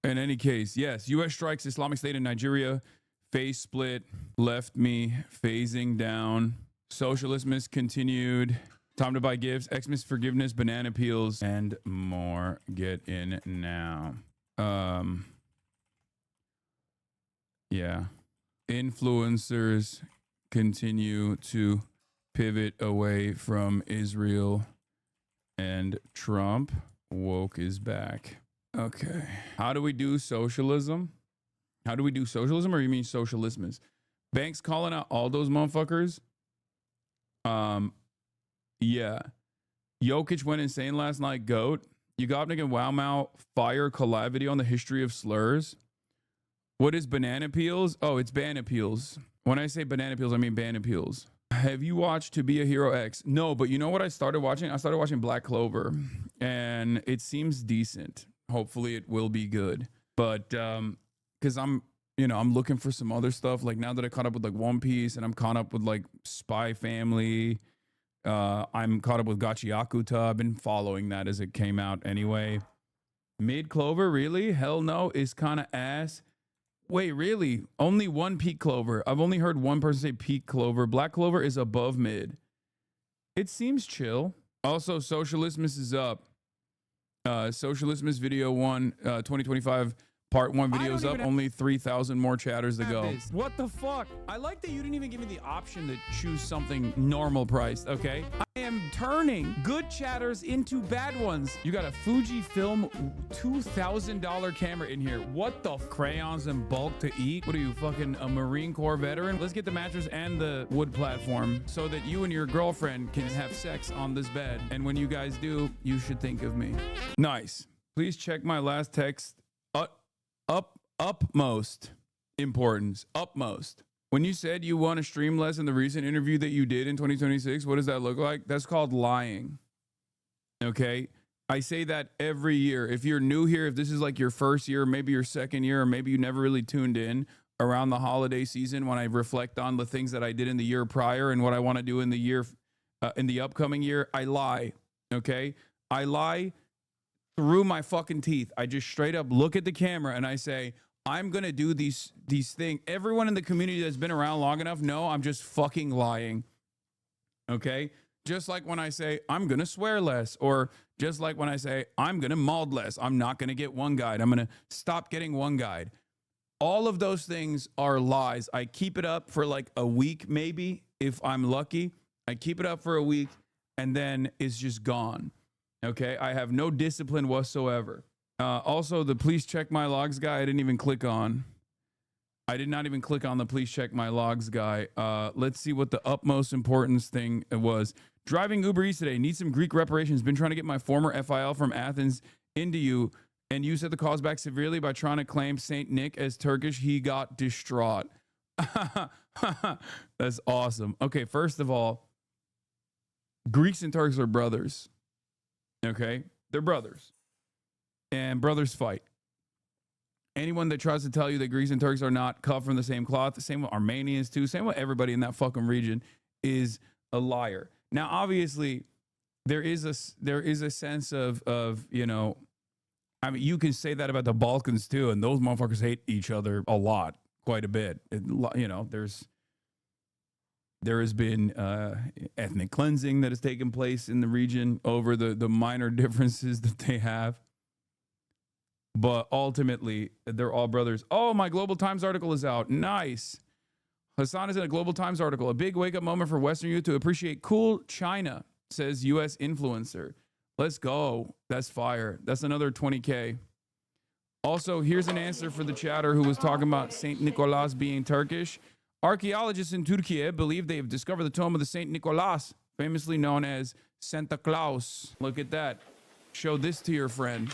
In any case, yes, U.S. strikes Islamic State in Nigeria. FaZe split left me phasing down. Socialism is continued. Time to buy gifts. Xmas forgiveness, banana peels, and more. Get in now. Yeah. Influencers continue to pivot away from Israel and Trump. Woke is back. Okay. How do we do socialism? How do we do socialism, or you mean socialismus? Banks calling out all those motherfuckers. Yeah. Jokic went insane last night. GOAT. You got nigga Wow Mao fire collab video on the history of slurs. What is banana peels? Oh, it's banana peels. When I say banana peels, I mean banana peels. Have you watched To Be a Hero X? No, but you know what I started watching? I started watching Black Clover, and it seems decent. Hopefully it will be good. But because I'm looking for some other stuff. Like now that I caught up with like One Piece, and I'm caught up with like Spy Family. I'm caught up with Gachiakuta. I've been following that as it came out anyway. Mid Clover, really? Hell no, is kind of ass. Wait, really? Only one peak Clover. I've only heard one person say peak Clover. Black Clover is above mid. It seems chill. Also, Socialismus is up. Socialismus video 1, 2025 part 1 videos up. Only 3,000 more chatters to go. What the fuck? I like that you didn't even give me the option to choose something normal priced, okay? I am turning good chatters into bad ones. You got a Fujifilm $2,000 camera in here. What the crayons in bulk to eat? What are you, fucking a Marine Corps veteran? Let's get the mattress and the wood platform so that you and your girlfriend can have sex on this bed. And when you guys do, you should think of me. Nice. Please check my last text. Upmost importance. Upmost. When you said you want to stream less in the recent interview that you did in 2026, what does that look like? That's called lying. Okay? I say that every year. If you're new here, if this is like your first year, maybe your second year, or maybe you never really tuned in around the holiday season when I reflect on the things that I did in the year prior and what I want to do in the year, in the upcoming year, I lie. Okay? I lie through my fucking teeth. I just straight up look at the camera and I say, I'm going to do these things. Everyone in the community that's been around long enough know I'm just fucking lying. Okay? Just like when I say I'm going to swear less, or just like when I say I'm going to mod less. I'm not going to get one guide. I'm going to stop getting one guide. All of those things are lies. I keep it up for like a week, maybe, if I'm lucky. I keep it up for a week and then it's just gone. Okay, I have no discipline whatsoever. Also, the please check my logs guy, I didn't even click on. I did not even click on the please check my logs guy. Let's see what the utmost importance thing was. Driving Uber Eats today. Need some Greek reparations. Been trying to get my former FIL from Athens into you, and you set the cause back severely by trying to claim Saint Nick as Turkish. He got distraught. That's awesome. Okay, first of all, Greeks and Turks are brothers. Okay, they're brothers, and brothers fight. Anyone that tries to tell you that Greeks and Turks are not cut from the same cloth, the same with Armenians too, same with everybody in that fucking region, is a liar. Now, obviously, there is a sense of you know, I mean, you can say that about the Balkans too, and those motherfuckers hate each other a lot, quite a bit. You know, there has been ethnic cleansing that has taken place in the region over the minor differences that they have. But ultimately, they're all brothers. Oh, my Global Times article is out. Nice. Hassan is in a Global Times article. A big wake-up moment for Western youth to appreciate cool China, says U.S. influencer. Let's go. That's fire. That's another 20K. Also, here's an answer for the chatter who was talking about St. Nicholas being Turkish. Archaeologists in Turkey believe they have discovered the tomb of the St. Nicholas, famously known as Santa Claus. Look at that. Show this to your friend.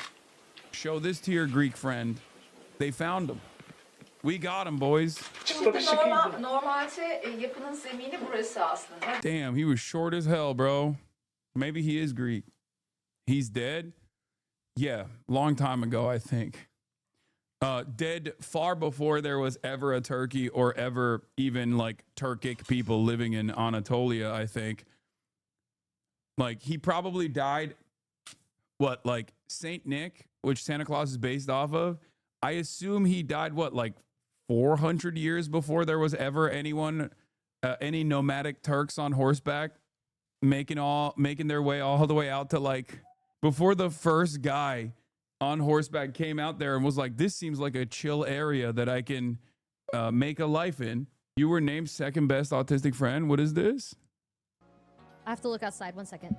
Show this to your Greek friend. They found him. We got him, boys. Damn, he was short as hell, bro. Maybe he is Greek. He's dead? Yeah, long time ago, I think. Dead far before there was ever a Turkey or ever even like Turkic people living in Anatolia, I think. Like he probably died, what, like Saint Nick, which Santa Claus is based off of. I assume he died, what, like 400 years before there was ever anyone, any nomadic Turks on horseback making their way all the way out to, like, before the first guy on horseback came out there and was like, this seems like a chill area that I can make a life in. You were named second best autistic friend. What is this? I have to look outside. 1 second.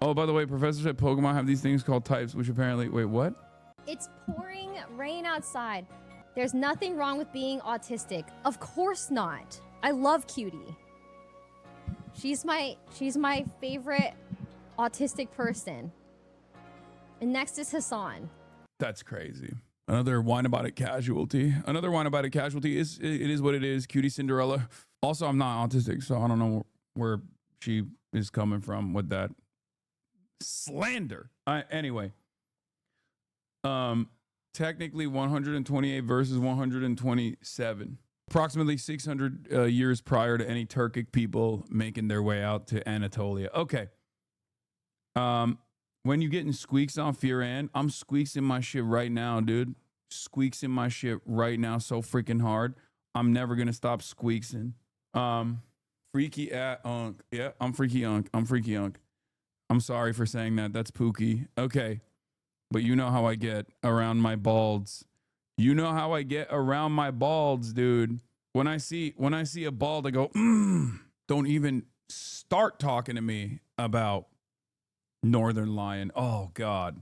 Oh, by the way, professors at Pokemon have these things called types, which apparently, wait, what? It's pouring rain outside. There's nothing wrong with being autistic. Of course not. I love Cutie. She's my favorite autistic person. And next is Hassan. That's crazy. Another whine about it casualty. Another whine about it casualty is it is what it is. Cutie Cinderella. Also, I'm not autistic, so I don't know where she is coming from with that slander. Anyway, technically 128 versus 127. Approximately 600 years prior to any Turkic people making their way out to Anatolia. Okay. When you getting squeaks on Firan, I'm squeaksing my shit right now, dude. Squeaksing my shit right now so freaking hard. I'm never gonna stop squeaksing. Freaky at Unk. Yeah, I'm freaky Unk. I'm freaky Unk. I'm sorry for saying that. That's Pookie. Okay. But you know how I get around my balds. You know how I get around my balds, dude. When I see a bald, I go, don't even start talking to me about Northern Lion. Oh God.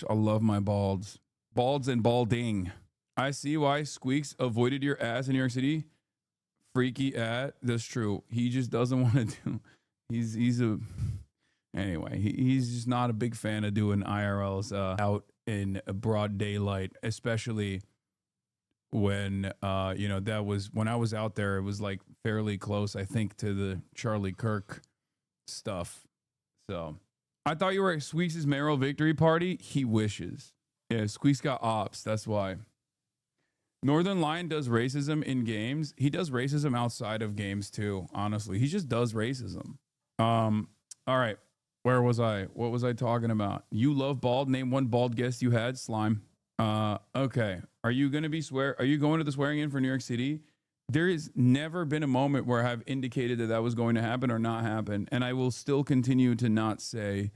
I love my balds. Balds and balding. I see why Squeaks avoided your ass in New York City. Freaky at. That's true. He just doesn't want to do. Anyway, he's just not a big fan of doing IRLs out in broad daylight, especially when that was when I was out there. It was like fairly close, I think, to the Charlie Kirk stuff. So I thought you were at Squeaks' mayoral victory party. He wishes. Yeah, Squeaks got ops. That's why. Northern Lion does racism in games. He does racism outside of games too. Honestly, he just does racism. All right. Where was I? What was I talking about? You love bald. Name one bald guest you had. Slime. Okay. Are you going to are you going to the swearing in for New York City? There has never been a moment where I've indicated that was going to happen or not happen. And I will still continue to not say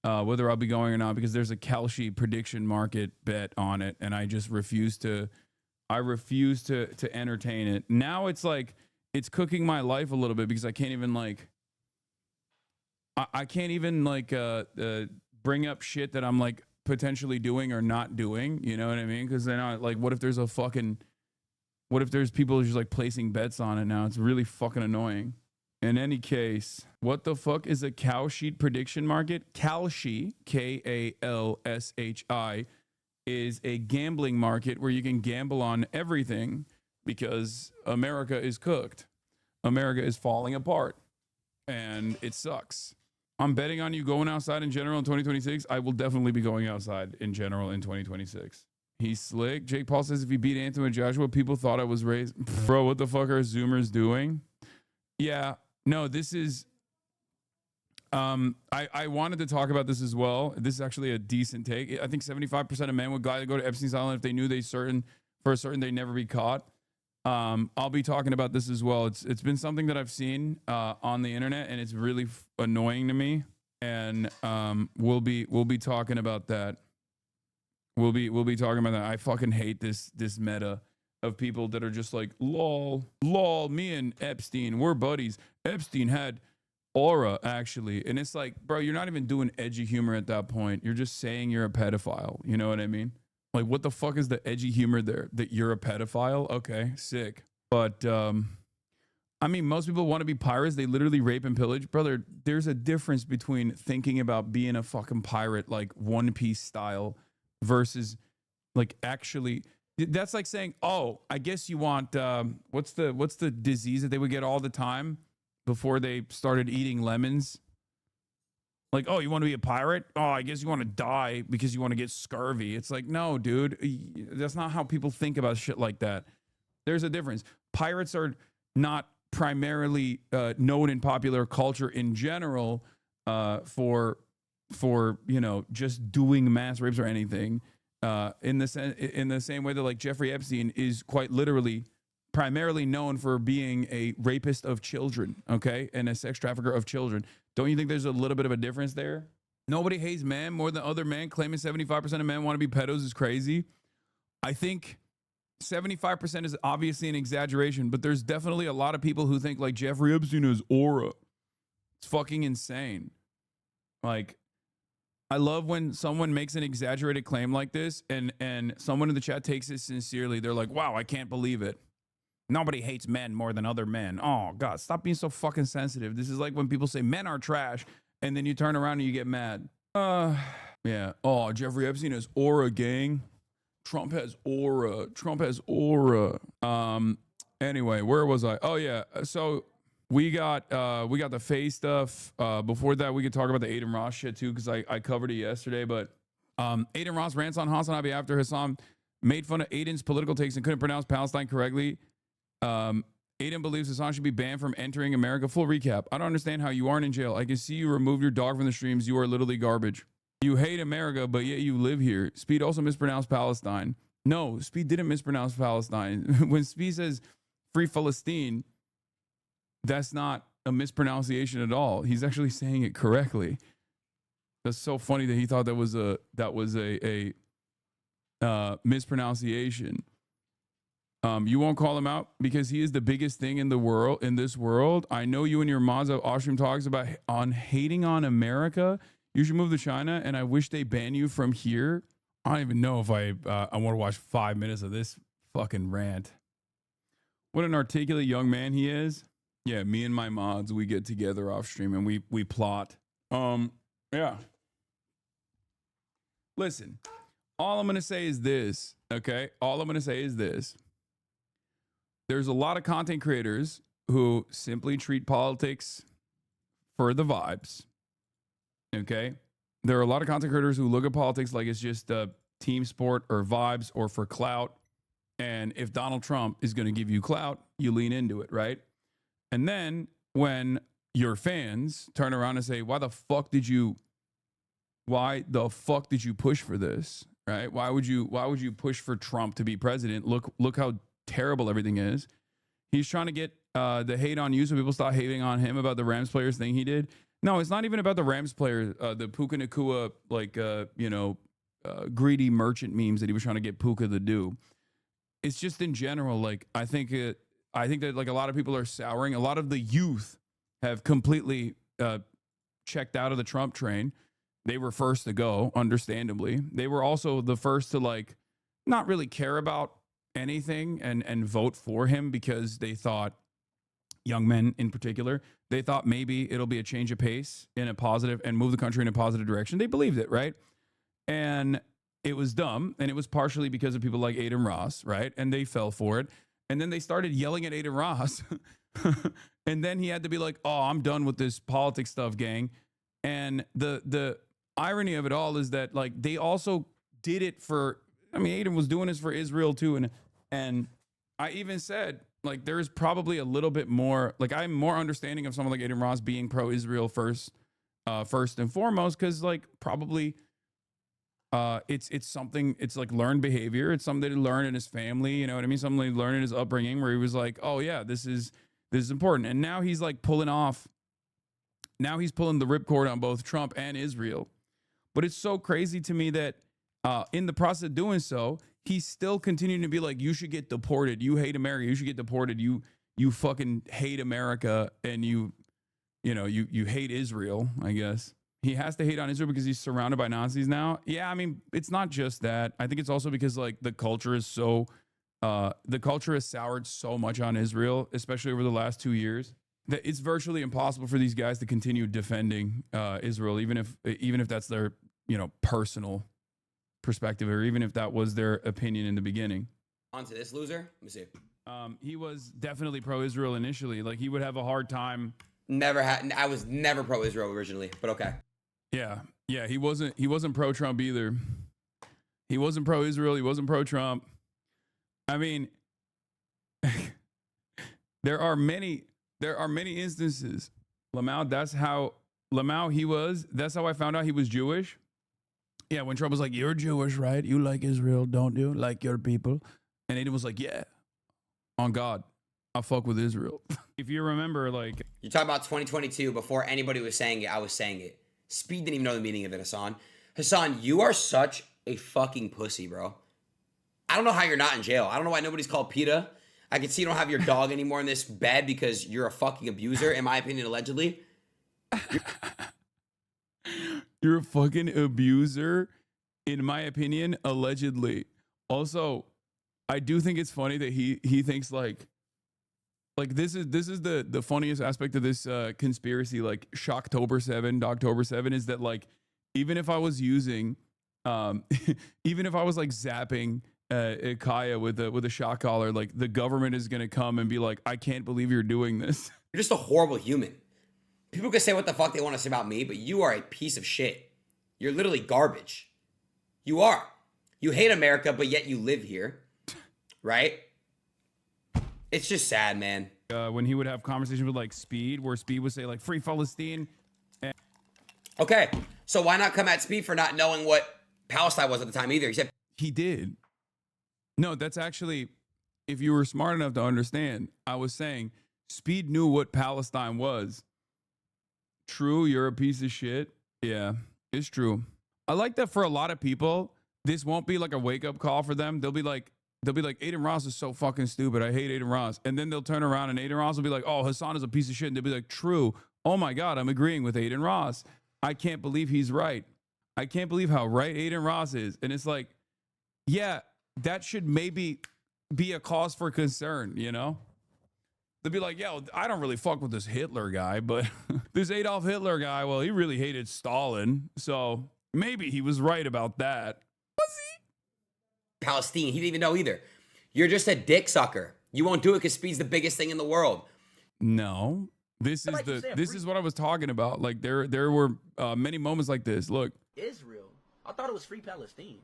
whether I'll be going or not, because there's a Kalshi prediction market bet on it. And I just refuse to entertain it. Now it's like, it's cooking my life a little bit because I can't even bring up shit that I'm like potentially doing or not doing, you know what I mean? Because then what if there's people just like placing bets on it now? It's really fucking annoying. In any case, what the fuck is a cow sheet prediction market? Kalshi, Kalshi, is a gambling market where you can gamble on everything because America is cooked. America is falling apart and it sucks. I'm betting on you going outside in general in 2026. I will definitely be going outside in general in 2026. He's slick. Jake Paul says if he beat Anthony and Joshua, people thought I was raised. Bro, what the fuck are Zoomers doing? Yeah, no, this is... I wanted to talk about this as well. This is actually a decent take. I think 75% of men would gladly go to Epstein's Island if they knew they'd never be caught. I'll be talking about this as well. It's been something that I've seen on the internet, and it's really annoying to me. And we'll be talking about that. We'll be talking about that. I fucking hate this meta of people that are just like, lol, me and Epstein, we're buddies. Epstein had aura, actually. And it's like, bro, you're not even doing edgy humor at that point. You're just saying you're a pedophile. You know what I mean? Like, what the fuck is the edgy humor there? That you're a pedophile? Okay, sick. But, I mean, most people want to be pirates. They literally rape and pillage. Brother, there's a difference between thinking about being a fucking pirate, like One Piece style, versus, like, actually... That's like saying, oh, I guess you want... what's the disease that they would get all the time before they started eating lemons? Like, oh, you want to be a pirate? Oh, I guess you want to die because you want to get scurvy. It's like, no, dude, that's not how people think about shit like that. There's a difference. Pirates are not primarily known in popular culture in general for just doing mass rapes or anything. in the same way that like Jeffrey Epstein is quite literally primarily known for being a rapist of children, okay, and a sex trafficker of children. Don't you think there's a little bit of a difference there? Nobody hates men more than other men. Claiming 75% of men want to be pedos is crazy. I think 75% is obviously an exaggeration, but there's definitely a lot of people who think like Jeffrey Epstein is aura. It's fucking insane. Like, I love when someone makes an exaggerated claim like this and someone in the chat takes it sincerely. They're like, wow, I can't believe it. Nobody hates men more than other men. Oh, God, stop being so fucking sensitive. This is like when people say men are trash and then you turn around and you get mad. Yeah. Oh, Jeffrey Epstein has aura, gang. Trump has aura. Trump has aura. Anyway, where was I? Oh, yeah. So we got the FaZe stuff. Before that, we could talk about the Aiden Ross shit too, because I covered it yesterday. But Aiden Ross rants on Hasanabi after Hassan made fun of Aiden's political takes and couldn't pronounce Palestine correctly. Aiden believes Hassan should be banned from entering America. Full recap. I don't understand how you aren't in jail. I can see you remove your dog from the streams. You are literally garbage. You hate America, but yet you live here. Speed also mispronounced Palestine. No, Speed didn't mispronounce Palestine. When Speed says free Palestine, that's not a mispronunciation at all. He's actually saying it correctly. That's so funny that he thought that was a mispronunciation. You won't call him out because he is the biggest thing in the world, in this world. I know you and your mods of Ostrom talks about hating on America. You should move to China, and I wish they ban you from here. I don't even know if I want to watch 5 minutes of this fucking rant. What an articulate young man he is. Yeah, me and my mods, we get together off stream and we plot. Yeah. Listen, all I'm gonna say is this, okay? All I'm gonna say is this. There's a lot of content creators who simply treat politics for the vibes. Okay? There are a lot of content creators who look at politics like it's just a team sport or vibes or for clout. And if Donald Trump is going to give you clout, you lean into it, right? And then when your fans turn around and say, why the fuck did you push for this? Right? Why would you push for Trump to be president? Look how terrible everything is. He's trying to get the hate on you so people stop hating on him about the Rams players thing he did. No, it's not even about the Rams player, the Puka Nakua, like, greedy merchant memes that he was trying to get Puka to do. It's just in general, like, I think that like a lot of people are souring. A lot of the youth have completely checked out of the Trump train. They were first to go, understandably. They were also the first to like not really care about anything and vote for him because they thought, young men in particular, they thought maybe it'll be a change of pace in a positive and move the country in a positive direction. They believed it, right? And it was dumb. And it was partially because of people like Aiden Ross, right? And they fell for it. And then they started yelling at Aiden Ross. And then he had to be like, oh, I'm done with this politics stuff, gang. And the irony of it all is that like they also did it for, I mean, Aiden was doing this for Israel too. And I even said, like, there is probably a little bit more, like, I'm more understanding of someone like Aiden Ross being pro-Israel first and foremost, because like probably it's something, it's like learned behavior. It's something that he learned in his family, you know what I mean? Something he learned in his upbringing where he was like, oh yeah, this is important. And now he's like pulling the ripcord on both Trump and Israel. But it's so crazy to me that in the process of doing so, he's still continuing to be like, you should get deported. You hate America. You should get deported. You fucking hate America, and you hate Israel, I guess. He has to hate on Israel because he's surrounded by Nazis now. Yeah, I mean, it's not just that. I think it's also because like the culture has soured so much on Israel, especially over the last 2 years, that it's virtually impossible for these guys to continue defending Israel, even if that's their personal perspective, or even if that was their opinion in the beginning. On to this loser. Let me see. He was definitely pro-Israel initially. Like he would have a hard time. I was never pro-Israel originally, but okay. Yeah. He wasn't pro-Trump either. He wasn't pro-Israel. He wasn't pro-Trump. I mean, there are many instances. Lamau, that's how I found out he was Jewish. Yeah, when Trump was like, "You're Jewish, right? You like Israel, don't you? Like your people?" And Aiden was like, "Yeah, on God, I fuck with Israel." If you remember, like, You're talking about 2022. Before anybody was saying it, I was saying it. Speed didn't even know the meaning of it, Hassan. Hassan, you are such a fucking pussy, bro. I don't know how you're not in jail. I don't know why nobody's called PETA. I can see you don't have your dog anymore in this bed because you're a fucking abuser, in my opinion, allegedly. you're a fucking abuser, in my opinion, allegedly. Also, I do think it's funny that he thinks like this is the funniest aspect of this conspiracy, like Shocktober 7, Dogtober 7, is that like even if I was using even if I was like zapping Kaya with a shock collar, like the government is gonna come and be like, I can't believe you're doing this. You're just a horrible human. People can say what the fuck they want to say about me, but you are a piece of shit. You're literally garbage. You are. You hate America, but yet you live here, right? It's just sad, man. When he would have conversations with like Speed, where Speed would say like "Free Palestine." Okay, so why not come at Speed for not knowing what Palestine was at the time either? He said he did. No, that's actually, if you were smart enough to understand, I was saying Speed knew what Palestine was. True, you're a piece of shit. Yeah, it's true. I like that for a lot of people, this won't be like a wake-up call for them. They'll be like, Aiden Ross is so fucking stupid. I hate Aiden Ross. And then they'll turn around and Aiden Ross will be like, oh, Hassan is a piece of shit. And they'll be like, true. Oh my God, I'm agreeing with Aiden Ross. I can't believe he's right. I can't believe how right Aiden Ross is. And it's like, yeah, that should maybe be a cause for concern, you know? They'll be like, yo, I don't really fuck with this Hitler guy, but this Adolf Hitler guy, well, he really hated Stalin. So maybe he was right about that. Was he? Palestine. He didn't even know either. You're just a dick sucker. You won't do it because Speed's the biggest thing in the world. No. This is what I was talking about. Like there were many moments like this. Look. Israel. I thought it was Free Palestine.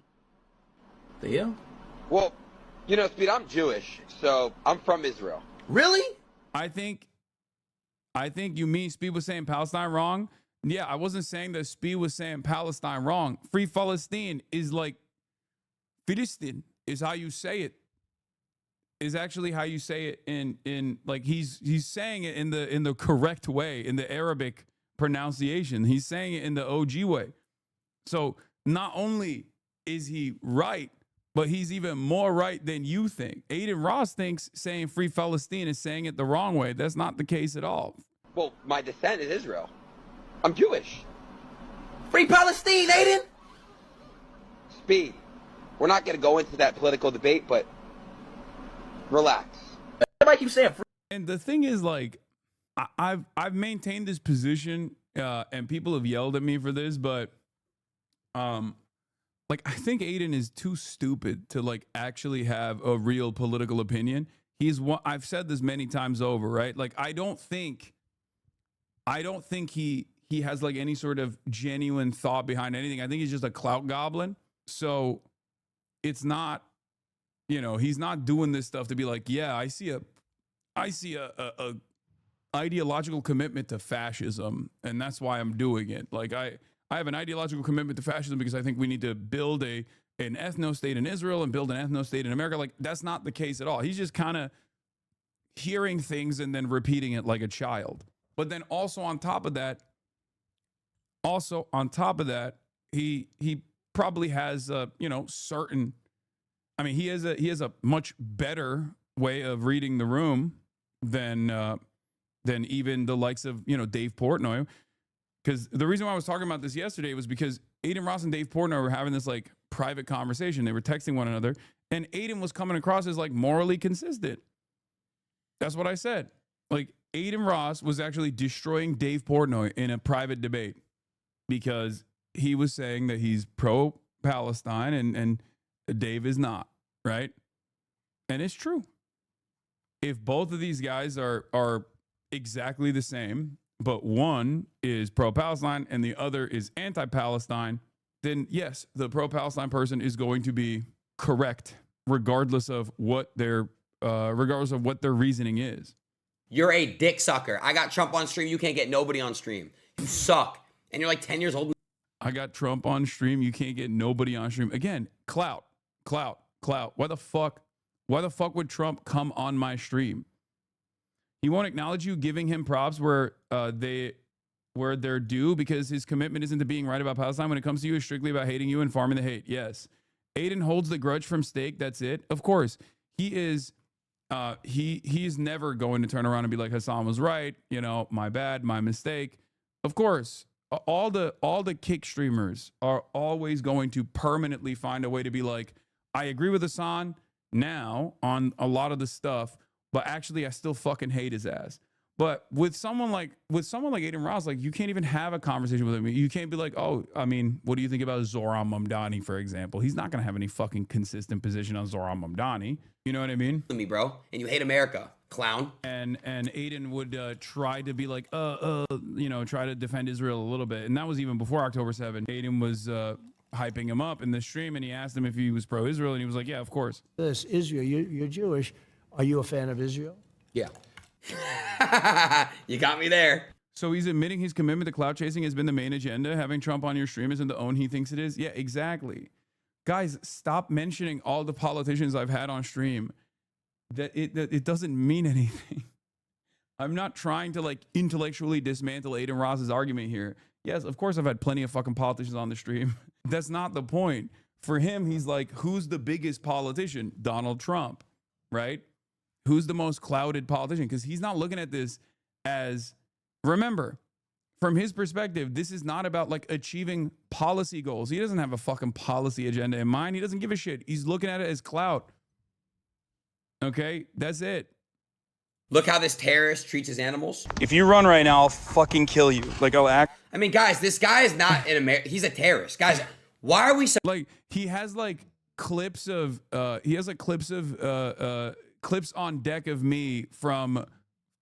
The hell? Well, you know, Speed, I'm Jewish, so I'm from Israel. Really? I think you mean Speed was saying Palestine wrong. Yeah, I wasn't saying that Speed was saying Palestine wrong. Free Palestine is like Philistine is how you say it. Is actually how you say it in like he's saying it in the correct way, in the Arabic pronunciation. He's saying it in the OG way. So not only is he right, but he's even more right than you think. Aiden Ross thinks saying Free Palestine is saying it the wrong way. That's not the case at all. Well, my descent is Israel. I'm Jewish. Free Palestine, Aiden! Speed, we're not going to go into that political debate, but relax. Everybody keeps saying free. And the thing is, like, I've maintained this position, and people have yelled at me for this, but like, I think Aiden is too stupid to like actually have a real political opinion. I've said this many times over, right? Like, I don't think he has like any sort of genuine thought behind anything. I think he's just a clout goblin. So it's not, you know, he's not doing this stuff to be like, yeah, I see a ideological commitment to fascism, and that's why I'm doing it. Like, I have an ideological commitment to fascism because I think we need to build an ethno-state in Israel and build an ethno-state in America. Like, that's not the case at all. He's just kind of hearing things and then repeating it like a child. But then also on top of that, he probably has certain. I mean, he has a much better way of reading the room than even the likes of Dave Portnoy. Because the reason why I was talking about this yesterday was because Aiden Ross and Dave Portnoy were having this like private conversation. They were texting one another, and Aiden was coming across as like morally consistent. That's what I said. Like, Aiden Ross was actually destroying Dave Portnoy in a private debate because he was saying that he's pro-Palestine and Dave is not, right? And it's true. If both of these guys are exactly the same, but one is pro-Palestine and the other is anti-Palestine, then yes, the pro-Palestine person is going to be correct regardless of what their reasoning is. You're a dick sucker. I got Trump on stream. You can't get nobody on stream. You suck. And you're like 10 years old. I got Trump on stream. You can't get nobody on stream. Again, clout. Why the fuck would Trump come on my stream? He won't acknowledge you giving him props where they're due because his commitment isn't to being right about Palestine. When it comes to you, it's strictly about hating you and farming the hate. Yes. Aiden holds the grudge from Steak. That's it. Of course, he is. He's never going to turn around and be like, Hassan was right. You know, my bad, my mistake. Of course, all the kick streamers are always going to permanently find a way to be like, I agree with Hassan now on a lot of the stuff, but actually I still fucking hate his ass. But with someone like Aiden Ross, like you can't even have a conversation with him. You can't be like, oh, I mean, what do you think about Zoran Mamdani, for example? He's not gonna have any fucking consistent position on Zoran Mamdani. You know what I mean? Me, bro, and you hate America, clown. And Aiden would try to be like, you know, try to defend Israel a little bit, and that was even before October 7th. Aiden was hyping him up in the stream, and he asked him if he was pro-Israel, and he was like, yeah, of course. This Israel, you're Jewish. Are you a fan of Israel? Yeah. You got me there. So he's admitting his commitment to clout chasing has been the main agenda. Having Trump on your stream isn't the own he thinks it is. Yeah, exactly. Guys, stop mentioning all the politicians I've had on stream. That it doesn't mean anything. I'm not trying to like intellectually dismantle Aiden Ross's argument here. Yes, of course I've had plenty of fucking politicians on the stream. That's not the point. For him, he's like, who's the biggest politician? Donald Trump, right? Who's the most clouded politician? Because he's not looking at this as, remember, from his perspective, this is not about like achieving policy goals. He doesn't have a fucking policy agenda in mind. He doesn't give a shit. He's looking at it as clout. Okay, that's it. Look how this terrorist treats his animals. If you run right now, I'll fucking kill you. Like, I'll act. I mean, guys, this guy is not in America. He's a terrorist. Guys, why are we so... Like, he has like clips of, clips on deck of me from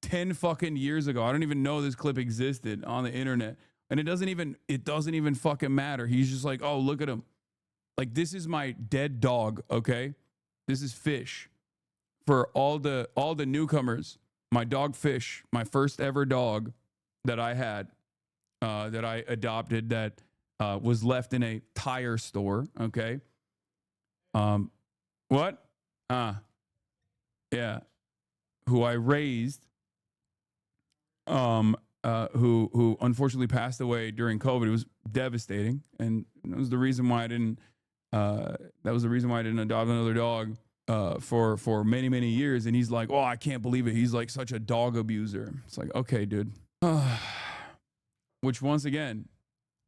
10 fucking years ago. I don't even know this clip existed on the internet. And it doesn't even fucking matter. He's just like, oh, look at him. Like, this is my dead dog, okay? This is Fish. For all the newcomers, my dog Fish, my first ever dog that I had, that I adopted, that was left in a tire store, okay? What? Yeah. Who I raised, who unfortunately passed away during COVID. It was devastating, and that was the reason why I didn't adopt another dog for many, many years. And he's like, oh, I can't believe it. He's like such a dog abuser. It's like, okay, dude. Which once again,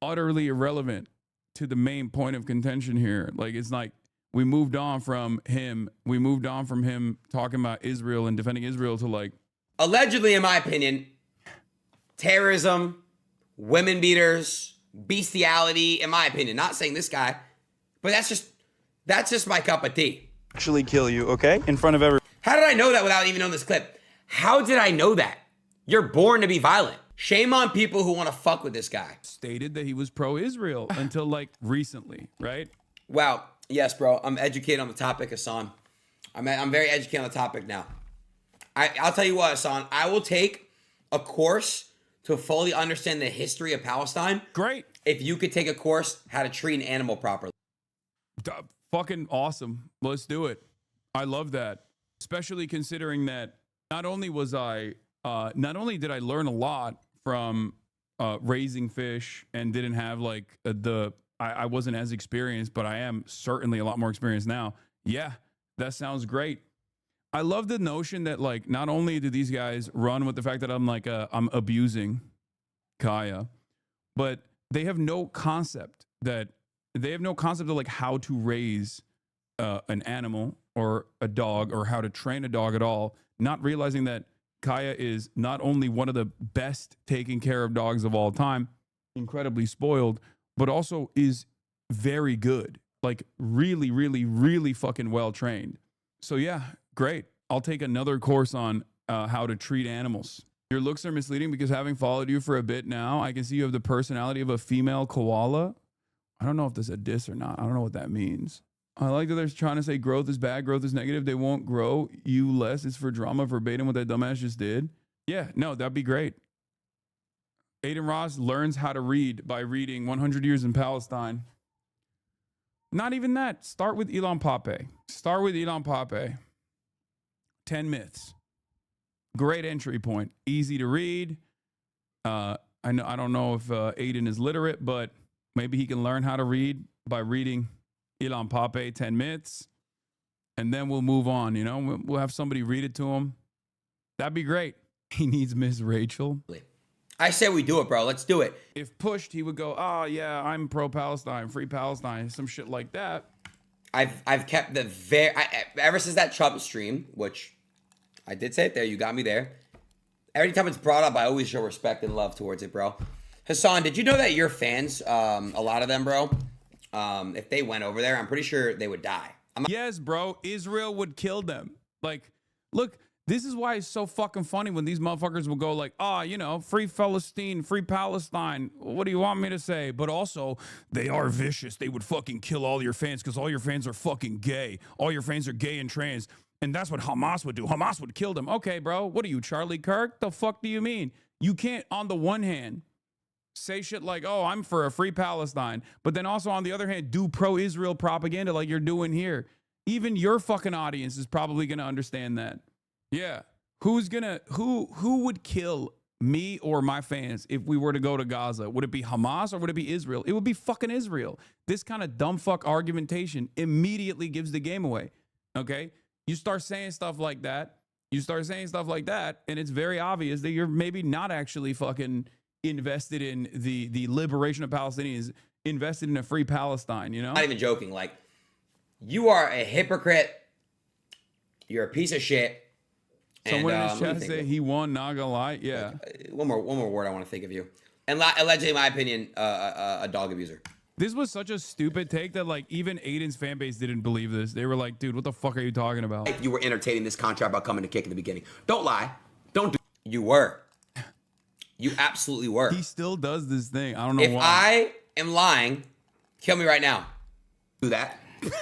utterly irrelevant to the main point of contention here. Like, it's like we moved on from him. We moved on from him talking about Israel and defending Israel to like, allegedly, in my opinion, terrorism, women beaters, bestiality, in my opinion. Not saying this guy, but that's just my cup of tea. Actually kill you, okay? In front of everyone. How did I know that without even knowing this clip? How did I know that? You're born to be violent. Shame on people who want to fuck with this guy. Stated that he was pro-Israel until like recently, right? Wow. Yes, bro. I'm educated on the topic, Hassan. I'm very educated on the topic now. I'll tell you what, Hassan. I will take a course to fully understand the history of Palestine. Great. If you could take a course how to treat an animal properly. Fucking awesome. Let's do it. I love that. Especially considering that not only did I learn a lot from raising fish and didn't have like I wasn't as experienced, but I am certainly a lot more experienced now. Yeah, that sounds great. I love the notion that like, not only do these guys run with the fact that I'm abusing Kaya, but they have no concept of like how to raise an animal or a dog or how to train a dog at all, not realizing that Kaya is not only one of the best taken care of dogs of all time, incredibly spoiled, but also is very good, like really, really, really fucking well trained. So yeah, great. I'll take another course on how to treat animals. Your looks are misleading because having followed you for a bit now, I can see you have the personality of a female koala. I don't know if this is a diss or not. I don't know what that means. I like that they're trying to say growth is bad, growth is negative. They won't grow you less. It's for drama, verbatim what that dumbass just did. Yeah, no, that'd be great. Aiden Ross learns how to read by reading 100 Years in Palestine. Not even that. Start with Elon Pape. 10 myths. Great entry point. Easy to read. I don't know if Aiden is literate, but maybe he can learn how to read by reading Elon Pape 10 myths. And then we'll move on, you know? We'll have somebody read it to him. That'd be great. He needs Miss Rachel. I say we do it, bro. Let's do it. If pushed, he would go, oh, yeah, I'm pro-Palestine, free Palestine, some shit like that. I've kept the ever since that Trump stream, which I did say it there. You got me there. Every time it's brought up, I always show respect and love towards it, bro. Hassan, did you know that your fans, a lot of them, bro, if they went over there, I'm pretty sure they would die. Yes, bro. Israel would kill them. Like, look, this is why it's so fucking funny when these motherfuckers will go like, oh, you know, free Palestine, free Palestine. What do you want me to say? But also, they are vicious. They would fucking kill all your fans because all your fans are fucking gay. All your fans are gay and trans. And that's what Hamas would do. Hamas would kill them. Okay, bro. What are you, Charlie Kirk? The fuck do you mean? You can't, on the one hand, say shit like, oh, I'm for a free Palestine. But then also, on the other hand, do pro-Israel propaganda like you're doing here. Even your fucking audience is probably going to understand that. Yeah. Who would kill me or my fans if we were to go to Gaza? Would it be Hamas or would it be Israel? It would be fucking Israel. This kind of dumb fuck argumentation immediately gives the game away. Okay? You start saying stuff like that. And it's very obvious that you're maybe not actually fucking invested in the liberation of Palestinians, invested in a free Palestine, you know? Not even joking. Like, you are a hypocrite. You're a piece of shit. Someone in his chat say he won, not gonna lie. Yeah. One more word I want to think of you. And allegedly, in my opinion, a dog abuser. This was such a stupid take that like even Aiden's fan base didn't believe this. They were like, dude, what the fuck are you talking about? If you were entertaining this contract about coming to kick in the beginning. Don't lie. Don't do. You were. You absolutely were. He still does this thing. I don't know if why. I am lying, kill me right now. Do that.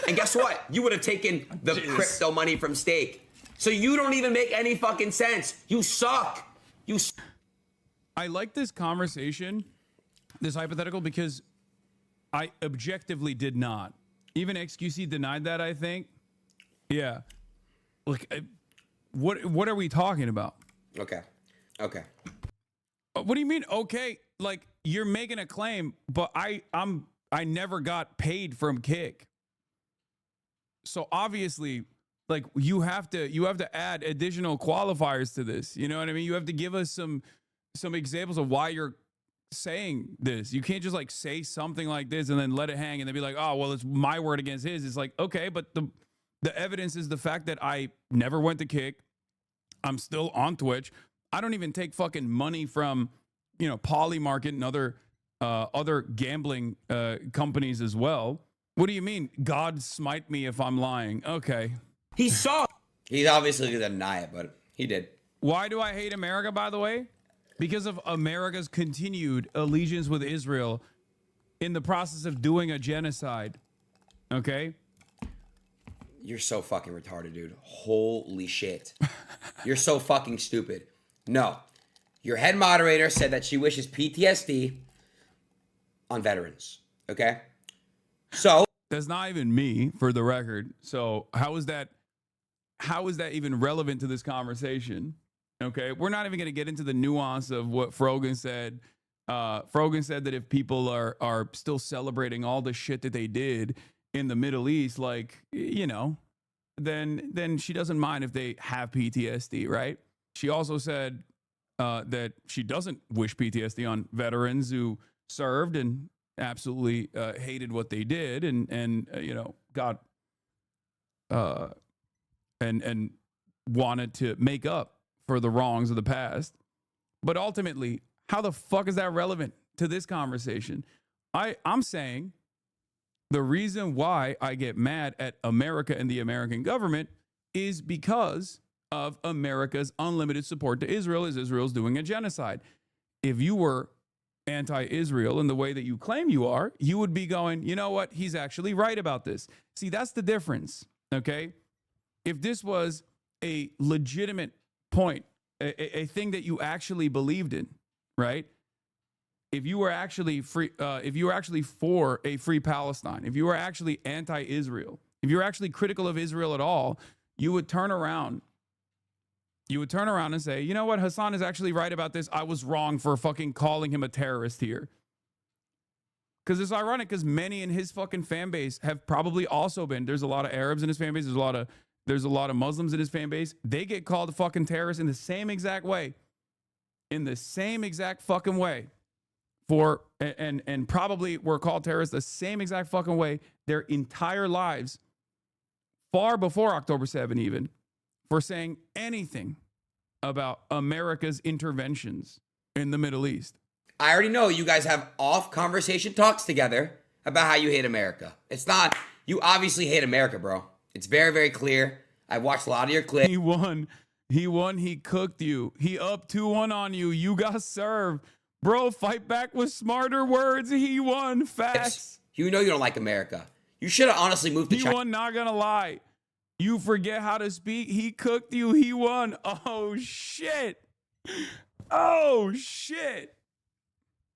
And guess what? You would have taken the crypto money from Stake. So you don't even make any fucking sense. You suck. I like this conversation, this hypothetical, because I objectively did not. Even XQC denied that, I think. Yeah. Like, what are we talking about? Okay. What do you mean? Okay, like you're making a claim, but I never got paid from Kick. So obviously, like you have to add additional qualifiers to this. You know what I mean? You have to give us some examples of why you're saying this. You can't just like say something like this and then let it hang and then be like, oh, well, it's my word against his. It's like, okay, but the evidence is the fact that I never went to Kick. I'm still on Twitch. I don't even take fucking money from, you know, Polymarket and other gambling companies as well. What do you mean? God smite me if I'm lying. Okay. He saw. He's obviously going to deny it, but he did. Why do I hate America, by the way? Because of America's continued allegiance with Israel in the process of doing a genocide. Okay? You're so fucking retarded, dude. Holy shit. You're so fucking stupid. No. Your head moderator said that she wishes PTSD on veterans. Okay? So. That's not even me, for the record. So how is that even relevant to this conversation? Okay, we're not even going to get into the nuance of what Frogan said. Frogan said that if people are still celebrating all the shit that they did in the Middle East, like, you know, then she doesn't mind if they have PTSD, right? She also said that she doesn't wish PTSD on veterans who served and absolutely hated what they did and you know, got and wanted to make up for the wrongs of the past. But ultimately, how the fuck is that relevant to this conversation? I'm saying the reason why I get mad at America and the American government is because of America's unlimited support to Israel as Israel's doing a genocide. If you were anti-Israel in the way that you claim you are, you would be going, you know what? He's actually right about this. See, that's the difference, okay? If this was a legitimate point, a thing that you actually believed in, right? if you were actually free, if you were actually for a free Palestine, if you were actually anti-Israel, if you were actually critical of Israel at all, you would turn around. You would turn around and say, you know what, Hassan is actually right about this. I was wrong for fucking calling him a terrorist here. Because it's ironic, because many in his fucking fan base have probably also been. There's a lot of Arabs in his fan base. There's a lot of Muslims in his fan base. They get called fucking terrorists in the same exact way. In the same exact fucking way. And probably were called terrorists the same exact fucking way their entire lives, far before October 7 even, for saying anything about America's interventions in the Middle East. I already know you guys have off conversation talks together about how you hate America. It's not, you obviously hate America, bro. It's very, very clear. I've watched a lot of your clips. He won. He cooked you. He up 2-1 on you. You got served. Bro, fight back with smarter words. He won. Facts. You know you don't like America. You should have honestly moved to China. He won, not gonna lie. You forget how to speak. He cooked you. He won. Oh, shit. Oh, shit.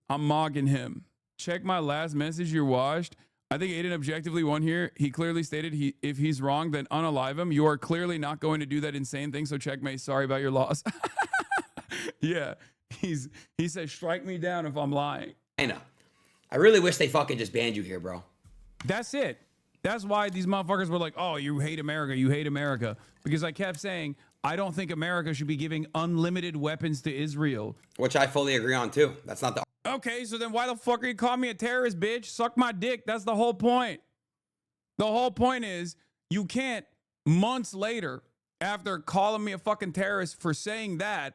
I'm mogging him. Check my last message you watched. I think Aiden objectively won here. He clearly stated if he's wrong, then unalive him. You are clearly not going to do that insane thing, so checkmate. Sorry about your loss. Yeah. He said, strike me down if I'm lying. I know. I really wish they fucking just banned you here, bro. That's it. That's why these motherfuckers were like, oh, you hate America. You hate America. Because I kept saying, I don't think America should be giving unlimited weapons to Israel. Which I fully agree on, too. That's not the... Okay, so then why the fuck are you calling me a terrorist, bitch? Suck my dick. That's the whole point. The whole point is you can't, months later, after calling me a fucking terrorist for saying that,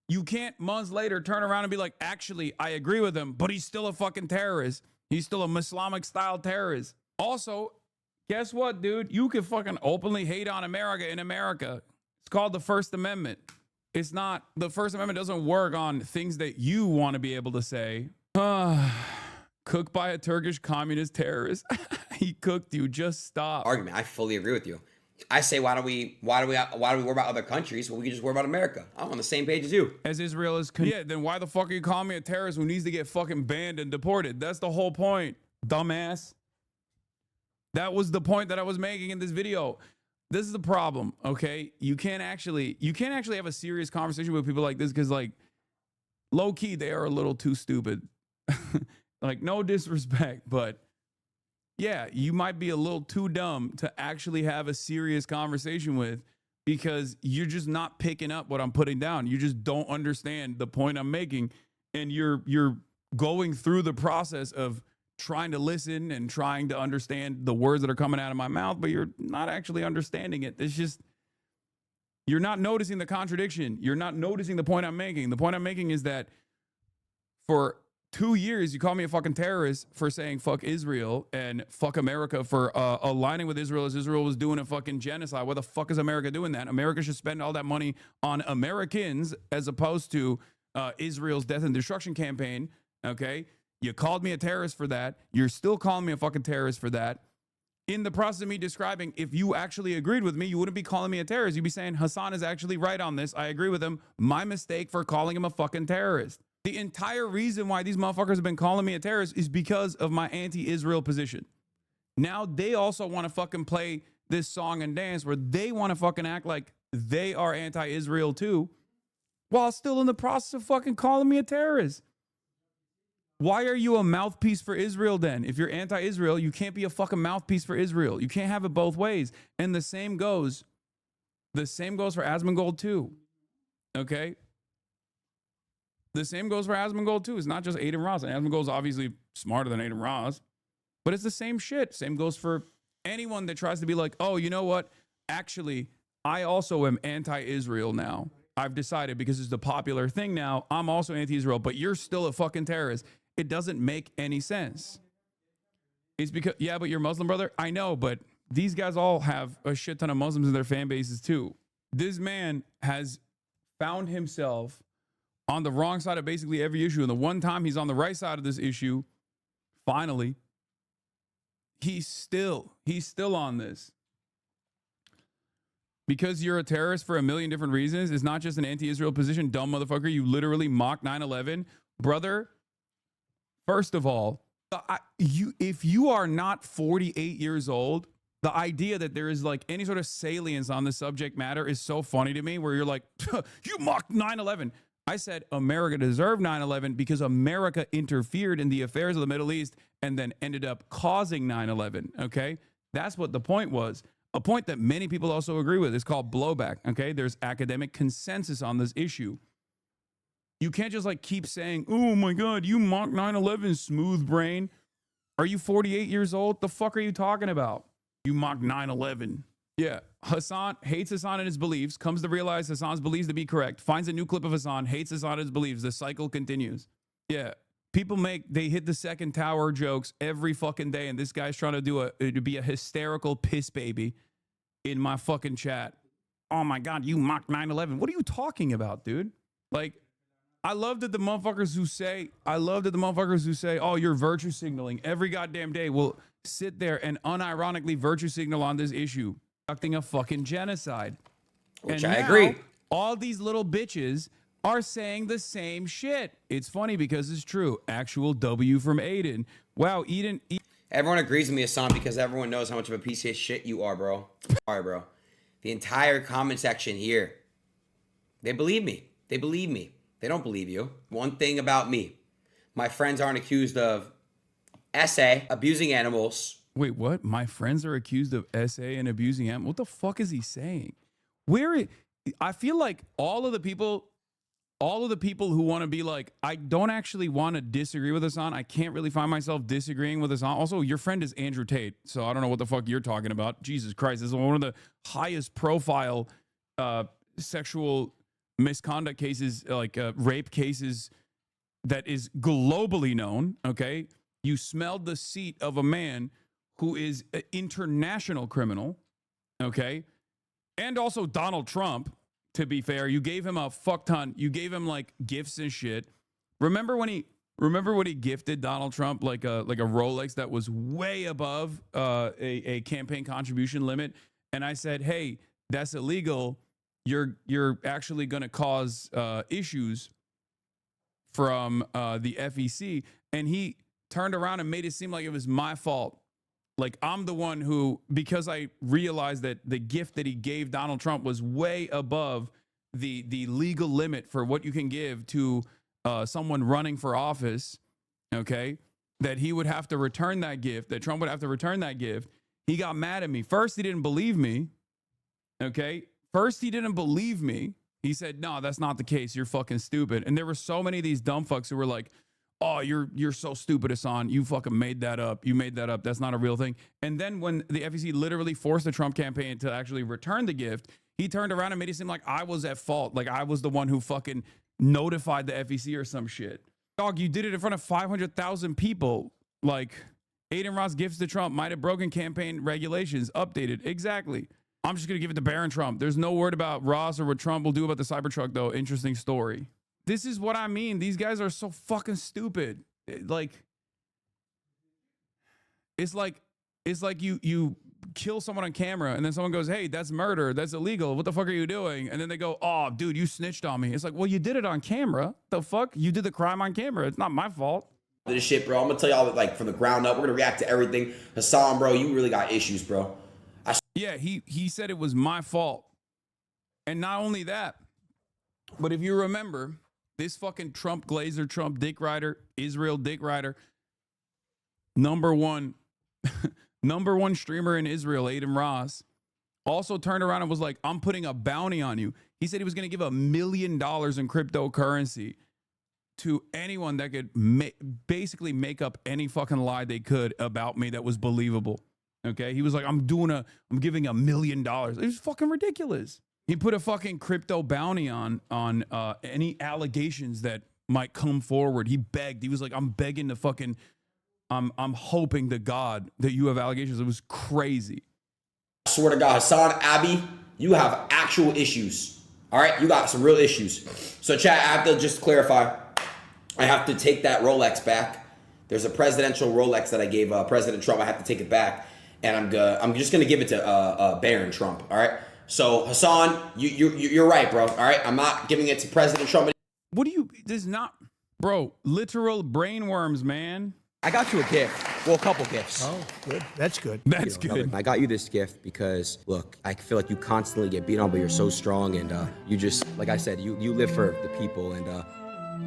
you can't months later turn around and be like, actually, I agree with him, but he's still a fucking terrorist. He's still a Islamic style terrorist. Also, guess what, dude? You can fucking openly hate on America in America. It's called the First Amendment. It's not, the First Amendment doesn't work on things that you want to be able to say. Cooked by a Turkish communist terrorist. He cooked you. Just stop. Argument. I fully agree with you. I say, why do we worry about other countries when we can just worry about America? I'm on the same page as you. As Israel is, yeah, then why the fuck are you calling me a terrorist who needs to get fucking banned and deported? That's the whole point, dumbass. That was the point that I was making in this video. This is the problem, okay? You can't actually have a serious conversation with people like this because, like, low key, they are a little too stupid. Like, no disrespect, but yeah, you might be a little too dumb to actually have a serious conversation with because you're just not picking up what I'm putting down. You just don't understand the point I'm making, and you're going through the process of trying to listen and trying to understand the words that are coming out of my mouth, but you're not actually understanding it. It's just, you're not noticing the contradiction. You're not noticing the point I'm making. The point I'm making is that for 2 years, you call me a fucking terrorist for saying fuck Israel and fuck America for aligning with Israel as Israel was doing a fucking genocide. What the fuck is America doing that? America should spend all that money on Americans as opposed to Israel's death and destruction campaign, okay? You called me a terrorist for that. You're still calling me a fucking terrorist for that. In the process of me describing, if you actually agreed with me, you wouldn't be calling me a terrorist. You'd be saying, Hassan is actually right on this. I agree with him. My mistake for calling him a fucking terrorist. The entire reason why these motherfuckers have been calling me a terrorist is because of my anti-Israel position. Now they also want to fucking play this song and dance where they want to fucking act like they are anti-Israel too, while still in the process of fucking calling me a terrorist. Why are you a mouthpiece for Israel then? If you're anti-Israel, you can't be a fucking mouthpiece for Israel. You can't have it both ways. And the same goes for Asmongold too. Okay? The same goes for Asmongold too. It's not just Aiden Ross. And Asmongold's obviously smarter than Aiden Ross. But it's the same shit. Same goes for anyone that tries to be like, oh, you know what? Actually, I also am anti-Israel now. I've decided because it's the popular thing now. I'm also anti-Israel, but you're still a fucking terrorist. It doesn't make any sense. It's because, yeah, but you're Muslim, brother. I know, but these guys all have a shit ton of Muslims in their fan bases too. This man has found himself on the wrong side of basically every issue. And the one time he's on the right side of this issue, finally, he's still on this. Because you're a terrorist for a million different reasons. It's not just an anti-Israel position, dumb motherfucker. You literally mocked 9/11. Brother, First of all, if you are not 48 years old, the idea that there is like any sort of salience on the subject matter is so funny to me, where you're like, you mocked 9/11. I said America deserved 9/11 because America interfered in the affairs of the Middle East and then ended up causing 9/11. Okay. That's what the point was. A point that many people also agree with is called blowback. Okay. There's academic consensus on this issue. You can't just like keep saying, oh my God, you mocked 9/11, smooth brain. Are you 48 years old? The fuck are you talking about? You mocked 9/11. Yeah. Hassan hates Hassan and his beliefs, comes to realize Hassan's beliefs to be correct, finds a new clip of Hassan, hates Hassan and his beliefs. The cycle continues. Yeah. People they hit the second tower jokes every fucking day, and this guy's trying to be a hysterical piss baby in my fucking chat. Oh my God, you mocked 9/11. What are you talking about, dude? Like, I love that the motherfuckers who say, oh, you're virtue signaling every goddamn day will sit there and unironically virtue signal on this issue, conducting a fucking genocide. Which and I now, agree. All these little bitches are saying the same shit. It's funny because it's true. Actual W from Aiden. Wow, Eden. Everyone agrees with me, Hassan, because everyone knows how much of a piece of shit you are, bro. All right, bro. The entire comment section here, they believe me. They believe me. They don't believe you. One thing about me, my friends aren't accused of SA, abusing animals. Wait, what? My friends are accused of SA and abusing animals? What the fuck is he saying? I feel like all of the people who want to be like, I don't actually want to disagree with Hassan. I can't really find myself disagreeing with Hassan. Also, your friend is Andrew Tate, so I don't know what the fuck you're talking about. Jesus Christ, this is one of the highest profile sexual misconduct cases, like rape cases, that is globally known. Okay, you smelled the seat of a man who is an international criminal. Okay, and also Donald Trump. To be fair, you gave him a fuck ton. You gave him like gifts and shit. Remember when he gifted Donald Trump like a Rolex that was way above a campaign contribution limit? And I said, hey, that's illegal. You're actually going to cause issues from the FEC. And he turned around and made it seem like it was my fault. Like I'm the one who, because I realized that the gift that he gave Donald Trump was way above the legal limit for what you can give to someone running for office, okay, that he would have to return that gift, that Trump would have to return that gift. He got mad at me. First, he didn't believe me, okay? First, he didn't believe me. He said, no, that's not the case. You're fucking stupid. And there were so many of these dumb fucks who were like, oh, you're so stupid, Hassan. You fucking made that up. You made that up. That's not a real thing. And then when the FEC literally forced the Trump campaign to actually return the gift, he turned around and made it seem like I was at fault. Like I was the one who fucking notified the FEC or some shit. Dog, you did it in front of 500,000 people. Like Aiden Ross gifts to Trump might have broken campaign regulations. Updated. Exactly. I'm just going to give it to Barron Trump. There's no word about Ross or what Trump will do about the Cybertruck, though. Interesting story. This is what I mean. These guys are so fucking stupid. Like, it's like you kill someone on camera and then someone goes, hey, that's murder. That's illegal. What the fuck are you doing? And then they go, oh, dude, you snitched on me. It's like, well, you did it on camera. The fuck? You did the crime on camera. It's not my fault. This shit, bro. I'm going to tell y'all that, like, from the ground up, we're going to react to everything. Hassan, bro, you really got issues, bro. Yeah, he said it was my fault. And not only that, but if you remember, this fucking Trump Glazer, Trump Dick Rider, Israel Dick Rider, number one streamer in Israel, Aiden Ross, also turned around and was like, I'm putting a bounty on you. He said he was going to give $1 million in cryptocurrency to anyone that could basically make up any fucking lie they could about me that was believable. Okay? He was like, I'm giving $1 million. It was fucking ridiculous. He put a fucking crypto bounty on any allegations that might come forward. He begged. He was like, I'm begging to fucking, I'm hoping to God that you have allegations. It was crazy. I swear to God, Hassan, Abby, you have actual issues. All right? You got some real issues. So chat, I have to just clarify. I have to take that Rolex back. There's a presidential Rolex that I gave President Trump. I have to take it back. And I'm just going to give it to Barron Trump. All right? So Hassan, you're right, bro. All right, I'm not giving it to President Trump. What do you? There's not. Bro, literal brainworms, man. I got you a gift. Well, a couple gifts. Oh, good. That's good. That's good. I got you this gift because, look, I feel like you constantly get beat on, but you're so strong, and you just, like I said, you live for the people, and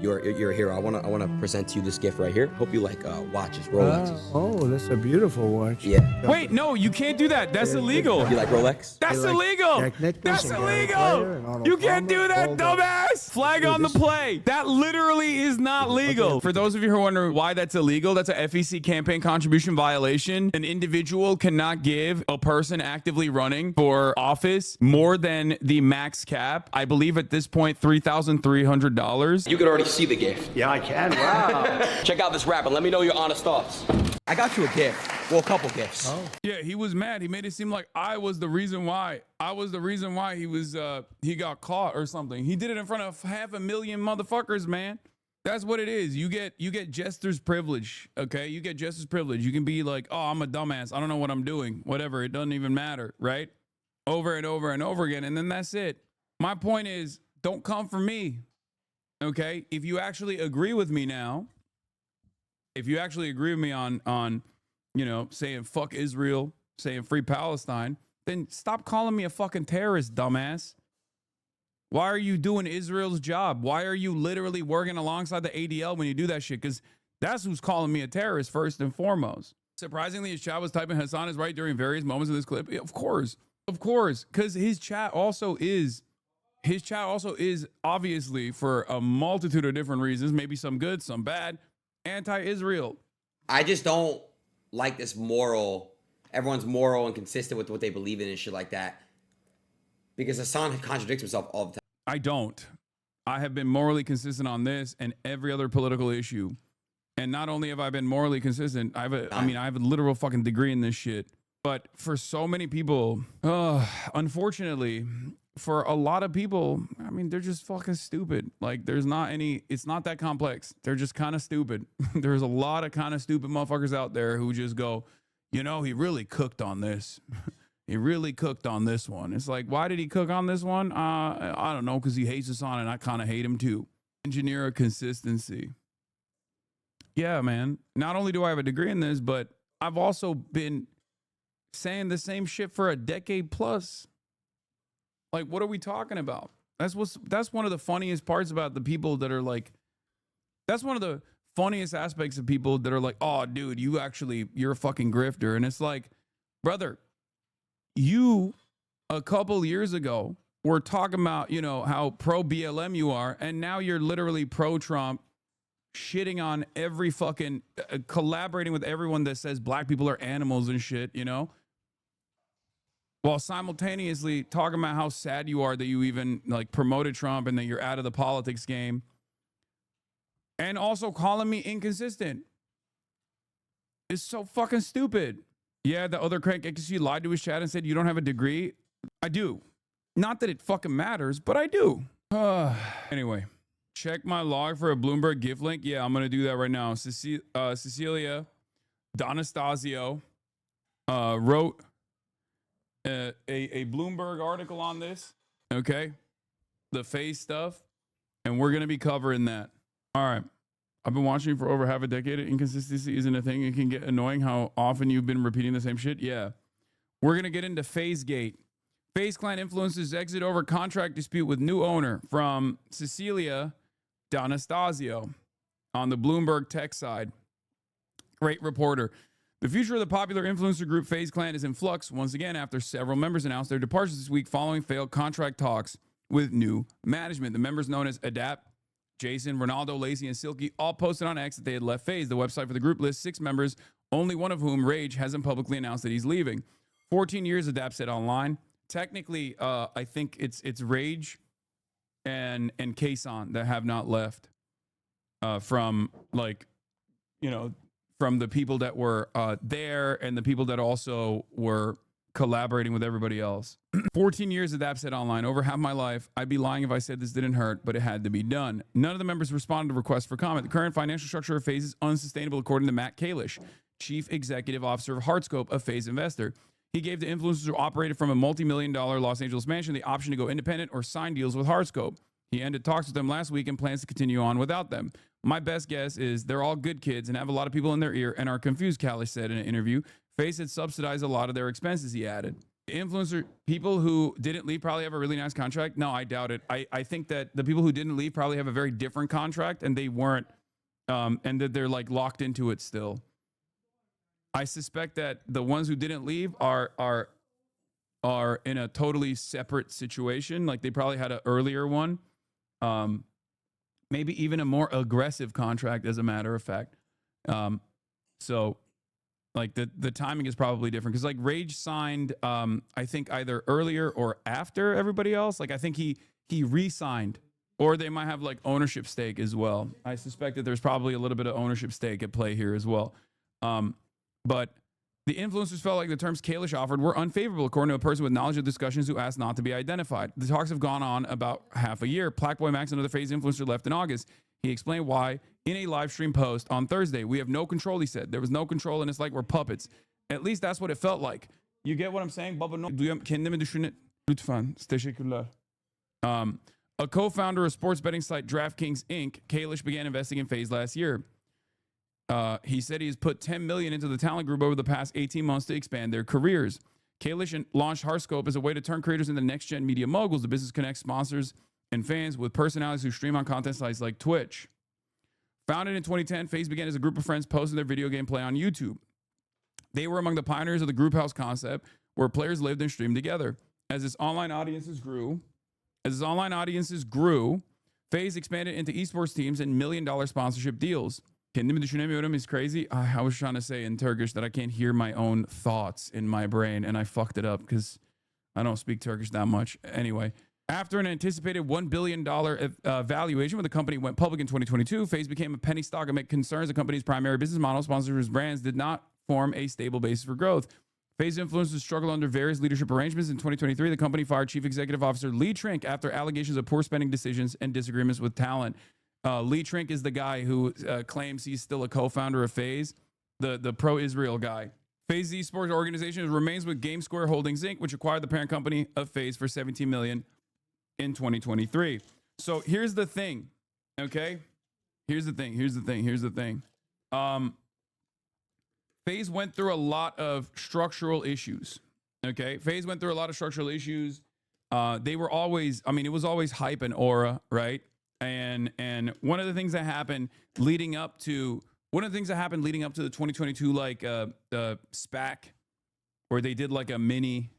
you're a hero. I wanna present to you this gift right here. Hope you like watches, Rolexes. Oh, that's a beautiful watch. Yeah. Wait, no, you can't do that. That's illegal. You like Rolex? That's They like illegal. Jack Nicklaus That's and Gary Player and illegal. Arnold You can't Palmer, do that, all that. dumbass. Flag on the play. That literally is not legal. For those of you who are wondering why that's illegal, that's a FEC campaign contribution violation. An individual cannot give a person actively running for office more than the max cap. I believe at this point, $3,300. You could already see the gift. Yeah, I can. Wow. Check out this rap and let me know your honest thoughts. I got you a gift. Well, a couple gifts. Oh. Yeah, he was mad. He made it seem like I was the reason why. I was the reason why he got caught or something. He did it in front of 500,000 motherfuckers, man. That's what it is. You get jester's privilege, okay? You get jester's privilege. You can be like, oh, I'm a dumbass. I don't know what I'm doing. Whatever. It doesn't even matter, right? Over and over and over again. And then that's it. My point is, don't come for me, okay? If you actually agree with me now, if you actually agree with me on you know, saying fuck Israel, saying free Palestine, then stop calling me a fucking terrorist, dumbass. Why are you doing Israel's job? Why are you literally working alongside the ADL when you do that shit? Because that's who's calling me a terrorist first and foremost. Surprisingly, his chat was typing Hassan is right during various moments of this clip. Yeah, of course, because his chat also is obviously, for a multitude of different reasons, maybe some good, some bad, anti-Israel. I just don't like this everyone's moral and consistent with what they believe in and shit like that. Because Hassan contradicts himself all the time. I don't. I have been morally consistent on this and every other political issue. And not only have I been morally consistent, I have a literal fucking degree in this shit. But for so many people, unfortunately, for a lot of people, I mean, they're just fucking stupid. Like, it's not that complex. They're just kind of stupid. There's a lot of kind of stupid motherfuckers out there who just go, you know, he really cooked on this. He really cooked on this one. It's like, why did he cook on this one? I don't know, because he hates Hassan and I kind of hate him too. Engineer a consistency. Yeah, man. Not only do I have a degree in this, but I've also been saying the same shit for a decade plus. Like, what are we talking about? That's one of the funniest parts about the people that are like, that's one of the funniest aspects of people that are like, oh, dude, you're a fucking grifter. And it's like, brother, you a couple years ago were talking about, you know, how pro BLM you are, and now you're literally pro Trump, shitting on every fucking collaborating with everyone that says black people are animals and shit, you know, while simultaneously talking about how sad you are that you even like promoted Trump and that you're out of the politics game, and also calling me inconsistent. It's so fucking stupid. Yeah, the other crank XC lied to his chat and said, you don't have a degree. I do. Not that it fucking matters, but I do. Anyway, check my log for a Bloomberg gift link. Yeah, I'm going to do that right now. Cecilia D'Anastasio wrote a Bloomberg article on this. Okay. The FaZe stuff. And we're going to be covering that. All right. I've been watching you for over half a decade. Inconsistency isn't a thing. It can get annoying how often you've been repeating the same shit. Yeah. We're going to get into FaZe Gate. FaZe Clan influencers exit over contract dispute with new owner, from Cecilia D'Anastasio on the Bloomberg tech side. Great reporter. The future of the popular influencer group FaZe Clan is in flux once again after several members announced their departures this week following failed contract talks with new management. The members known as Adapt, Jason, Ronaldo, Lacey, and Silky all posted on X that they had left FaZe. The website for the group lists 6 members, only one of whom, Rage, hasn't publicly announced that he's leaving. 14 years, Adapt said online. Technically, I think it's Rage and Kason that have not left from, like, you know, from the people that were there and the people that also were collaborating with everybody else. 14 years, Adapt said online. Over half my life, I'd be lying if I said this didn't hurt, but it had to be done. None of the members responded to requests for comment. The current financial structure of FaZe is unsustainable, according to Matt Kalish, Chief Executive Officer of Heartscope, a FaZe investor. He gave the influencers who operated from a multi-million-dollar Los Angeles mansion the option to go independent or sign deals with Heartscope. He ended talks with them last week and plans to continue on without them. My best guess is they're all good kids and have a lot of people in their ear and are confused, Kalish said in an interview. FaZe had subsidized a lot of their expenses, he added. Influencer people who didn't leave probably have a really nice contract. No, I doubt it. I think that the people who didn't leave probably have a very different contract and they weren't, and that they're like locked into it still. I suspect that the ones who didn't leave are in a totally separate situation. Like they probably had an earlier one, maybe even a more aggressive contract, as a matter of fact. So like the timing is probably different because like Rage signed, I think either earlier or after everybody else. Like I think he re-signed, or they might have like ownership stake as well. I suspect that there's probably a little bit of ownership stake at play here as well. But the influencers felt like the terms Kalish offered were unfavorable, according to a person with knowledge of discussions who asked not to be identified. The talks have gone on about half a year. Plaqueboy Max, another FaZe influencer, left in August. He explained why in a live stream post on Thursday. We have no control, he said. There was no control, and it's like we're puppets. At least that's what it felt like. You get what I'm saying? Baba, no. Kendimi düşünün lütfen. Teşekkürler. A co-founder of sports betting site DraftKings Inc., Kalish began investing in FaZe last year. He said he has put $10 million into the talent group over the past 18 months to expand their careers. Kalish launched Hearthscope as a way to turn creators into next-gen media moguls. The business connects sponsors and fans with personalities who stream on content sites like Twitch. Founded in 2010, FaZe began as a group of friends posting their video game play on YouTube. They were among the pioneers of the group house concept, where players lived and streamed together. As its online audiences grew, FaZe expanded into esports teams and million-dollar sponsorship deals. Kendimi düşünemiyorum is crazy. I was trying to say in Turkish that I can't hear my own thoughts in my brain, and I fucked it up because I don't speak Turkish that much. Anyway, after an anticipated $1 billion valuation when the company went public in 2022, FaZe became a penny stock amid concerns the company's primary business model, sponsors brands, did not form a stable basis for growth. FaZe influencers struggled under various leadership arrangements. In 2023, the company fired Chief Executive Officer Lee Trink after allegations of poor spending decisions and disagreements with talent. Lee Trink is the guy who claims he's still a co-founder of FaZe, the pro-Israel guy. FaZe esports organization remains with GameSquare Holdings Inc., which acquired the parent company of FaZe for $17 million in 2023. So here's the thing, okay? Here's the thing. FaZe went through a lot of structural issues, okay? FaZe went through a lot of structural issues. They were always, it was always hype and aura, right? And one of the things that happened leading up to the 2022 SPAC, where they did like a mini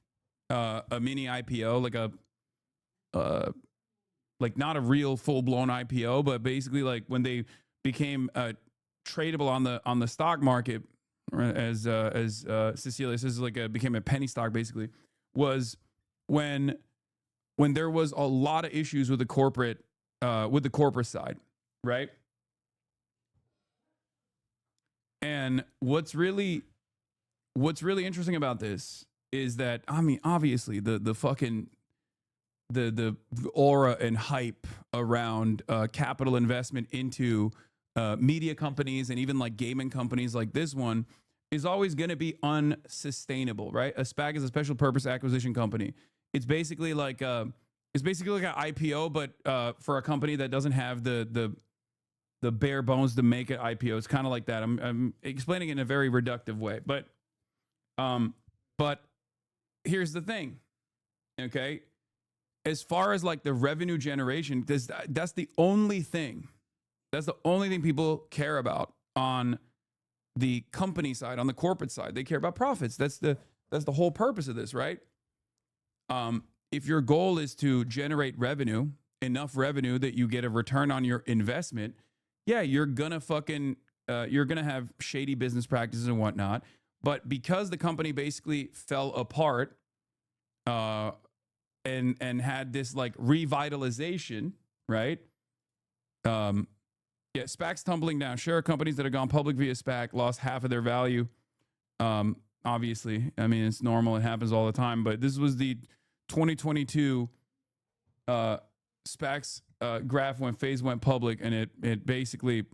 IPO, like not a real full blown IPO, but basically like when they became tradable on the stock market, as Cecilia says, became a penny stock basically, was when there was a lot of issues with the corporate side, right? And what's really interesting about this is that, obviously the fucking the aura and hype around capital investment into media companies and even like gaming companies like this one is always going to be unsustainable, right? A SPAC is a special purpose acquisition company. It's basically like an IPO, but for a company that doesn't have the bare bones to make an IPO. It's kind of like that. I'm explaining it in a very reductive way, but here's the thing, okay? As far as like the revenue generation, that's the only thing. That's the only thing people care about on the company side, on the corporate side. They care about profits. That's the whole purpose of this, right? If your goal is to generate revenue, enough revenue that you get a return on your investment, yeah, you're gonna have shady business practices and whatnot. But because the company basically fell apart, and had this like revitalization, right? Yeah, SPACs tumbling down. Share companies that have gone public via SPAC lost half of their value. Obviously, it's normal. It happens all the time. But this was the 2022 SPACs graph when FaZe went public, and it basically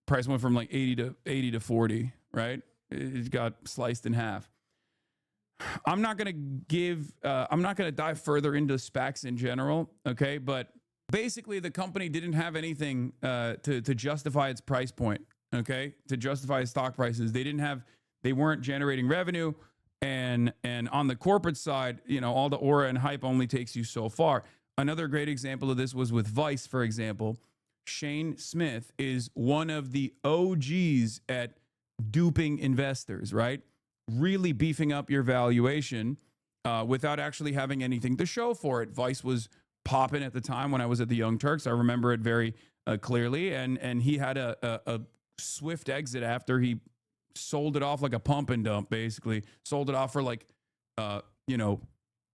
price went from like 80 to 40, right? It got sliced in half. I'm not gonna dive further into SPACs in general, okay? But basically, the company didn't have anything to justify its price point, okay? To justify its stock prices, they weren't generating revenue, and on the corporate side, you know, all the aura and hype only takes you so far. Another great example of this was with Vice, for example. Shane Smith is one of the OGs at duping investors, right? Really beefing up your valuation without actually having anything to show for it. Vice was popping at the time when I was at the Young Turks. I remember it very clearly. And he had a swift exit after he sold it off like a pump and dump, basically. Sold it off for like, you know,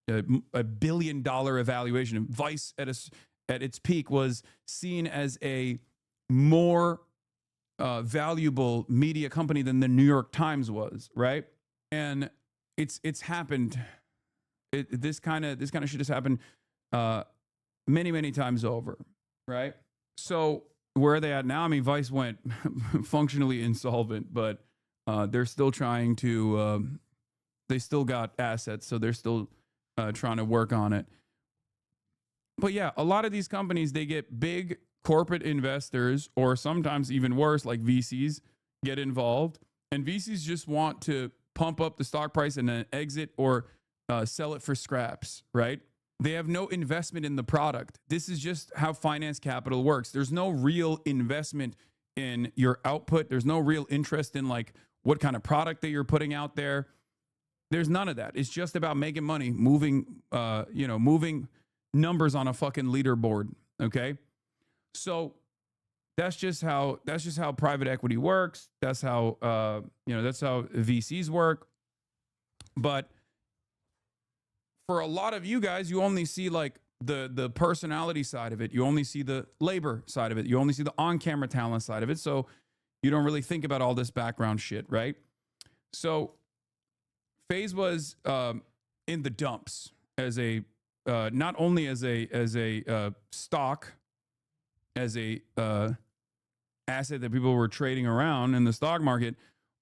$1 billion evaluation. Vice at its peak was seen as a more valuable media company than the New York Times was, right? And it's happened. This kind of shit has happened many times over, right? So where are they at now? I mean, Vice went functionally insolvent, but they're still trying to. They still got assets, so they're still trying to work on it. But yeah, a lot of these companies, they get big corporate investors, or sometimes even worse, like VCs, get involved, and VCs just want to pump up the stock price and then exit or sell it for scraps, right? They have no investment in the product. This is just how finance capital works. There's no real investment in your output. There's no real interest in like what kind of product that you're putting out there. There's none of that. It's just about making money, moving numbers on a fucking leaderboard. Okay. So that's just how private equity works. That's how, that's how VCs work. But for a lot of you guys, you only see like the personality side of it. You only see the labor side of it. You only see the on-camera talent side of it. So you don't really think about all this background shit, right? So FaZe was in the dumps as a not only as a stock, as a asset that people were trading around in the stock market,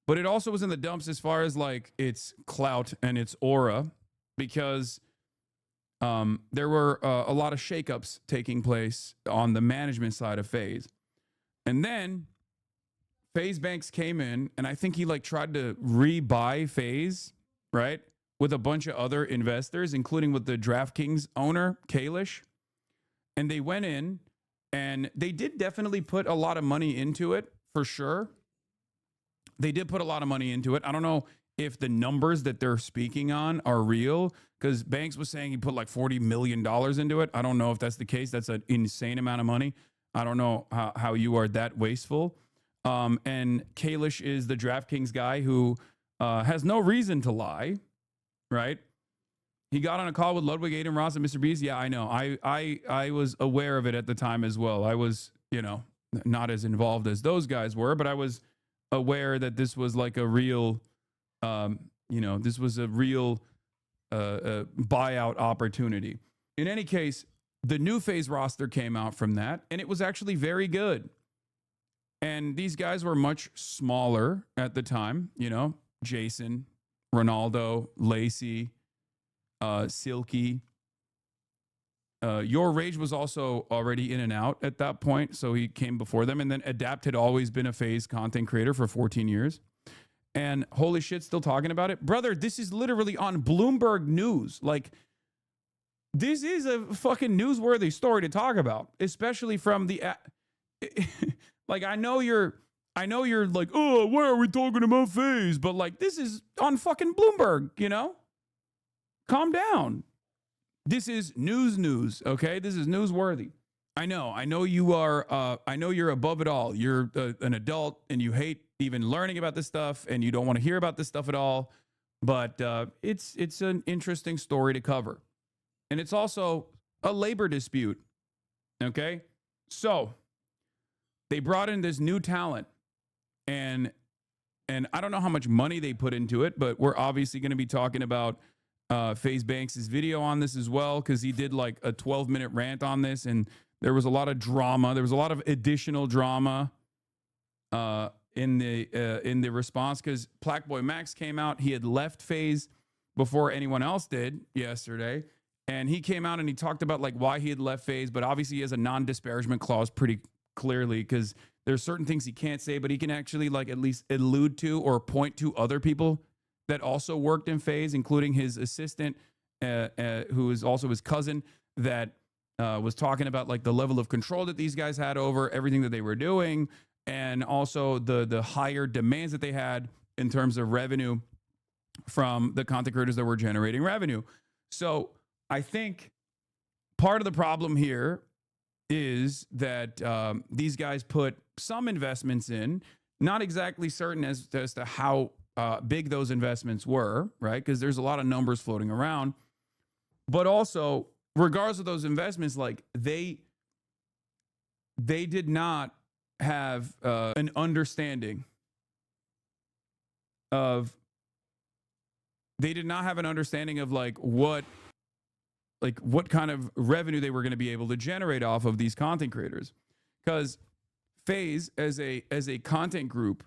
but it also was in the dumps as far as like its clout and its aura, because there were a lot of shakeups taking place on the management side of FaZe. And then FaZe Banks came in, and I think he like tried to rebuy FaZe, right? With a bunch of other investors, including with the DraftKings owner, Kalish. And they went in, and they did definitely put a lot of money into it, for sure. They did put a lot of money into it. I don't know if the numbers that they're speaking on are real, because Banks was saying he put like $40 million into it. I don't know if that's the case. That's an insane amount of money. I don't know how you are that wasteful. And Kalish is the DraftKings guy who has no reason to lie, right? He got on a call with Ludwig, Aiden Ross, and Mr. Beast. Yeah, I know. I was aware of it at the time as well. I was, not as involved as those guys were, but I was aware that this was like a real, this was a real buyout opportunity. In any case, the new FaZe roster came out from that, and it was actually very good. And these guys were much smaller at the time, Jason, Ronaldo, Lacey, Silky. Your Rage was also already in and out at that point, so he came before them. And then Adapt had always been a FaZe content creator for 14 years. And holy shit, still talking about it? Brother, this is literally on Bloomberg News. Like, this is a fucking newsworthy story to talk about, especially from the... like, I know you're like, oh, why are we talking about FaZe? But like, this is on fucking Bloomberg, Calm down. This is news, okay? This is newsworthy. I know you are, I know you're above it all. You're an adult and you hate even learning about this stuff and you don't want to hear about this stuff at all. But it's an interesting story to cover. And it's also a labor dispute, okay? So they brought in this new talent, and I don't know how much money they put into it, but we're obviously going to be talking about FaZe Banks' video on this as well, because he did like a 12-minute rant on this, and there was a lot of drama. There was a lot of additional drama in the response, because Blackboy Max came out. He had left FaZe before anyone else did yesterday. And he came out and he talked about like why he had left FaZe, but obviously he has a non-disparagement clause pretty clearly because there's certain things he can't say, but he can actually like at least allude to or point to other people that also worked in FaZe, including his assistant, who is also his cousin, that was talking about like the level of control that these guys had over everything that they were doing, and also the higher demands that they had in terms of revenue from the content creators that were generating revenue. So I think part of the problem here is that these guys put some investments in, not exactly certain as to how big those investments were, right? Because there's a lot of numbers floating around. But also, regardless of those investments, like they did not have an understanding of like what kind of revenue they were going to be able to generate off of these content creators. Because FaZe as a content group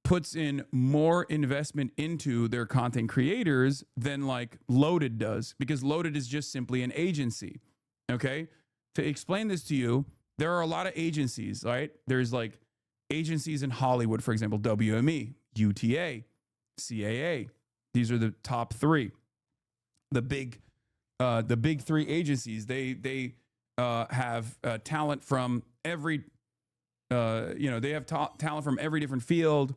puts in more investment into their content creators than like Loaded does, because Loaded is just simply an agency. Okay? To explain this to you, there are a lot of agencies, right? There's like agencies in Hollywood, for example, WME, UTA, CAA. These are the top three. The big three agencies. They have talent from every they have talent from every different field: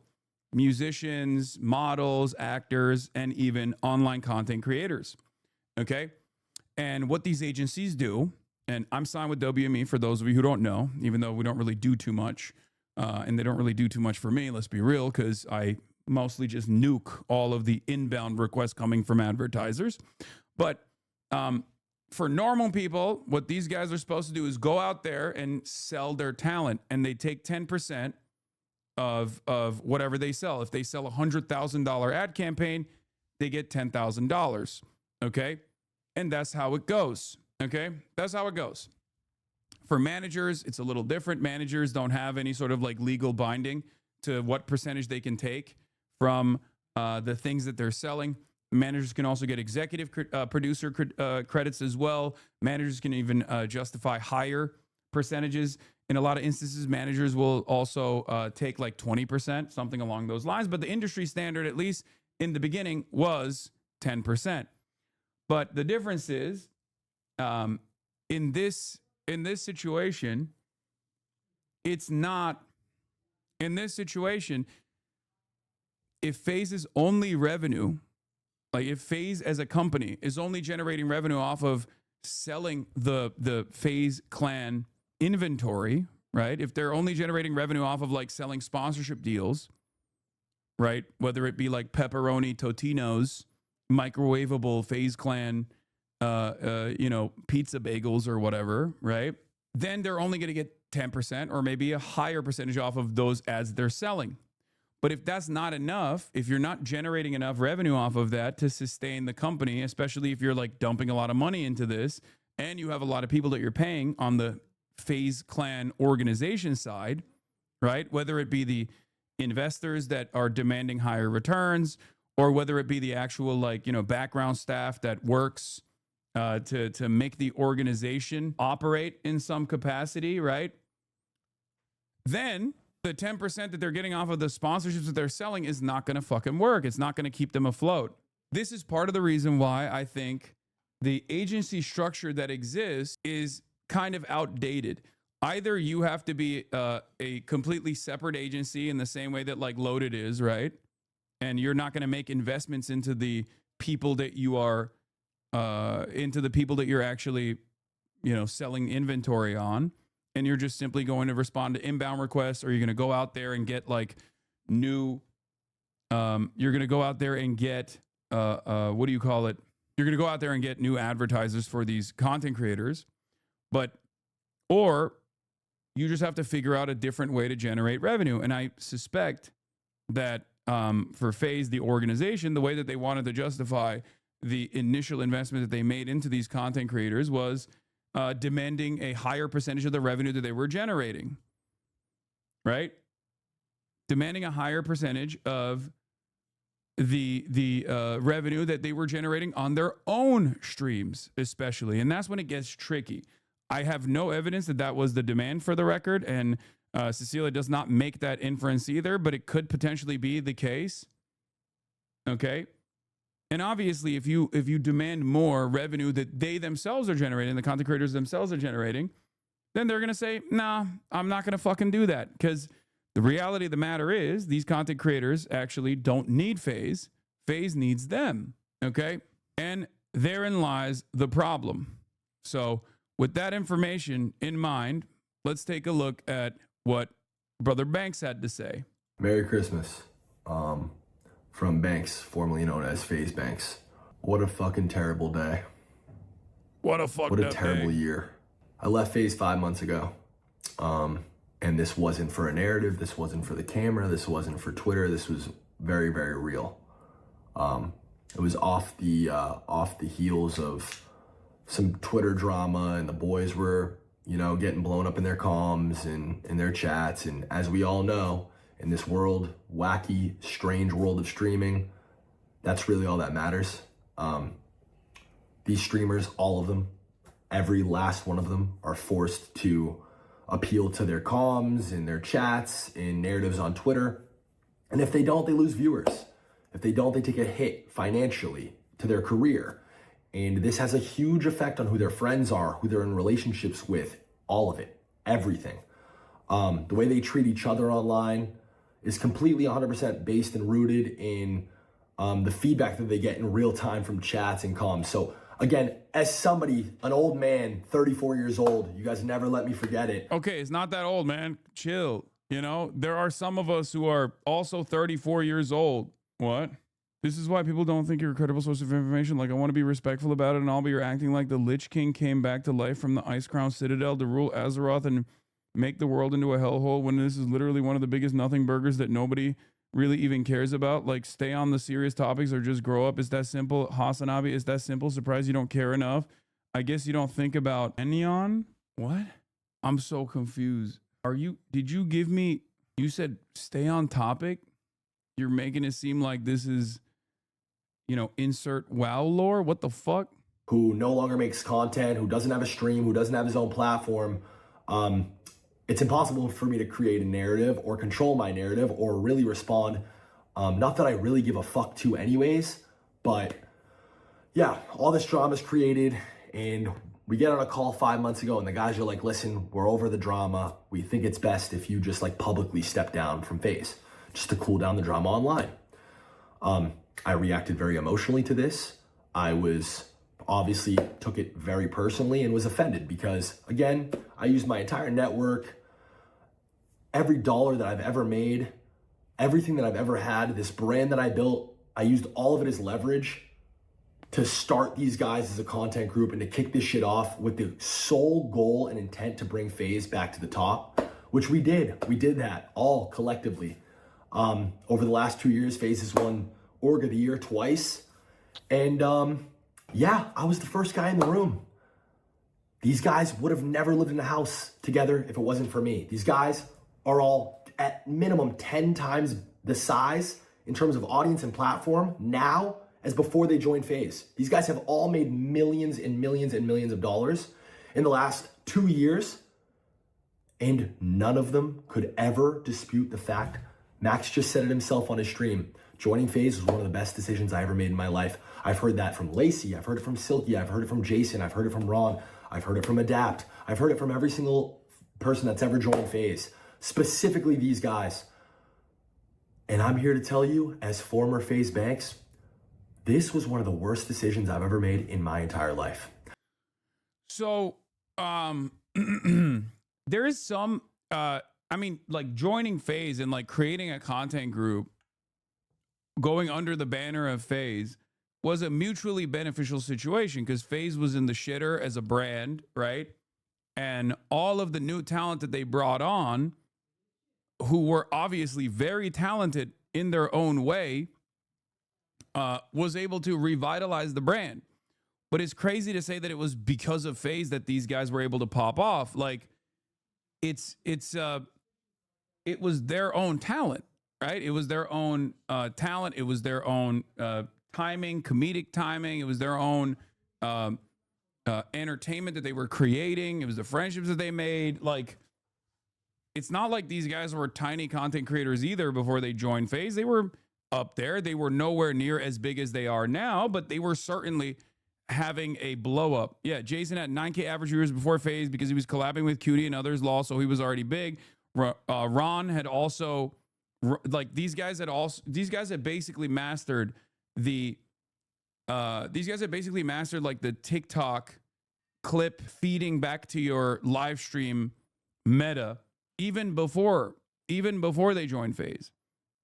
musicians, models, actors, and even online content creators. Okay, and what these agencies do, and I'm signed with WME for those of you who don't know, even though we don't really do too much, and they don't really do too much for me. Let's be real, because I mostly just nuke all of the inbound requests coming from advertisers. But for normal people, what these guys are supposed to do is go out there and sell their talent, and they take 10% of whatever they sell. If they sell a $100,000 ad campaign, they get $10,000. Okay, and that's how it goes. Okay, that's how it goes. For managers, it's a little different. Managers don't have any sort of like legal binding to what percentage they can take from the things that they're selling. Managers can also get executive producer credits as well. Managers can even justify higher percentages. In a lot of instances, managers will also take like 20%, something along those lines. But the industry standard, at least in the beginning, was 10%. But the difference is, in this situation, it's not. In this situation, if FaZe's only revenue, like if FaZe as a company is only generating revenue off of selling the FaZe clan inventory, right? If they're only generating revenue off of like selling sponsorship deals, right? Whether it be like pepperoni Totino's, microwavable FaZe clan, pizza bagels or whatever, right? Then they're only going to get 10% or maybe a higher percentage off of those ads they're selling. But if that's not enough, if you're not generating enough revenue off of that to sustain the company, especially if you're like dumping a lot of money into this and you have a lot of people that you're paying on the FaZe clan organization side, right? Whether it be the investors that are demanding higher returns, or whether it be the actual background staff that works to make the organization operate in some capacity, right? Then the 10% that they're getting off of the sponsorships that they're selling is not going to fucking work. It's not going to keep them afloat. This is part of the reason why I think the agency structure that exists is kind of outdated. Either you have to be a completely separate agency in the same way that like Loaded is, right? And you're not going to make investments into the people that you are, into the people that you're actually, selling inventory on. And you're just simply going to respond to inbound requests, or you're going to go out there and get like new, you're going to go out there and get, what do you call it? You're going to go out there and get new advertisers for these content creators, or you just have to figure out a different way to generate revenue. And I suspect that for FaZe, the organization, the way that they wanted to justify the initial investment that they made into these content creators was demanding a higher percentage of the revenue that they were generating, right? Demanding a higher percentage of the revenue that they were generating on their own streams, especially. And that's when it gets tricky. I have no evidence that that was the demand, for the record, and Cecilia does not make that inference either, but it could potentially be the case. Okay. And obviously, if you demand more revenue that they themselves are generating, the content creators themselves are generating, then they're going to say, nah, I'm not going to fucking do that. Because the reality of the matter is these content creators actually don't need FaZe. FaZe needs them. Okay. And therein lies the problem. So with that information in mind, let's take a look at what Brother Banks had to say. Merry Christmas. From Banks, formerly known as FaZe Banks. What a fucking terrible day. What a fucked What a up terrible day. year. I left FaZe 5 months ago. And this wasn't for a narrative. This wasn't for the camera. This wasn't for Twitter. This was very, very real. It was off the heels of some Twitter drama, and the boys were, getting blown up in their comms and in their chats. And as we all know, in this world, wacky, strange world of streaming, that's really all that matters. These streamers, all of them, every last one of them, are forced to appeal to their comms and their chats and narratives on Twitter. And if they don't, they lose viewers. If they don't, they take a hit financially to their career. And this has a huge effect on who their friends are, who they're in relationships with, all of it, everything. The way they treat each other online is completely 100% based and rooted in the feedback that they get in real time from chats and comms. So again, as somebody, an old man, 34 years old, you guys never let me forget it. Okay, it's not that old, man. Chill. There are some of us who are also 34 years old. What? This is why people don't think you're a credible source of information. Like, I want to be respectful about it and all, but you're acting like the Lich King came back to life from the Ice Crown Citadel to rule Azeroth and make the world into a hellhole, when this is literally one of the biggest nothing burgers that nobody really even cares about. Like, stay on the serious topics or just grow up. It's that simple. Hasanabi, it's that simple. Surprised you don't care enough. I guess you don't think about Enion. What? I'm so confused. Did you give me, you said stay on topic? You're making it seem like this is, insert WoW lore? What the fuck? Who no longer makes content, who doesn't have a stream, who doesn't have his own platform. It's impossible for me to create a narrative or control my narrative or really respond. Not that I really give a fuck to anyways, but yeah, all this drama is created, and we get on a call 5 months ago and the guys are like, listen, we're over the drama. We think it's best if you just publicly step down from FaZe just to cool down the drama online. I reacted very emotionally to this. I was obviously took it very personally and was offended because, again, I used my entire network, every dollar that I've ever made, everything that I've ever had, this brand that I built, I used all of it as leverage to start these guys as a content group and to kick this shit off with the sole goal and intent to bring FaZe back to the top, which we did. We did that all collectively. Over the last 2 years, FaZe has won Org of the Year twice. And yeah, I was the first guy in the room. These guys would have never lived in a house together if it wasn't for me. These guys are all at minimum 10 times the size in terms of audience and platform now as before they joined FaZe. These guys have all made millions and millions and millions of dollars in the last 2 years, and none of them could ever dispute the fact. Max just said it himself on his stream. Joining FaZe was one of the best decisions I ever made in my life. I've heard that from Lacey. I've heard it from Silky. I've heard it from Jason. I've heard it from Ron. I've heard it from Adapt. I've heard it from every single person that's ever joined FaZe, specifically these guys. And I'm here to tell you, as former FaZe Banks, this was one of the worst decisions I've ever made in my entire life. So, there is some, joining FaZe and creating a content group, going under the banner of FaZe, was a mutually beneficial situation because FaZe was in the shitter as a brand, right? And all of the new talent that they brought on, who were obviously very talented in their own way, was able to revitalize the brand. But it's crazy to say that it was because of FaZe that these guys were able to pop off. It was their own talent, right? It was their own talent. It was their own timing, comedic timing. It was their own entertainment that they were creating. It was the friendships that they made. Like, it's not like these guys were tiny content creators either before they joined FaZe. They were up there. They were nowhere near as big as they are now, but they were certainly having a blow up. Yeah, Jason had 9K average viewers before FaZe because he was collabing with Cutie and others, Law, so he was already big. Ron had also, like, these guys had basically mastered the like the TikTok clip feeding back to your live stream meta even before they joined FaZe,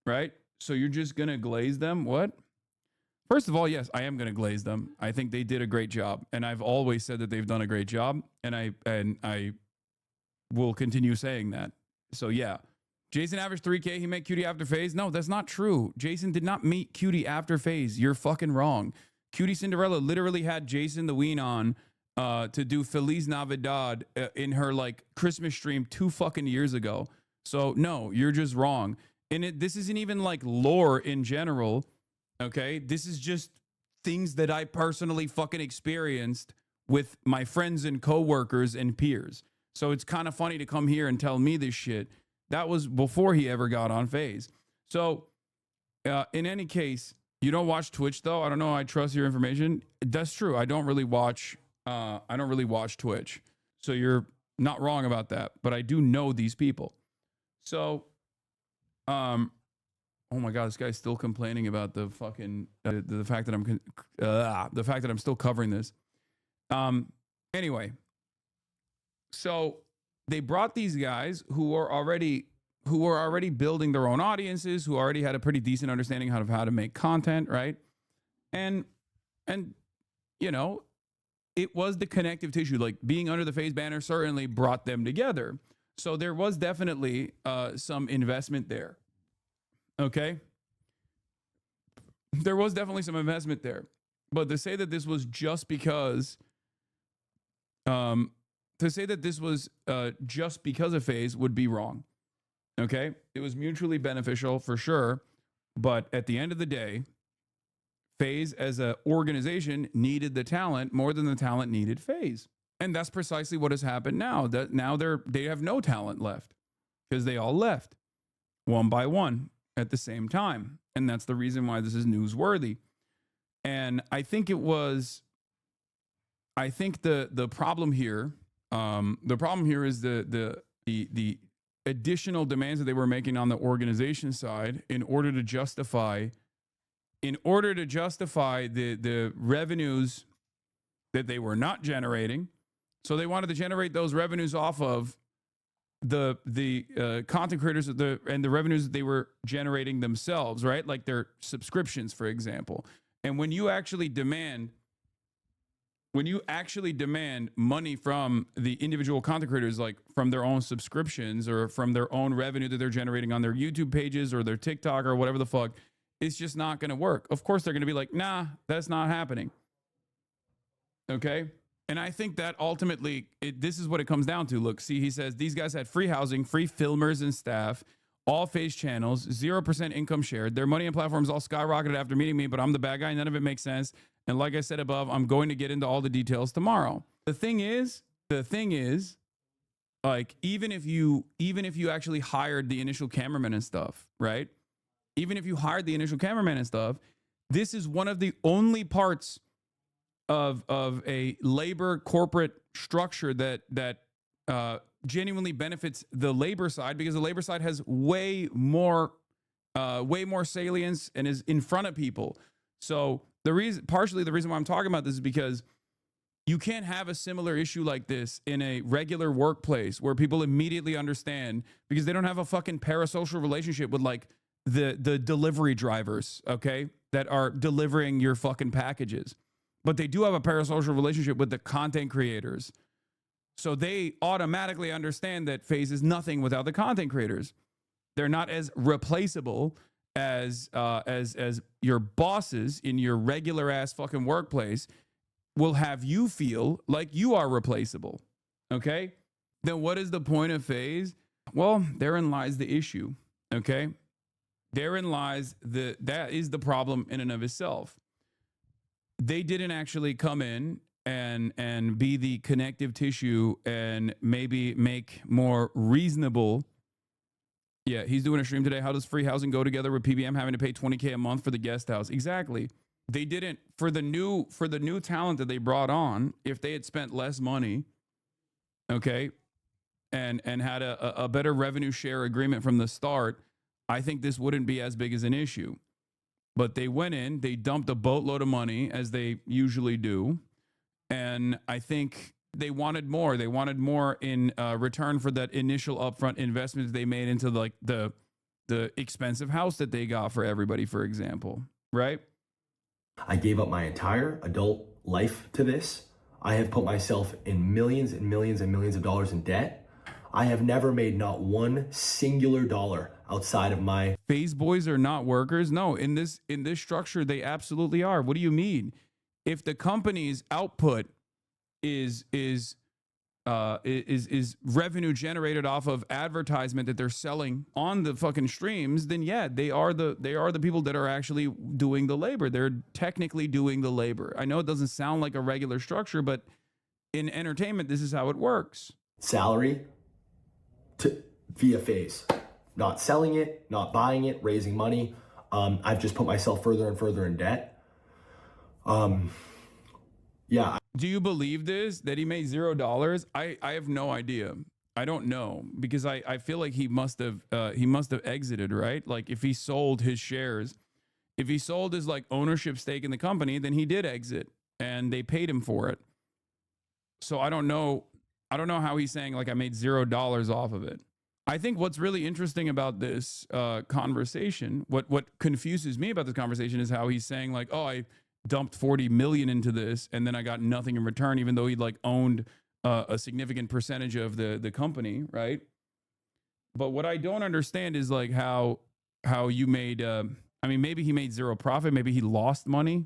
right? So you're just gonna glaze them? What? First of all, yes, I am gonna glaze them. I think they did a great job, and I've always said that they've done a great job, and I will continue saying that. So yeah, Jason averaged 3K. He met Cutie after FaZe. No, that's not true. Jason did not meet Cutie after FaZe. You're fucking wrong. Cutie Cinderella literally had Jason the Ween on to do Feliz Navidad in her like Christmas stream 2 fucking years ago. So no, you're just wrong. And this isn't even like lore in general. Okay, this is just things that I personally fucking experienced with my friends and coworkers and peers. So it's kind of funny to come here and tell me this shit. That was before he ever got on FaZe. So in any case, you don't watch Twitch though. I don't know. I trust your information. That's true. I don't really watch Twitch. So you're not wrong about that. But I do know these people. So, oh my God, this guy's still complaining about the fucking the fact that I'm still covering this. Anyway, so they brought these guys who were already building their own audiences, who already had a pretty decent understanding of how to make content, right? And you know, it was the connective tissue. Like being under the FaZe banner certainly brought them together. So there was definitely some investment there. Okay, there was definitely some investment there, but to say that this was just because, just because of FaZe would be wrong. Okay, it was mutually beneficial for sure, but at the end of the day, FaZe as an organization needed the talent more than the talent needed FaZe, and that's precisely what has happened now. That now they have no talent left because they all left one by one at the same time. And that's the reason why this is newsworthy. And I think the problem here, is the additional demands that they were making on the organization side in order to justify the revenues that they were not generating. So they wanted to generate those revenues off of the content creators and the revenues that they were generating themselves, right? Like their subscriptions, for example. And when you actually demand money from the individual content creators, like from their own subscriptions or from their own revenue that they're generating on their YouTube pages or their TikTok or whatever the fuck, it's just not going to work. Of course, they're going to be like, nah, that's not happening. Okay. And I think that ultimately, this is what it comes down to. Look, see, he says these guys had free housing, free filmers and staff, all FaZe channels, 0% income shared. Their money and platforms all skyrocketed after meeting me, but I'm the bad guy. None of it makes sense. And like I said above, I'm going to get into all the details tomorrow. The thing is, like, even if you actually hired the initial cameraman and stuff, right? Even if you hired the initial cameraman and stuff, this is one of the only parts of a labor corporate structure that genuinely benefits the labor side, because the labor side has way more salience and is in front of people. So partially the reason why I'm talking about this is because you can't have a similar issue like this in a regular workplace where people immediately understand, because they don't have a fucking parasocial relationship with like the delivery drivers, okay, that are delivering your fucking packages. But they do have a parasocial relationship with the content creators. So they automatically understand that FaZe is nothing without the content creators. They're not as replaceable as your bosses in your regular ass fucking workplace will have you feel like you are replaceable. Okay? Then what is the point of FaZe? Well, therein lies the issue. Okay? Therein lies that is the problem in and of itself. They didn't actually come in and be the connective tissue and maybe make more reasonable. Yeah, he's doing a stream today. How does free housing go together with PBM having to pay $20K a month for the guest house? Exactly. They didn't for the new talent that they brought on. If they had spent less money, okay, and had a better revenue share agreement from the start, I think this wouldn't be as big as an issue. But they went in, they dumped a boatload of money, as they usually do, and I think they wanted more. They wanted more in return for that initial upfront investment they made into like the expensive house that they got for everybody, for example, right? I gave up my entire adult life to this. I have put myself in millions and millions and millions of dollars in debt. I have never made not one singular dollar outside of my... FaZe boys are not workers. No, in this structure, they absolutely are. What do you mean? If the company's output is revenue generated off of advertisement that they're selling on the fucking streams, then yeah, they are the people that are actually doing the labor. They're technically doing the labor. I know it doesn't sound like a regular structure, but in entertainment, this is how it works. Salary via FaZe. Not selling it, not buying it, raising money. I've just put myself further and further in debt. Yeah. Do you believe this, that he made $0? I have no idea. I don't know, because I feel like he must have exited, right? Like if he sold his shares, if he sold his like ownership stake in the company, then he did exit and they paid him for it. So I don't know how he's saying like I made $0 off of it. I think what's really interesting about this conversation, what confuses me about this conversation is how he's saying like, oh, I dumped 40 million into this and then I got nothing in return, even though he like owned a significant percentage of the company, right? But what I don't understand is like how you made I mean, maybe he made zero profit, maybe he lost money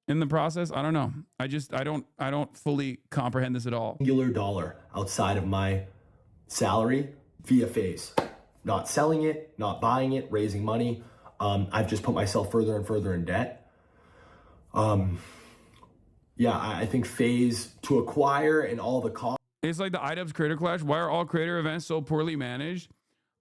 in the process. I don't know. I don't fully comprehend this at all. Singular dollar outside of my salary via FaZe. Not selling it, not buying it, raising money. I've just put myself further and further in debt. Yeah, I think FaZe to acquire and all the costs. It's like the iDubbbz Creator Clash. Why are all creator events so poorly managed?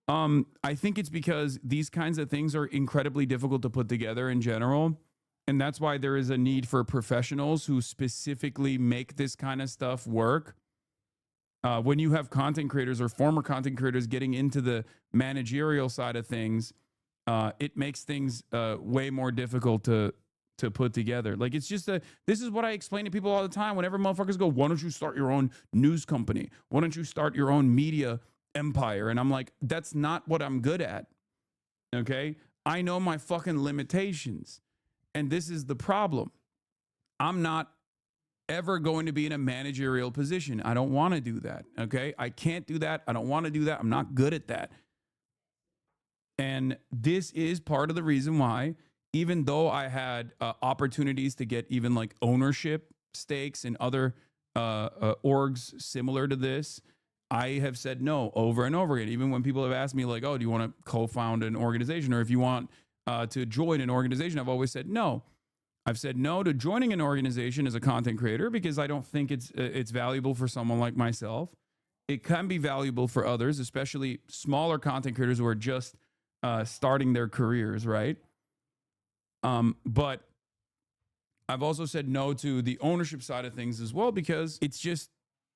I think it's because these kinds of things are incredibly difficult to put together in general. And that's why there is a need for professionals who specifically make this kind of stuff work. When you have content creators or former content creators getting into the managerial side of things, it makes things way more difficult to put together. Like it's just this is what I explain to people all the time. Whenever motherfuckers go, why don't you start your own news company? Why don't you start your own media empire? And I'm like, that's not what I'm good at. Okay. I know my fucking limitations. And this is the problem. I'm not ever going to be in a managerial position. I don't want to do that. Okay. I can't do that. I don't want to do that. I'm not good at that. And this is part of the reason why, even though I had opportunities to get even like ownership stakes in other orgs similar to this, I have said no over and over again. Even when people have asked me like, oh, do you want to co-found an organization? Or if you want to join an organization, I've always said no. I've said no to joining an organization as a content creator because I don't think it's valuable for someone like myself. It can be valuable for others, especially smaller content creators who are just starting their careers, right? But I've also said no to the ownership side of things as well, because it's just,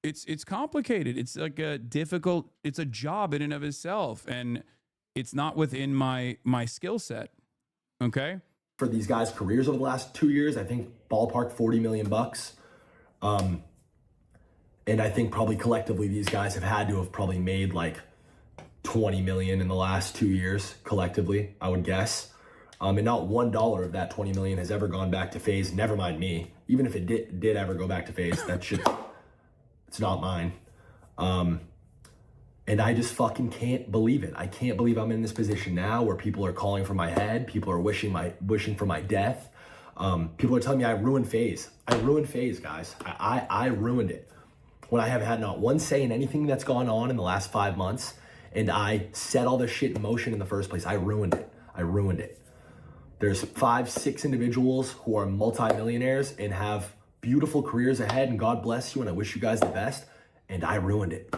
it's complicated. It's like it's a job in and of itself, and it's not within my skill set. Okay. For these guys' careers over the last 2 years, I think ballpark $40 million. And I think probably collectively these guys have had to have probably made like 20 million in the last 2 years collectively, I would guess. And not $1 of that 20 million has ever gone back to FaZe. Never mind me. Even if it did ever go back to FaZe, that shit, it's not mine. And I just fucking can't believe it. I can't believe I'm in this position now where people are calling for my head. People are wishing for my death. People are telling me I ruined FaZe. I ruined FaZe, guys. I ruined it. When I have had not one say in anything that's gone on in the last 5 months, and I set all this shit in motion in the first place, I ruined it. I ruined it. There's 5, 6 individuals who are multimillionaires and have beautiful careers ahead, and God bless you, and I wish you guys the best, and I ruined it.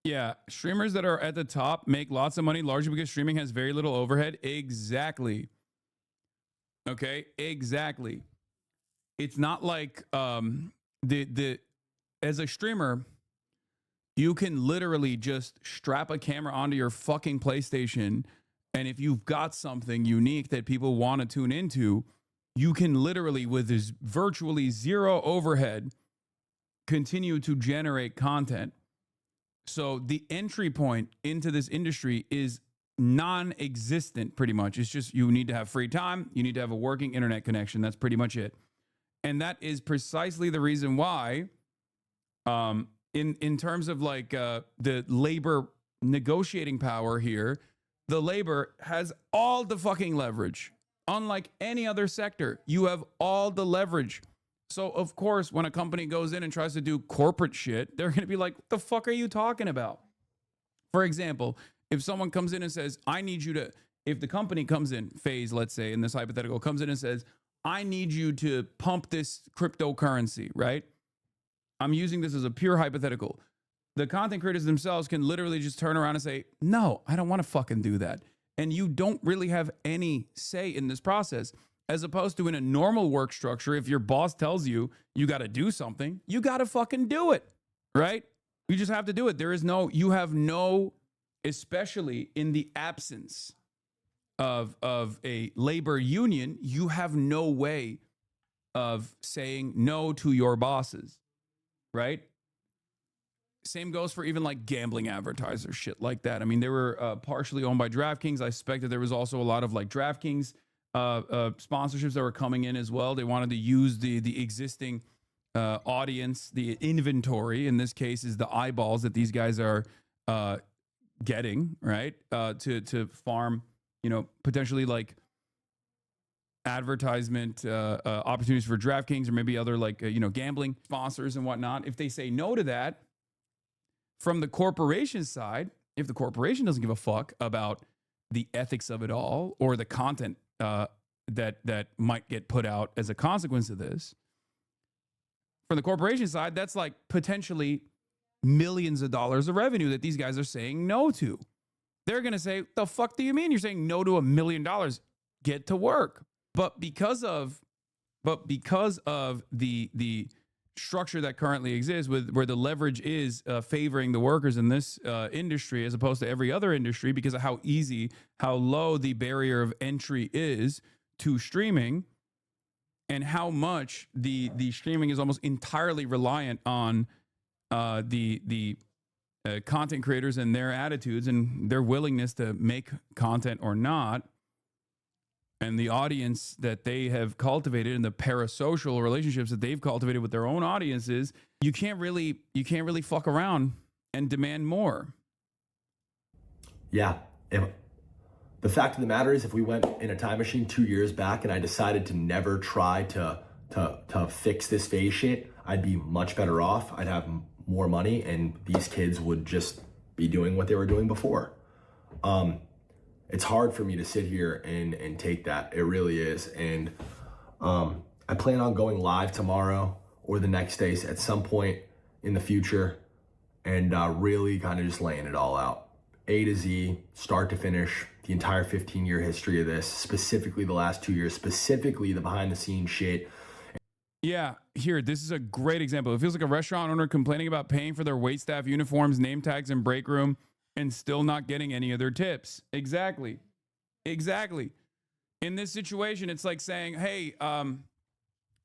Yeah, streamers that are at the top make lots of money largely because streaming has very little overhead. Exactly. Okay, exactly. It's not like the as a streamer, you can literally just strap a camera onto your fucking PlayStation, and if you've got something unique that people want to tune into, you can literally, with this virtually zero overhead, continue to generate content. So the entry point into this industry is non-existent pretty much. It's just you need to have free time. You need to have a working internet connection. That's pretty much it. And that is precisely the reason why in terms of like the labor negotiating power here, the labor has all the fucking leverage. Unlike any other sector, you have all the leverage. So, of course, when a company goes in and tries to do corporate shit, they're going to be like, what the fuck are you talking about? For example, if someone comes in and says, I need you to, if the company comes in, FaZe, let's say, in this hypothetical, comes in and says, I need you to pump this cryptocurrency, right? I'm using this as a pure hypothetical. The content creators themselves can literally just turn around and say, no, I don't want to fucking do that. And you don't really have any say in this process. As opposed to in a normal work structure, if your boss tells you you got to do something, you got to fucking do it, right? You just have to do it. There is no, you have no, especially in the absence of a labor union, you have no way of saying no to your bosses, right? Same goes for even like gambling advertisers, shit like that. I mean, they were partially owned by DraftKings. I suspect that there was also a lot of like DraftKings sponsorships that were coming in as well. They wanted to use the existing audience, the inventory, in this case is the eyeballs that these guys are getting, right? To farm, you know, potentially like advertisement opportunities for DraftKings or maybe other like, you know, gambling sponsors and whatnot. If they say no to that from the corporation side, if the corporation doesn't give a fuck about the ethics of it all or the content that might get put out as a consequence of this. From the corporation side, that's like potentially millions of dollars of revenue that these guys are saying no to. They're going to say, the fuck do you mean you're saying no to $1 million? Get to work. But because of the structure that currently exists with where the leverage is favoring the workers in this industry as opposed to every other industry because of how easy, how low the barrier of entry is to streaming and how much the streaming is almost entirely reliant on the content creators and their attitudes and their willingness to make content or not. And the audience that they have cultivated and the parasocial relationships that they've cultivated with their own audiences, you can't really fuck around and demand more. Yeah. The fact of the matter is, if we went in a time machine 2 years back and I decided to never try to fix this FaZe shit, I'd be much better off. I'd have more money and these kids would just be doing what they were doing before. It's hard for me to sit here and take that. It really is. And I plan on going live tomorrow or the next day at some point in the future and really kind of just laying it all out. A to Z, start to finish, the entire 15-year history of this, specifically the last 2 years, specifically the behind the scenes shit. Yeah, here, this is a great example. It feels like a restaurant owner complaining about paying for their waitstaff uniforms, name tags, and break room, and still not getting any of their tips. Exactly. In this situation, it's like saying, hey,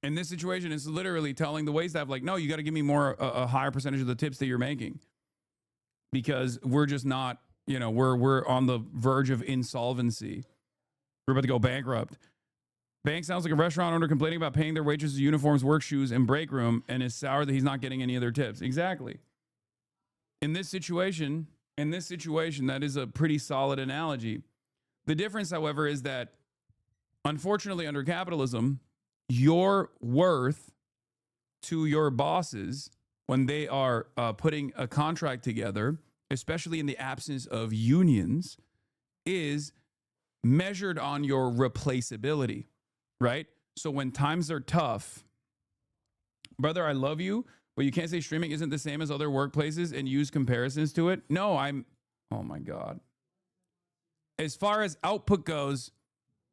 in this situation, it's literally telling the waitstaff, like, no, you got to give me more, a higher percentage of the tips that you're making. Because we're just not, you know, we're on the verge of insolvency. We're about to go bankrupt. Bank sounds like a restaurant owner complaining about paying their waitresses uniforms, work shoes, and break room, and is sour that he's not getting any of their tips. Exactly. In this situation, that is a pretty solid analogy. The difference, however, is that unfortunately under capitalism, your worth to your bosses when they are putting a contract together, especially in the absence of unions, is measured on your replaceability, right? So when times are tough, brother, I love you, but you can't say streaming isn't the same as other workplaces and use comparisons to it. No, oh my God. As far as output goes,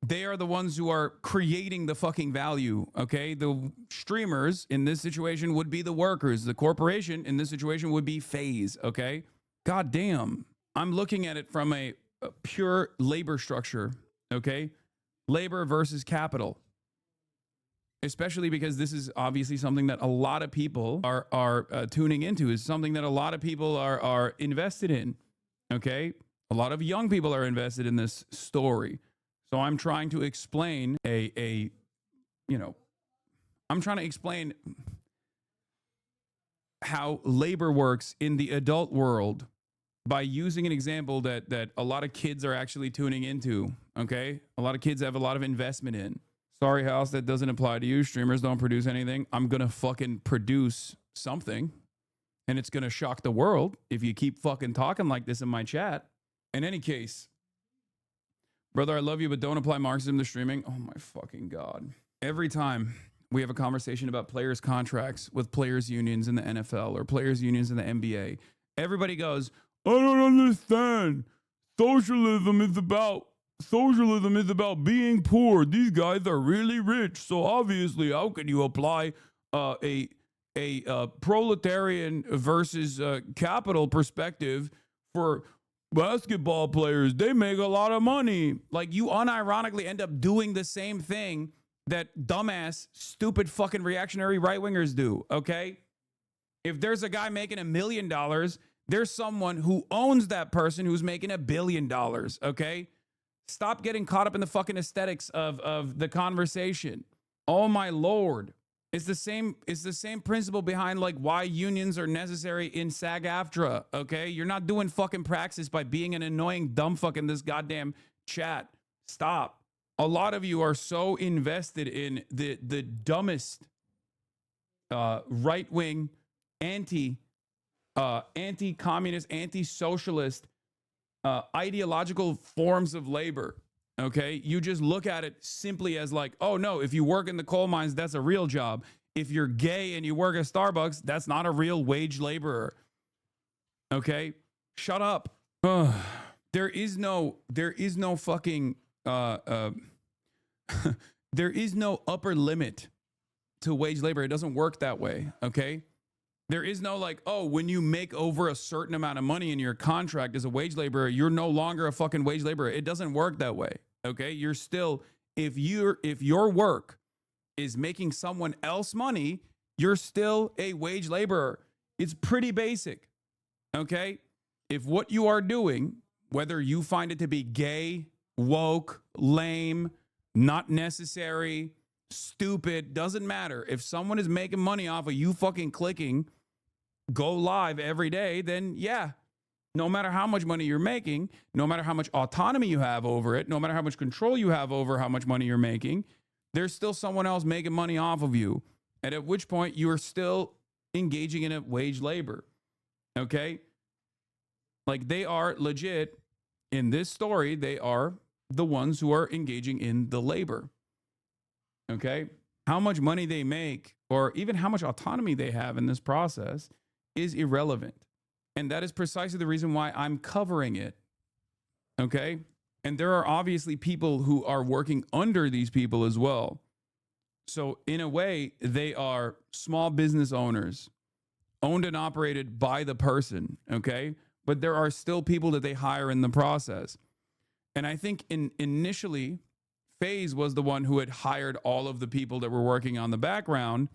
they are the ones who are creating the fucking value, okay? The streamers in this situation would be the workers. The corporation in this situation would be FaZe, okay? God damn. I'm looking at it from a pure labor structure, okay? Labor versus capital. Especially because this is obviously something that a lot of people are tuning into, is something that a lot of people are invested in, okay? A lot of young people are invested in this story. So I'm trying to explain I'm trying to explain how labor works in the adult world by using an example that a lot of kids are actually tuning into, okay? A lot of kids have a lot of investment in. Sorry, House, that doesn't apply to you. Streamers don't produce anything. I'm going to fucking produce something, and it's going to shock the world if you keep fucking talking like this in my chat. In any case, brother, I love you, but don't apply Marxism to streaming. Oh my fucking God. Every time we have a conversation about players' contracts with players' unions in the NFL or players' unions in the NBA, everybody goes, I don't understand. Socialism is about being poor. These guys are really rich. So obviously, how can you apply a proletarian versus capital perspective for basketball players? They make a lot of money. Like, you unironically end up doing the same thing that dumbass, stupid fucking reactionary right-wingers do, okay? If there's a guy making $1 million, there's someone who owns that person who's making $1 billion, okay? Stop getting caught up in the fucking aesthetics of the conversation. Oh my Lord. It's the same principle behind like why unions are necessary in SAG-AFTRA, okay? You're not doing fucking praxis by being an annoying dumb fuck in this goddamn chat. Stop. A lot of you are so invested in the dumbest right-wing anti-communist, anti-socialist ideological forms of labor, okay? You just look at it simply as like, oh no, if you work in the coal mines, that's a real job. If you're gay and you work at Starbucks, that's not a real wage laborer, okay? Shut up. There is no fucking, there is no upper limit to wage labor. It doesn't work that way, okay? There is no like, oh, when you make over a certain amount of money in your contract as a wage laborer, you're no longer a fucking wage laborer. It doesn't work that way. Okay? You're still, if your work is making someone else money, you're still a wage laborer. It's pretty basic. Okay? If what you are doing, whether you find it to be gay, woke, lame, not necessary, stupid, doesn't matter. If someone is making money off of you fucking clicking go live every day, then yeah, no matter how much money you're making, no matter how much autonomy you have over it, no matter how much control you have over how much money you're making, there's still someone else making money off of you. And at which point you're still engaging in a wage labor. Okay? Like, they are legit in this story, they are the ones who are engaging in the labor. Okay? How much money they make or even how much autonomy they have in this process is irrelevant. And that is precisely the reason why I'm covering it. Okay? And there are obviously people who are working under these people as well. So in a way, they are small business owners, owned and operated by the person, okay? But there are still people that they hire in the process. And I think initially, FaZe was the one who had hired all of the people that were working on the background.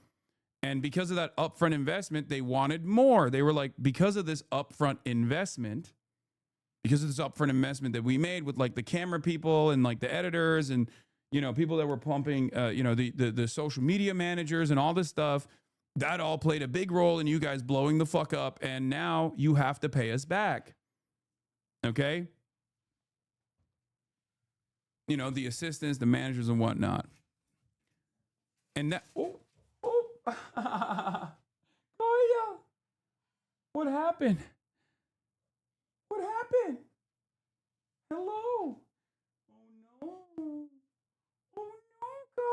And because of that upfront investment, they wanted more. They were like, because of this upfront investment, that we made with like the camera people and like the editors and, you know, people that were pumping, the social media managers and all this stuff, that all played a big role in you guys blowing the fuck up. And now you have to pay us back. Okay? You know, the assistants, the managers and whatnot. And that, oh, yeah. What happened? What happened? Hello. Oh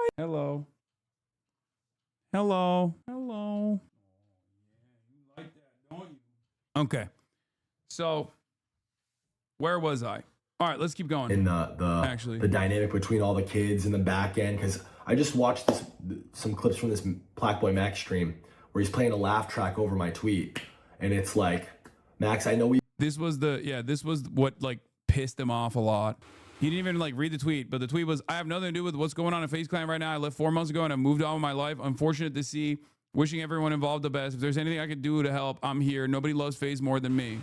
Hi. Hello. Hello. Hello. You like that, don't you? Okay. So, where was I? All right, let's keep going. In the dynamic between all the kids in the back end, because I just watched some clips from this Black Boy Max stream where he's playing a laugh track over my tweet, and it's like, Max, I know we. This was what like pissed him off a lot. He didn't even like read the tweet, but the tweet was, I have nothing to do with what's going on in FaZe Clan right now. I left 4 months ago and I moved on with my life. Unfortunate to see. Wishing everyone involved the best. If there's anything I could do to help, I'm here. Nobody loves FaZe more than me.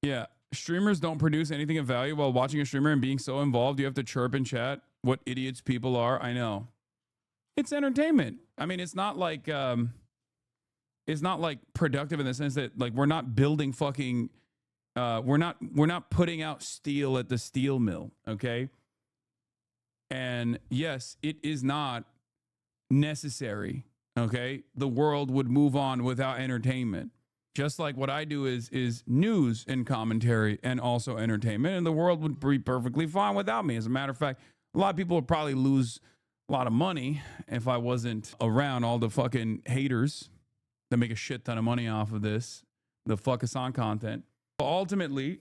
Yeah, streamers don't produce anything of value while watching a streamer and being so involved. You have to chirp and chat. What idiots people are. I know. It's entertainment. I mean, it's not like productive in the sense that like we're not building fucking we're not putting out steel at the steel mill, okay? And yes, it is not necessary, okay? The world would move on without entertainment. Just like what I do is news and commentary and also entertainment, and the world would be perfectly fine without me. As a matter of fact, a lot of people would probably lose a lot of money if I wasn't around all the fucking haters that make a shit ton of money off of this, the fuck us on content. But ultimately,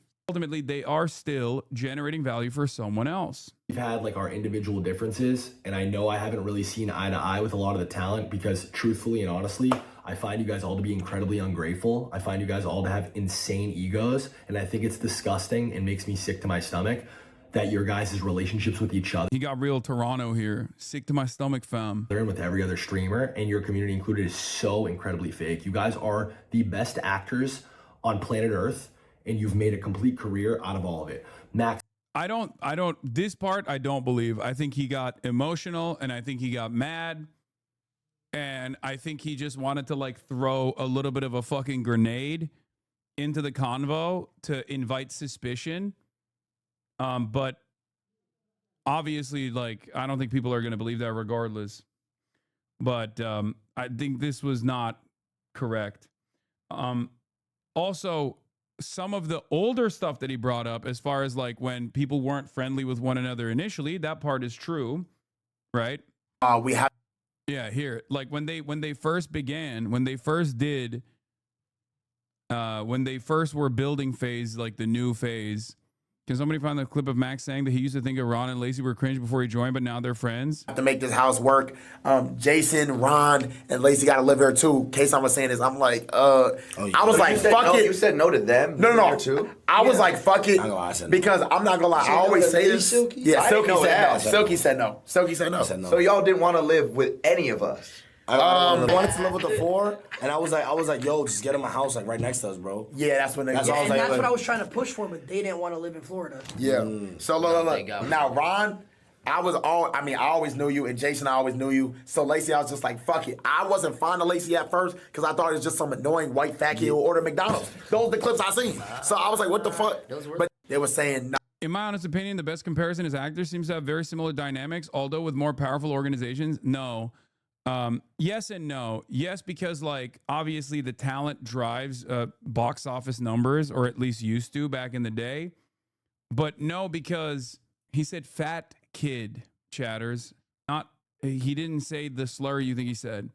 they are still generating value for someone else. We've had like our individual differences, and I know I haven't really seen eye to eye with a lot of the talent because truthfully and honestly, I find you guys all to be incredibly ungrateful. I find you guys all to have insane egos, and I think it's disgusting and makes me sick to my stomach that your guys' relationships with each other. He got real Toronto here. Sick to my stomach, fam. And with every other streamer, and your community included, is so incredibly fake. You guys are the best actors on planet Earth, and you've made a complete career out of all of it. Max. This part I don't believe. I think he got emotional and I think he got mad. And I think he just wanted to like throw a little bit of a fucking grenade into the convo to invite suspicion. But obviously, like, I don't think people are going to believe that regardless. But I think this was not correct. Also, some of the older stuff that he brought up, as far as like when people weren't friendly with one another initially, that part is true, right? Yeah, here, like when they first began, when they first were building FaZe, like the new FaZe. Can somebody find the clip of Max saying that he used to think that Ron and Lacey were cringe before he joined, but now they're friends? To make this house work, Jason, Ron, and Lacey got to live here too. Case I was saying is, I'm like, I was like, fuck it. You said no to them? No. Too? I was like, fuck it. Because I'm not gonna lie, I always say this. Silky? Yeah, Silky said no. Silky said no. Silky said no. So y'all didn't want to live with any of us? I wanted to live with the 4, and I was like, yo, just get him a house like right next to us, bro. Yeah, that's when they. That's and that's what I was trying to push for, but they didn't want to live in Florida. Yeah. So look. Now Ron, I always knew you, and Jason, I always knew you. So Lacey, I was just like, fuck it. I wasn't fond of Lacey at first because I thought it was just some annoying white fat kid who ordered McDonald's. Those are the clips I seen. So I was like, what the fuck? But they were saying no. In my honest opinion, the best comparison is actors seems to have very similar dynamics, although with more powerful organizations. No. Yes and no. Yes, because like obviously the talent drives box office numbers, or at least used to back in the day. But no, because he said fat kid, chatters. He didn't say the slur you think he said.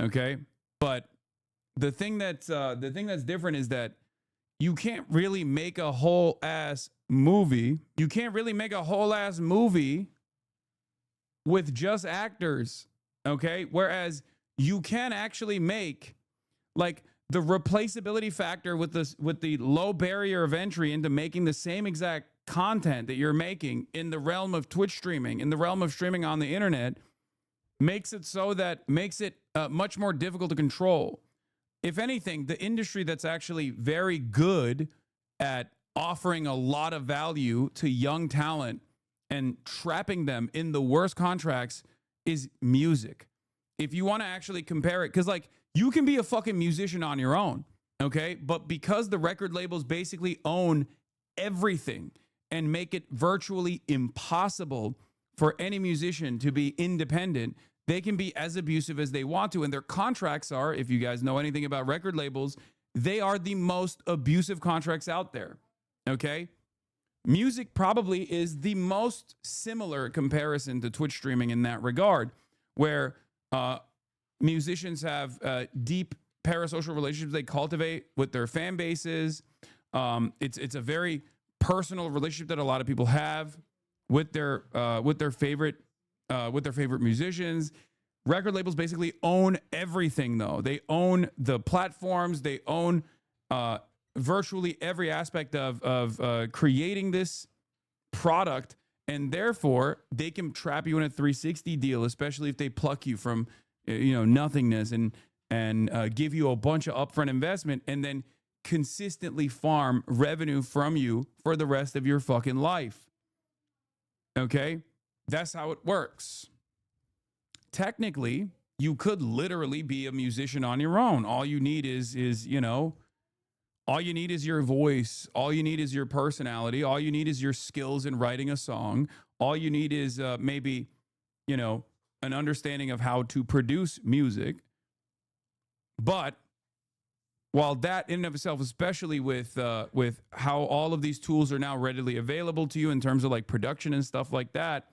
Okay? But the thing that's different is that you can't really make a whole ass movie. You can't really make a whole ass movie with just actors. Okay, whereas you can actually make like the replaceability factor with the low barrier of entry into making the same exact content that you're making in the realm of Twitch streaming, in the realm of streaming on the internet, makes it much more difficult to control. If anything, the industry that's actually very good at offering a lot of value to young talent and trapping them in the worst contracts is music. If you want to actually compare it, because like you can be a fucking musician on your own, okay? But because the record labels basically own everything and make it virtually impossible for any musician to be independent, they can be as abusive as they want to. And their contracts are, if you guys know anything about record labels, they are the most abusive contracts out there. Okay? Music probably is the most similar comparison to Twitch streaming in that regard, where musicians have deep parasocial relationships they cultivate with their fan bases. It's a very personal relationship that a lot of people have with their favorite musicians. Record labels basically own everything, though. They own the platforms. They own virtually every aspect of creating this product, and therefore they can trap you in a 360 deal, especially if they pluck you from nothingness and give you a bunch of upfront investment and then consistently farm revenue from you for the rest of your fucking life. Okay? That's how it works. Technically, you could literally be a musician on your own. All you need is all you need is your voice. All you need is your personality. All you need is your skills in writing a song. All you need is maybe, an understanding of how to produce music. But while that in and of itself, especially with how all of these tools are now readily available to you in terms of like production and stuff like that,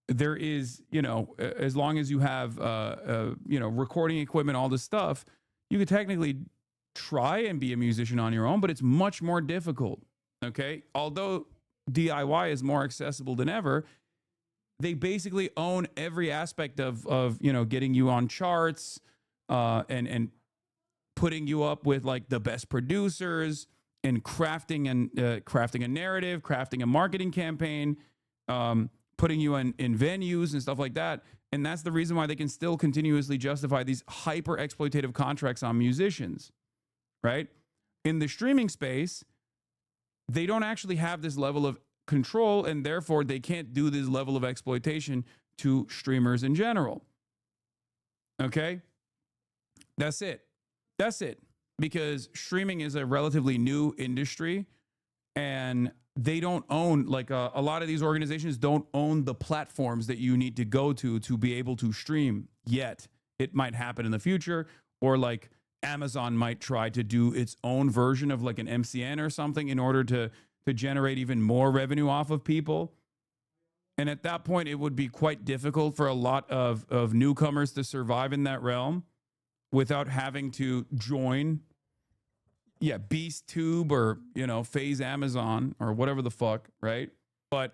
there is, as long as you have, recording equipment, all this stuff, you could technically try and be a musician on your own, but it's much more difficult. Okay. Although DIY is more accessible than ever, they basically own every aspect of getting you on charts, and putting you up with like the best producers and crafting a narrative, crafting a marketing campaign, putting you in venues and stuff like that. And that's the reason why they can still continuously justify these hyper exploitative contracts on musicians, right? In the streaming space, they don't actually have this level of control, and therefore they can't do this level of exploitation to streamers in general. Okay? That's it. Because streaming is a relatively new industry, and they don't own, like a lot of these organizations don't own the platforms that you need to go to be able to stream yet. It might happen in the future, or like Amazon might try to do its own version of like an MCN or something in order to generate even more revenue off of people. And at that point, it would be quite difficult for a lot of newcomers to survive in that realm without having to join BeastTube or, FaZe Amazon or whatever the fuck, right? But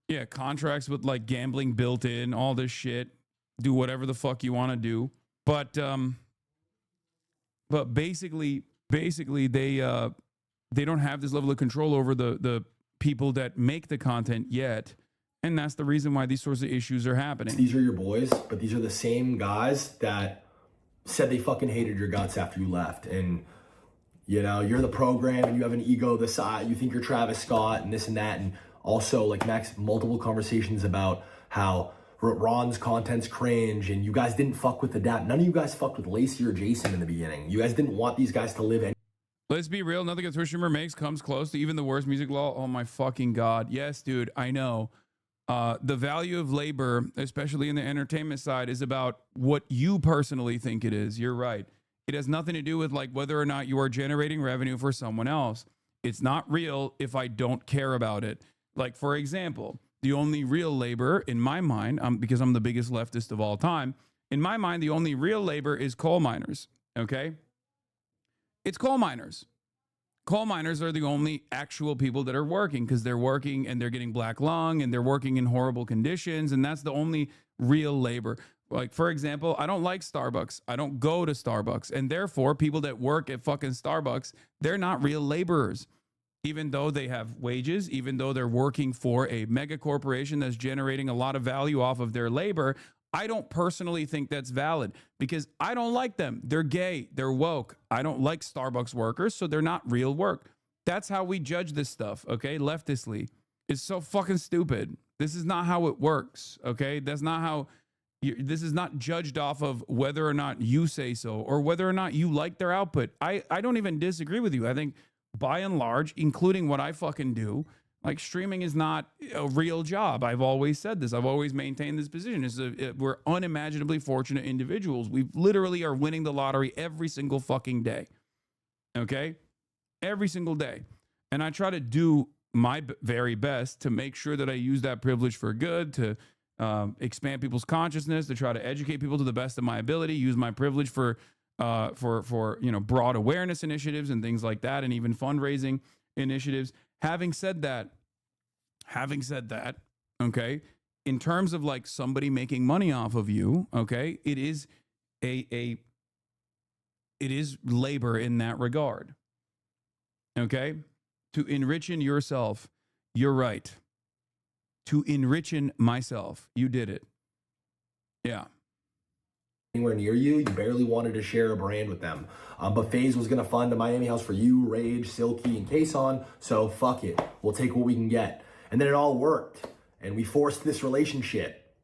yeah, contracts with like gambling built in, all this shit, do whatever the fuck you want to do. But basically they don't have this level of control over the people that make the content yet. And that's the reason why these sorts of issues are happening. These are your boys, but these are the same guys that said they fucking hated your guts after you left. And you're the program and you have an ego the size, you think you're Travis Scott and this and that. And also, like Max, multiple conversations about how Ron's content's cringe and you guys didn't fuck with the dap. None of you guys fucked with Lacey or Jason in the beginning. You guys didn't want these guys to live Let's be real. Nothing a Twitch streamer makes comes close to even the worst music law. Oh my fucking God. Yes, dude, I know. The value of labor, especially in the entertainment side, is about what you personally think it is. You're right. It has nothing to do with like whether or not you are generating revenue for someone else. It's not real if I don't care about it. Like, for example, the only real labor in my mind, because I'm the biggest leftist of all time, in my mind, the only real labor is coal miners. Okay? It's coal miners. Coal miners are the only actual people that are working, because they're working and they're getting black lung and they're working in horrible conditions. And that's the only real labor. Like, for example, I don't like Starbucks. I don't go to Starbucks. And therefore, people that work at fucking Starbucks, they're not real laborers. Even though they have wages, even though they're working for a mega corporation that's generating a lot of value off of their labor, I don't personally think that's valid because I don't like them. They're gay. They're woke. I don't like Starbucks workers, so they're not real work. That's how we judge this stuff, okay? Leftistly. It's so fucking stupid. This is not how it works, okay? That's not how... This is not judged off of whether or not you say so or whether or not you like their output. I don't even disagree with you. I think by and large, including what I fucking do, Like, streaming is not a real job. I've always said this. I've always maintained this position. We're unimaginably fortunate individuals. We literally are winning the lottery every single fucking day. Okay? Every single day. And I try to do my very best to make sure that I use that privilege for good, to expand people's consciousness, to try to educate people to the best of my ability, use my privilege for broad awareness initiatives and things like that, and even fundraising initiatives. Having said that, okay, in terms of like somebody making money off of you, okay, it is it is labor in that regard. Okay? To enrichen yourself, you're right. To enrichen myself, you did it. Yeah. Anywhere near you, you barely wanted to share a brand with them. But FaZe was going to fund a Miami house for you, Rage, Silky, and Kason, so fuck it. We'll take what we can get. And then it all worked, and we forced this relationship.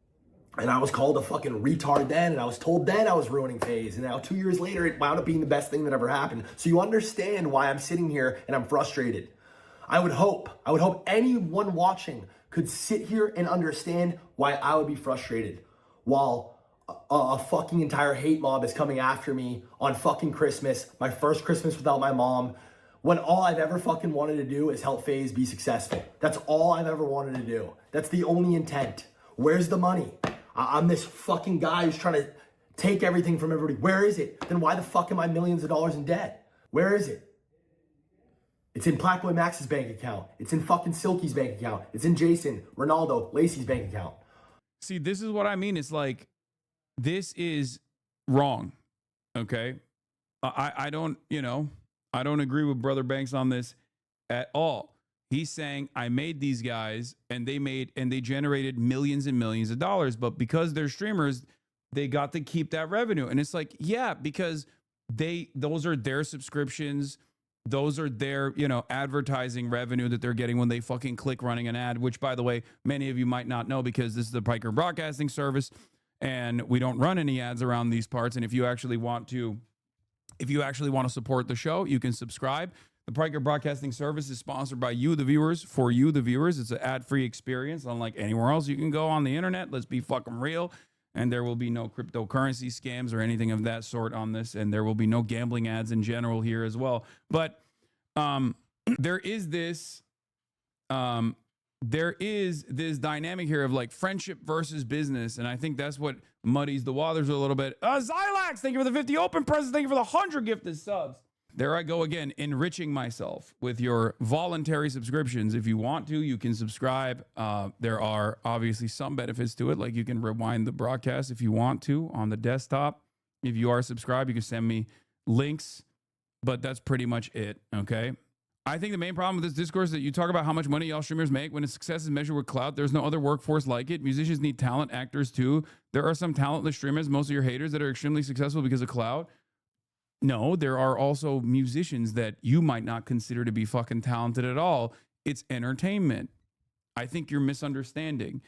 And I was called a fucking retard then, and I was told then I was ruining FaZe. And now 2 years later, it wound up being the best thing that ever happened. So you understand why I'm sitting here and I'm frustrated. I would hope anyone watching could sit here and understand why I would be frustrated while a fucking entire hate mob is coming after me on fucking Christmas, my first Christmas without my mom, when all I've ever fucking wanted to do is help FaZe be successful. That's all I've ever wanted to do. That's the only intent. Where's the money? I'm this fucking guy who's trying to take everything from everybody. Where is it? Then why the fuck am I millions of dollars in debt? Where is it? It's in Blackboy Max's bank account. It's in fucking Silky's bank account. It's in Jason, Ronaldo, Lacey's bank account. See, this is what I mean. It's like, this is wrong. Okay? I don't agree with Brother Banks on this at all. He's saying I made these guys and they generated millions and millions of dollars, but because they're streamers, they got to keep that revenue. And it's like, yeah, because those are their subscriptions. Those are their, advertising revenue that they're getting when they fucking click running an ad, which, by the way, many of you might not know because this is the Piker Broadcasting Service and we don't run any ads around these parts. And if you actually want to support the show, you can subscribe. The Piker Broadcasting Service is sponsored by you, the viewers, for you, the viewers. It's an ad-free experience, unlike anywhere else you can go on the internet. Let's be fucking real. And there will be no cryptocurrency scams or anything of that sort on this. And there will be no gambling ads in general here as well. But there is this dynamic here of like friendship versus business. And I think that's what muddies the waters a little bit. Xylax, thank you for the 50 open presents. Thank you for the 100 gifted subs. There I go again, enriching myself with your voluntary subscriptions. If you want to, you can subscribe. There are obviously some benefits to it, like you can rewind the broadcast if you want to on the desktop. If you are subscribed, you can send me links, but that's pretty much it, okay? I think the main problem with this discourse is that you talk about how much money y'all streamers make. When success is measured with clout, there's no other workforce like it. Musicians need talent, actors too. There are some talentless streamers, most of your haters, that are extremely successful because of clout. No, there are also musicians that you might not consider to be fucking talented at all. It's entertainment. I think you're misunderstanding.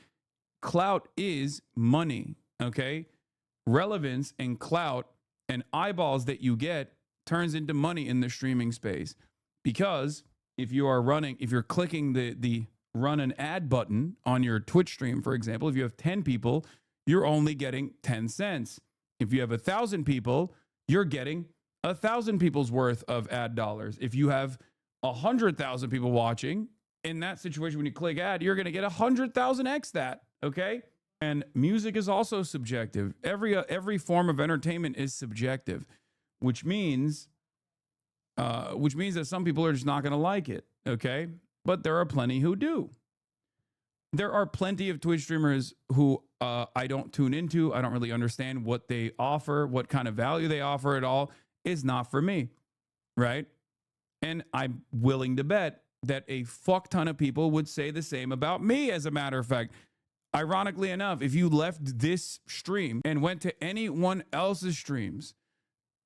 Clout is money, okay? Relevance and clout and eyeballs that you get turns into money in the streaming space. Because if you're clicking the run an ad button on your Twitch stream, for example, if you have 10 people, you're only getting 10 cents. If you have 1,000 people, you're getting 1,000 people's worth of ad dollars. If you have 100,000 people watching, in that situation, when you click ad, you're going to get 100,000x that, okay? And music is also subjective. Every form of entertainment is subjective, which means that some people are just not going to like it, okay? But there are plenty who do. There are plenty of Twitch streamers who I don't tune into. I don't really understand what they offer, what kind of value they offer at all. Is not for me, right? And I'm willing to bet that a fuck ton of people would say the same about me, as a matter of fact. Ironically enough, if you left this stream and went to anyone else's streams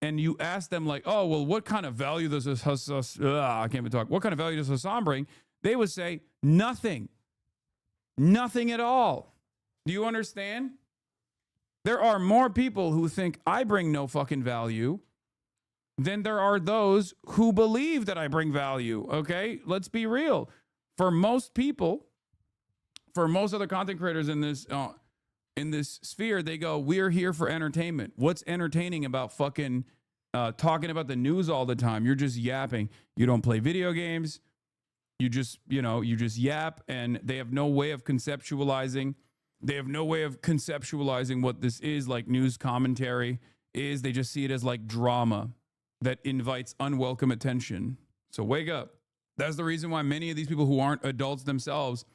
and you asked them like, oh, well, what kind of value does this I can't even talk. What kind of value does Hassan bring? They would say nothing. Nothing at all. Do you understand? There are more people who think I bring no fucking value than there are those who believe that I bring value, okay? Let's be real. for most people, for most other content creators in this sphere, they go, we're here for entertainment. What's entertaining about fucking talking about the news all the time? You're just yapping. You don't play video games. You just yap, and they have no way of conceptualizing. They have no way of conceptualizing what this is, like news commentary is. They just see it as like drama that invites unwelcome attention. So wake up. That's the reason why many of these people who aren't adults themselves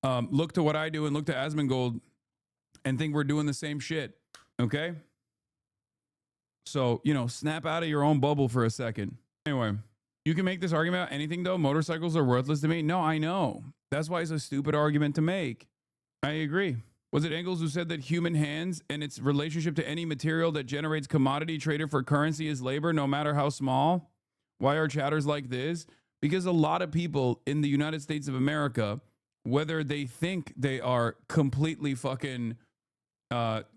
look to what I do and look to Asmongold and think we're doing the same shit. Okay? So, snap out of your own bubble for a second. Anyway, you can make this argument about anything, though. Motorcycles are worthless to me. No, I know. That's why it's a stupid argument to make. I agree. Was it Engels who said that human hands and its relationship to any material that generates commodity traded for currency is labor, no matter how small? Why are chatters like this? Because a lot of people in the United States of America, whether they think they are completely fucking,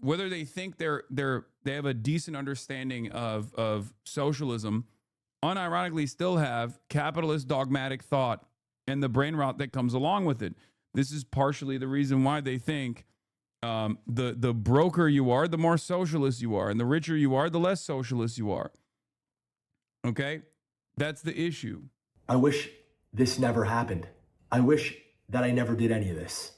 whether they think they have a decent understanding of socialism, unironically still have capitalist dogmatic thought and the brain rot that comes along with it. This is partially the reason why they think the broker you are, the more socialist you are, and the richer you are, the less socialist you are. Okay? That's the issue. I wish this never happened. I wish that I never did any of this.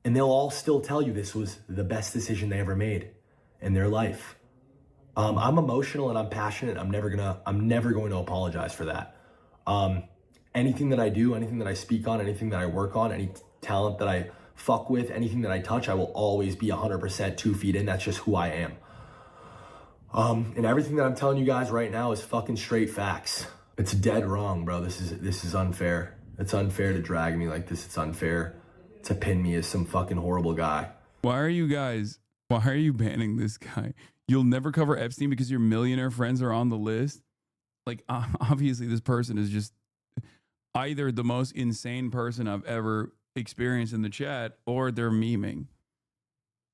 And they'll all still tell you this was the best decision they ever made in their life. I'm emotional and I'm passionate. I'm never going to apologize for that. Anything that I do, anything that I speak on, anything that I work on, any talent that I fuck with, anything that I touch, I will always be 100% 2 feet in. That's just who I am. And everything that I'm telling you guys right now is fucking straight facts. It's dead wrong, bro. This is unfair. It's unfair to drag me like this. It's unfair to pin me as some fucking horrible guy. Why are you banning this guy? You'll never cover Epstein because your millionaire friends are on the list? Like, obviously this person is just either the most insane person I've ever experienced in the chat, or they're memeing.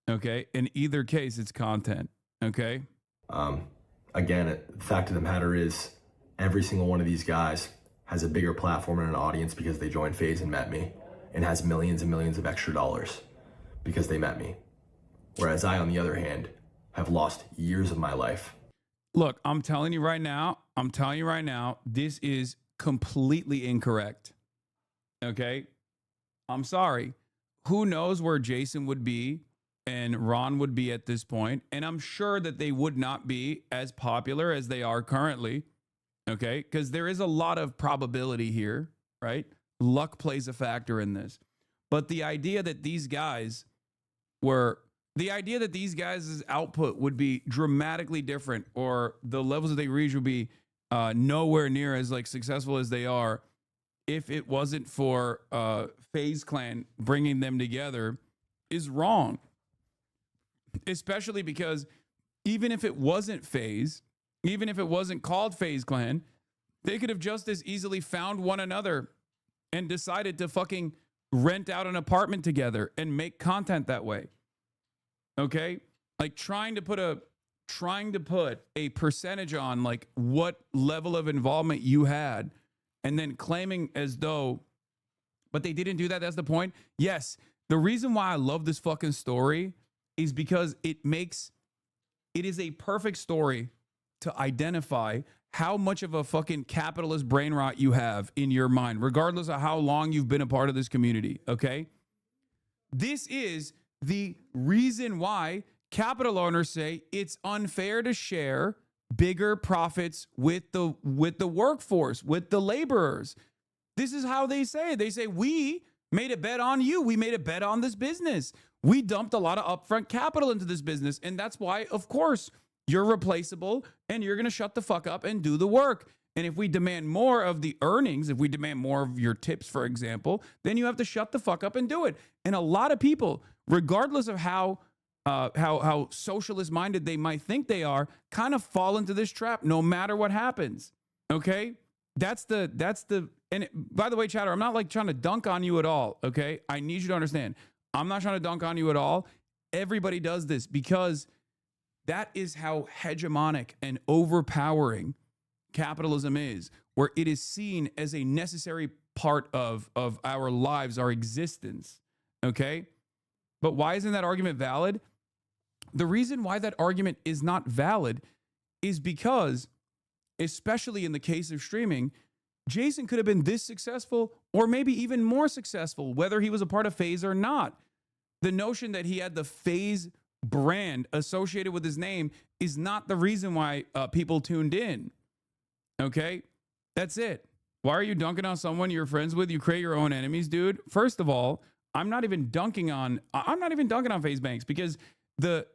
Okay? In either case, it's content. Okay? Again, the fact of the matter is, every single one of these guys has a bigger platform and an audience because they joined FaZe and met me, and has millions and millions of extra dollars because they met me. Whereas I, on the other hand, have lost years of my life. Look, I'm telling you right now, this is completely incorrect. Okay? I'm sorry. Who knows where Jason would be and Ron would be at this point, and I'm sure that they would not be as popular as they are currently. Okay? Because there is a lot of probability here, right? Luck plays a factor in this. But the idea that these guys' output would be dramatically different, or the levels that they reach would be nowhere near as like successful as they are if it wasn't for FaZe Clan bringing them together, is wrong. Especially because even if it wasn't FaZe, even if it wasn't called FaZe Clan, they could have just as easily found one another and decided to fucking rent out an apartment together and make content that way. Okay? Like trying to put a percentage on like what level of involvement you had, and then claiming as though, but they didn't do that. That's the point. Yes. The reason why I love this fucking story is because it is a perfect story to identify how much of a fucking capitalist brain rot you have in your mind, regardless of how long you've been a part of this community. Okay. This is the reason why capital owners say it's unfair to share bigger profits with the workforce, with the laborers. This is how they say it. They say, we made a bet on you. We made a bet on this business. We dumped a lot of upfront capital into this business. And that's why, of course, you're replaceable and you're going to shut the fuck up and do the work. And if we demand more of the earnings, if we demand more of your tips, for example, then you have to shut the fuck up and do it. And a lot of people, regardless of how socialist minded they might think they are, kind of fall into this trap no matter what happens. Okay? That's the, and by the way, chatter, I'm not like trying to dunk on you at all. Okay? I need you to understand. I'm not trying to dunk on you at all. Everybody does this because that is how hegemonic and overpowering capitalism is, where it is seen as a necessary part of our lives, our existence. Okay? But why isn't that argument valid? The reason why that argument is not valid is because, especially in the case of streaming, Jason could have been this successful or maybe even more successful, whether he was a part of FaZe or not. The notion that he had the FaZe brand associated with his name is not the reason why people tuned in. Okay? That's it. Why are you dunking on someone you're friends with? You create your own enemies, dude. First of all, I'm not even dunking on FaZe Banks, because the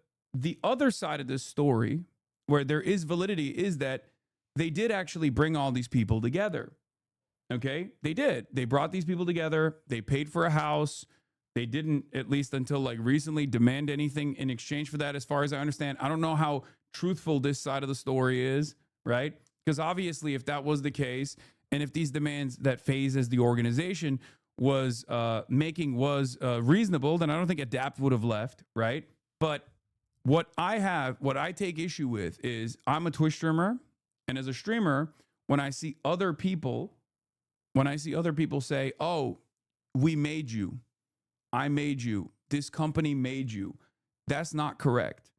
other side of this story where there is validity is that they did actually bring all these people together. Okay? They did. They brought these people together. They paid for a house. They didn't, at least until like recently, demand anything in exchange for that, as far as I understand. I don't know how truthful this side of the story is, right? Because obviously, if that was the case, and if these demands that FaZe as the organization was making was reasonable, then I don't think Adapt would have left, right? But what I take issue with is, I'm a Twitch streamer, and as a streamer, when I see other people say, "Oh, we made you. I made you. This company made you." That's not correct.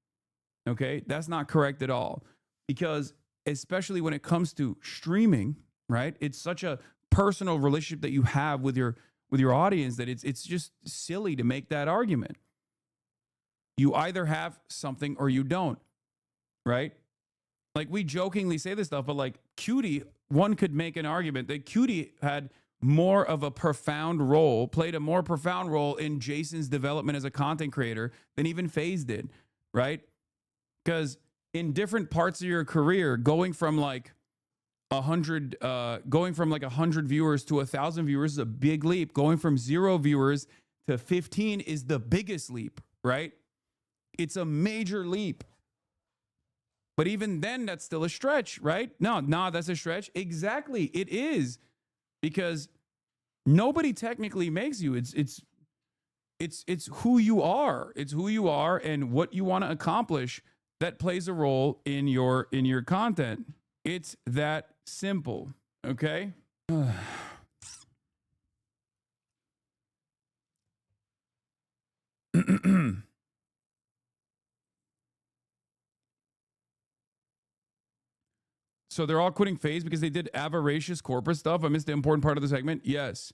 Okay? That's not correct at all. Because especially when it comes to streaming, right? It's such a personal relationship that you have with your audience that it's just silly to make that argument. You either have something or you don't, right? Like, we jokingly say this stuff, but like Cutie, one could make an argument that Cutie had more of a profound role, played a more profound role in Jason's development as a content creator than even FaZe did, right? Because in different parts of your career, going from like 100 viewers to 1,000 viewers is a big leap. Going from 0 viewers to 15 is the biggest leap, right? It's a major leap. But even then, that's still a stretch, right? No, that's a stretch. Exactly, it is. Because nobody technically makes you. It's who you are. It's who you are and what you want to accomplish that plays a role in your content. It's that simple, okay? So they're all quitting FaZe because they did avaricious corporate stuff. I missed the important part of the segment. Yes.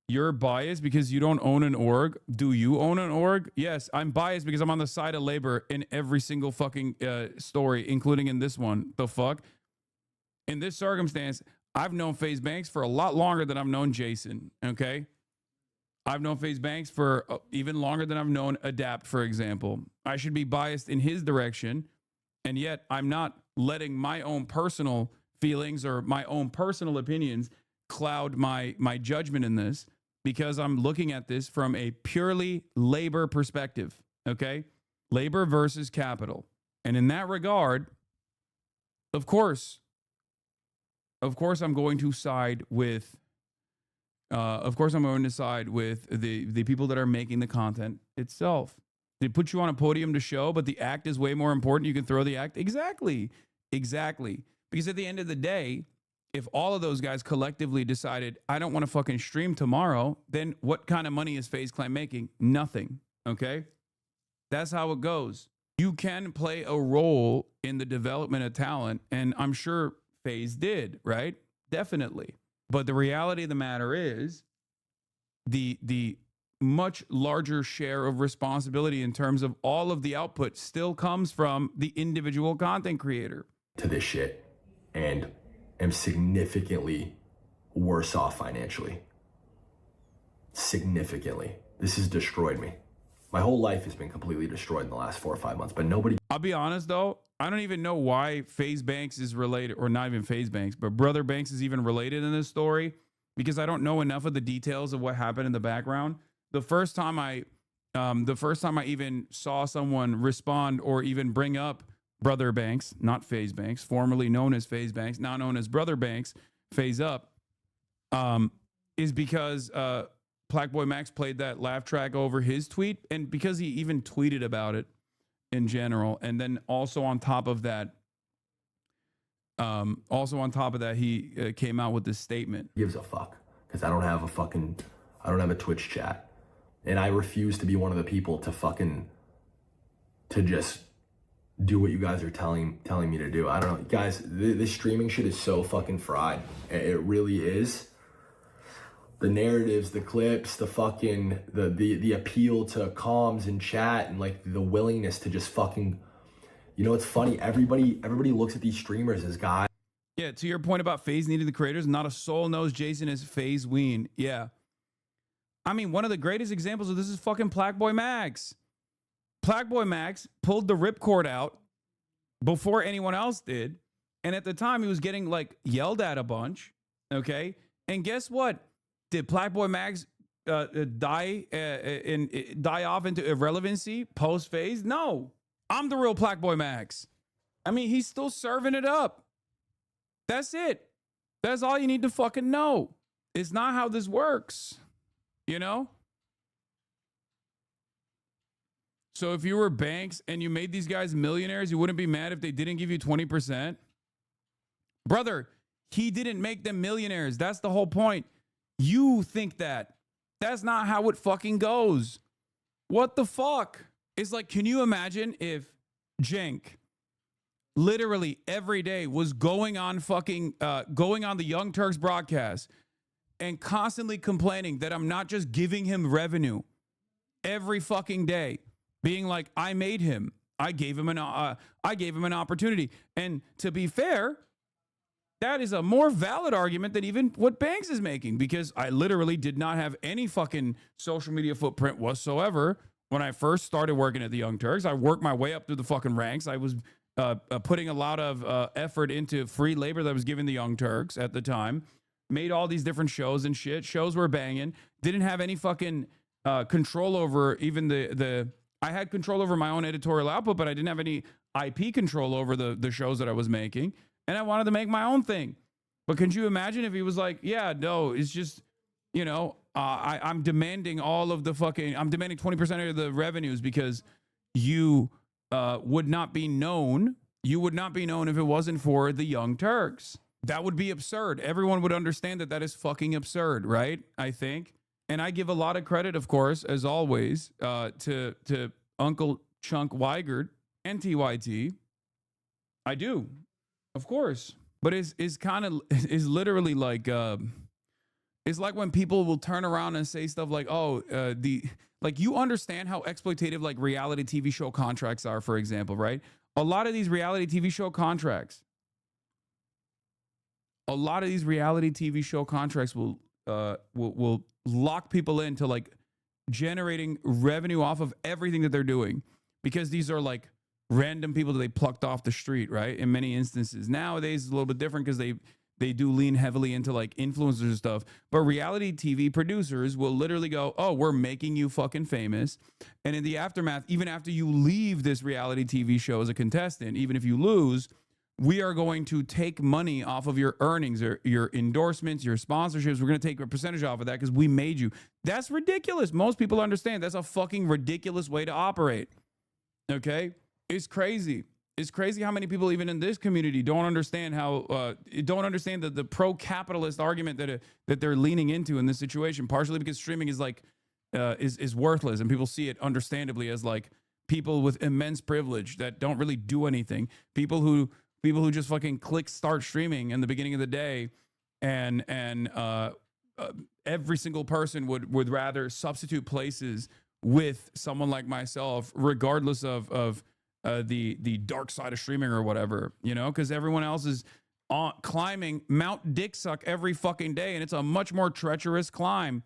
You're biased because you don't own an org. Do you own an org? Yes, I'm biased because I'm on the side of labor in every single fucking story, including in this one. The fuck? In this circumstance, I've known FaZe Banks for a lot longer than I've known Jason, okay? I've known FaZe Banks for even longer than I've known Adapt, for example. I should be biased in his direction, and yet I'm not letting my own personal feelings or my own personal opinions cloud my judgment in this, because I'm looking at this from a purely labor perspective, okay? Labor versus capital. And in that regard, of course I'm going to side with the people that are making the content itself. They put you on a podium to show, but the act is way more important. You can throw the act. Exactly. Because at the end of the day, if all of those guys collectively decided, I don't want to fucking stream tomorrow, then what kind of money is FaZe Clan making? Nothing. Okay? That's how it goes. You can play a role in the development of talent, and I'm sure FaZe did, right? Definitely. But the reality of the matter is the much larger share of responsibility in terms of all of the output still comes from the individual content creator. To this shit, and am significantly worse off financially. Significantly. This has destroyed me. My whole life has been completely destroyed in the last 4 or 5 months, but nobody... I'll be honest though, I don't even know why FaZe Banks is related, or not even FaZe Banks, but Brother Banks is even related in this story, because I don't know enough of the details of what happened in the background. The first time I even saw someone respond or even bring up Brother Banks, not FaZe Banks, formerly known as FaZe Banks, now known as Brother Banks, FaZe Up, is because Blackboy Max played that laugh track over his tweet, and because he even tweeted about it in general. And then also on top of that, Also, on top of that, he came out with this statement. Gives a fuck, because I don't have a Twitch chat, and I refuse to be one of the people to just do what you guys are telling me to do. I don't know, guys. This streaming shit is so fucking fried. It really is. The narratives, the clips, the fucking the appeal to comms and chat, and like the willingness to just fucking, you know, it's funny. Everybody looks at these streamers as guys. Yeah, to your point about FaZe needing the creators, not a soul knows Jason is FaZe Ween. Yeah. I mean, one of the greatest examples of this is fucking Plaqueboy Max. Plaqueboy Max pulled the ripcord out before anyone else did. And at the time, he was getting like yelled at a bunch. Okay. And guess what? Did Plaqueboy Max die off into irrelevancy post FaZe? No. I'm the real Plaqueboy Max. I mean, he's still serving it up. That's it. That's all you need to fucking know. It's not how this works, you know? So if you were Banks and you made these guys millionaires, you wouldn't be mad if they didn't give you 20%? Brother, he didn't make them millionaires. That's the whole point. You think that. That's not how it fucking goes. What the fuck? It's like, can you imagine if Jenk literally every day was going on the Young Turks broadcast and constantly complaining that I'm not just giving him revenue every fucking day, being like, I made him, I gave him an opportunity. And to be fair, that is a more valid argument than even what Banks is making, because I literally did not have any fucking social media footprint whatsoever when I first started working at the Young Turks. I worked my way up through the fucking ranks. I was putting a lot of effort into free labor that I was giving the Young Turks at the time. Made all these different shows and shit. Shows were banging. Didn't have any fucking control over even I had control over my own editorial output, but I didn't have any IP control over the shows that I was making. And I wanted to make my own thing. But can you imagine if he was like, yeah, no, it's just, you know, I'm demanding I'm demanding 20% of the revenues because you would not be known. You would not be known if it wasn't for the Young Turks. That would be absurd. Everyone would understand that that is fucking absurd, right? I think. And I give a lot of credit, of course, as always, to Uncle Chunk Weigert and TYT. I do. Of course. But it's literally like it's like when people will turn around and say stuff like, oh, you understand how exploitative like reality TV show contracts are, for example, right? A lot of these reality TV show contracts will lock people into like generating revenue off of everything that they're doing, because these are like random people that they plucked off the street, right? In many instances. Nowadays, it's a little bit different because they do lean heavily into like influencers and stuff. But reality TV producers will literally go, oh, we're making you fucking famous. And in the aftermath, even after you leave this reality TV show as a contestant, even if you lose, we are going to take money off of your earnings, or your endorsements, your sponsorships. We're going to take a percentage off of that because we made you. That's ridiculous. Most people understand that's a fucking ridiculous way to operate. Okay? It's crazy. It's crazy how many people even in this community don't understand the pro-capitalist argument that they're leaning into in this situation, partially because streaming is like is worthless, and people see it understandably as like people with immense privilege that don't really do anything. People who just fucking click start streaming in the beginning of the day, and every single person would rather substitute places with someone like myself, regardless of the dark side of streaming or whatever, you know, because everyone else is climbing Mount Dicksuck every fucking day, and it's a much more treacherous climb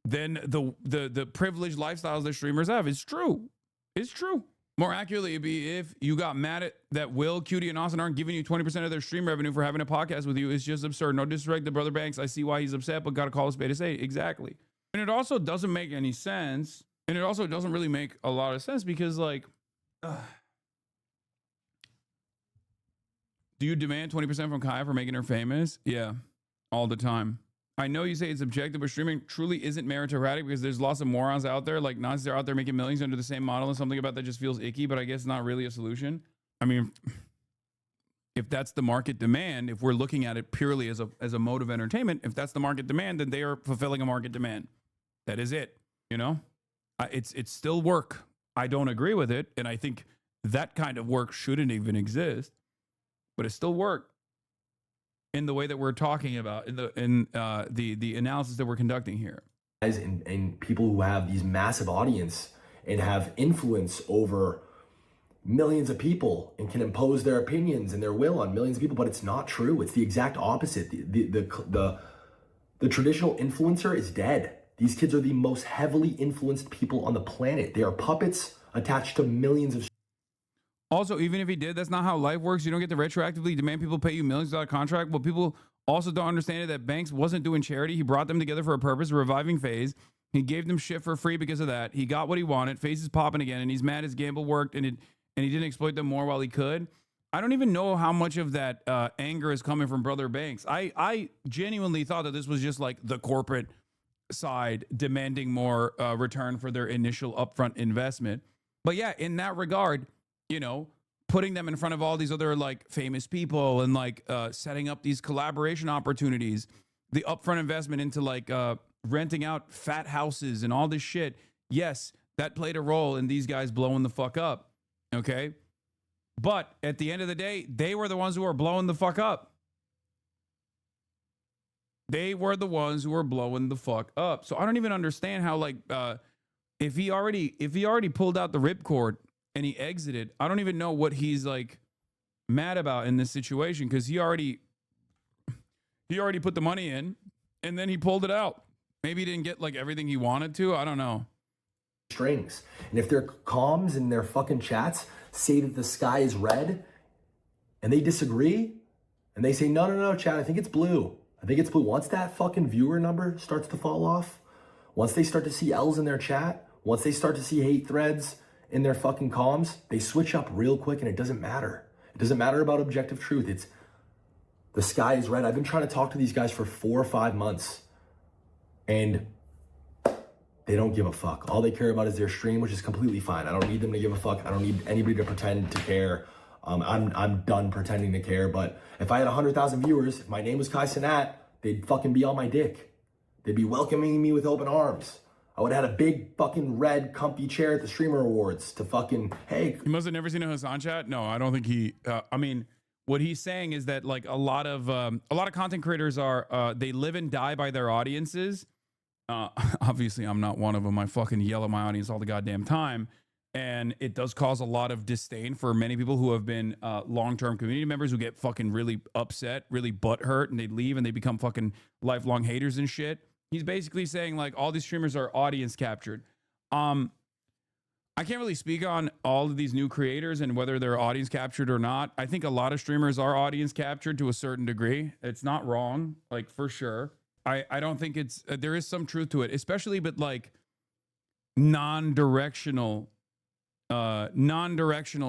than the privileged lifestyles that streamers have. It's true. It's true. More accurately, it'd be if you got mad at that Will, Cutie, and Austin aren't giving you 20% of their stream revenue for having a podcast with you. It's just absurd. No disrespect to Brother Banks. I see why he's upset, but gotta call a spade a spade. Exactly. And it also doesn't make any sense. And it also doesn't really make a lot of sense because, like, do you demand 20% from Kaya for making her famous? Yeah, all the time. I know you say it's objective, but streaming truly isn't meritocratic because there's lots of morons out there, like Nazis are out there making millions under the same model, and something about that just feels icky, but I guess not really a solution. I mean, If that's the market demand, if we're looking at it purely as a mode of entertainment, if that's the market demand, then they are fulfilling a market demand. That is it. You know, it's still work. I don't agree with it, and I think that kind of work shouldn't even exist. But it's still work in the way that we're talking about in the analysis that we're conducting here. And people who have these massive audience and have influence over millions of people and can impose their opinions and their will on millions of people, but it's not true. It's the exact opposite. The traditional influencer is dead. These kids are the most heavily influenced people on the planet. They are puppets attached to millions of. Also, even if he did, that's not how life works. You don't get to retroactively demand people pay you millions of contract. What people also don't understand is that Banks wasn't doing charity. He brought them together for a purpose, reviving FaZe. He gave them shit for free because of that. He got what he wanted. FaZe is popping again, and he's mad his gamble worked, and he didn't exploit them more while he could. I don't even know how much of that anger is coming from Brother Banks. I genuinely thought that this was just like the corporate side demanding more return for their initial upfront investment. But yeah, in that regard, you know, putting them in front of all these other like famous people and like setting up these collaboration opportunities, the upfront investment into like renting out fat houses and all this shit. Yes, that played a role in these guys blowing the fuck up. Okay. But at the end of the day, they were the ones who were blowing the fuck up. They were the ones who were blowing the fuck up. So I don't even understand how like if he already pulled out the ripcord and he exited, I don't even know what he's like mad about in this situation, because he already put the money in and then he pulled it out. Maybe he didn't get like everything he wanted to. I don't know. Strings. And if their comms and their fucking chats say that the sky is red and they disagree and they say, no, chat, I think it's blue. I think it's blue. Once that fucking viewer number starts to fall off, once they start to see L's in their chat, once they start to see hate threads in their fucking comms, they switch up real quick and it doesn't matter. It doesn't matter about objective truth. It's the sky is red. I've been trying to talk to these guys for 4 or 5 months and they don't give a fuck. All they care about is their stream, which is completely fine. I don't need them to give a fuck. I don't need anybody to pretend to care. I'm done pretending to care. But if I had 100,000 viewers, if my name was Kai Cenat, they'd fucking be on my dick. They'd be welcoming me with open arms. I would have had a big fucking red comfy chair at the Streamer Awards to fucking, hey. You must have never seen a Hasan chat? No, I don't think he, I mean, what he's saying is that like a lot of content creators are, they live and die by their audiences. Obviously, I'm not one of them. I fucking yell at my audience all the goddamn time. And it does cause a lot of disdain for many people who have been long-term community members who get fucking really upset, really butthurt, and they leave and they become fucking lifelong haters and shit. He's basically saying like all these streamers are audience captured. I can't really speak on all of these new creators and whether they're audience captured or not. I think a lot of streamers are audience captured to a certain degree. It's not wrong, like for sure. I don't think it's there is some truth to it, especially but like non-directional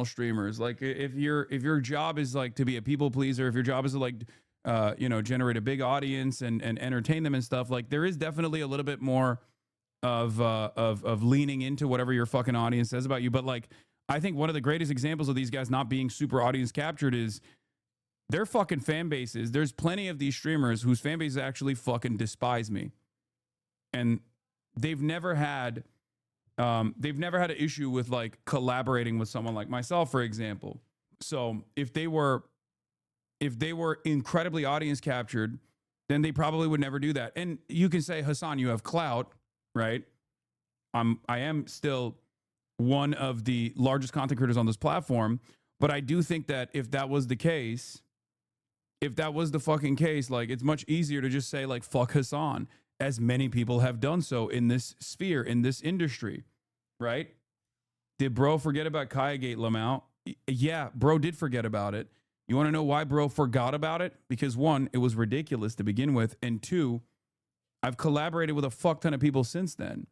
streamers. Like if your job is like to be a people pleaser, if your job is to like generate a big audience and entertain them and stuff, like there is definitely a little bit more of leaning into whatever your fucking audience says about you. But like I think one of the greatest examples of these guys not being super audience captured is their fucking fan bases. There's plenty of these streamers whose fan bases actually fucking despise me. And they've never had an issue with like collaborating with someone like myself, for example. So if they were incredibly audience captured, then they probably would never do that. And you can say, Hasan, you have clout, right? I am still one of the largest content creators on this platform, but I do think that if that was the case, if that was the fucking case, like it's much easier to just say like fuck Hasan, as many people have done so in this sphere, in this industry, right? Did bro forget about Kayagate Lamau? Yeah, bro did forget about it. You want to know why bro forgot about it? Because one, it was ridiculous to begin with, and two, I've collaborated with a fuck ton of people since then.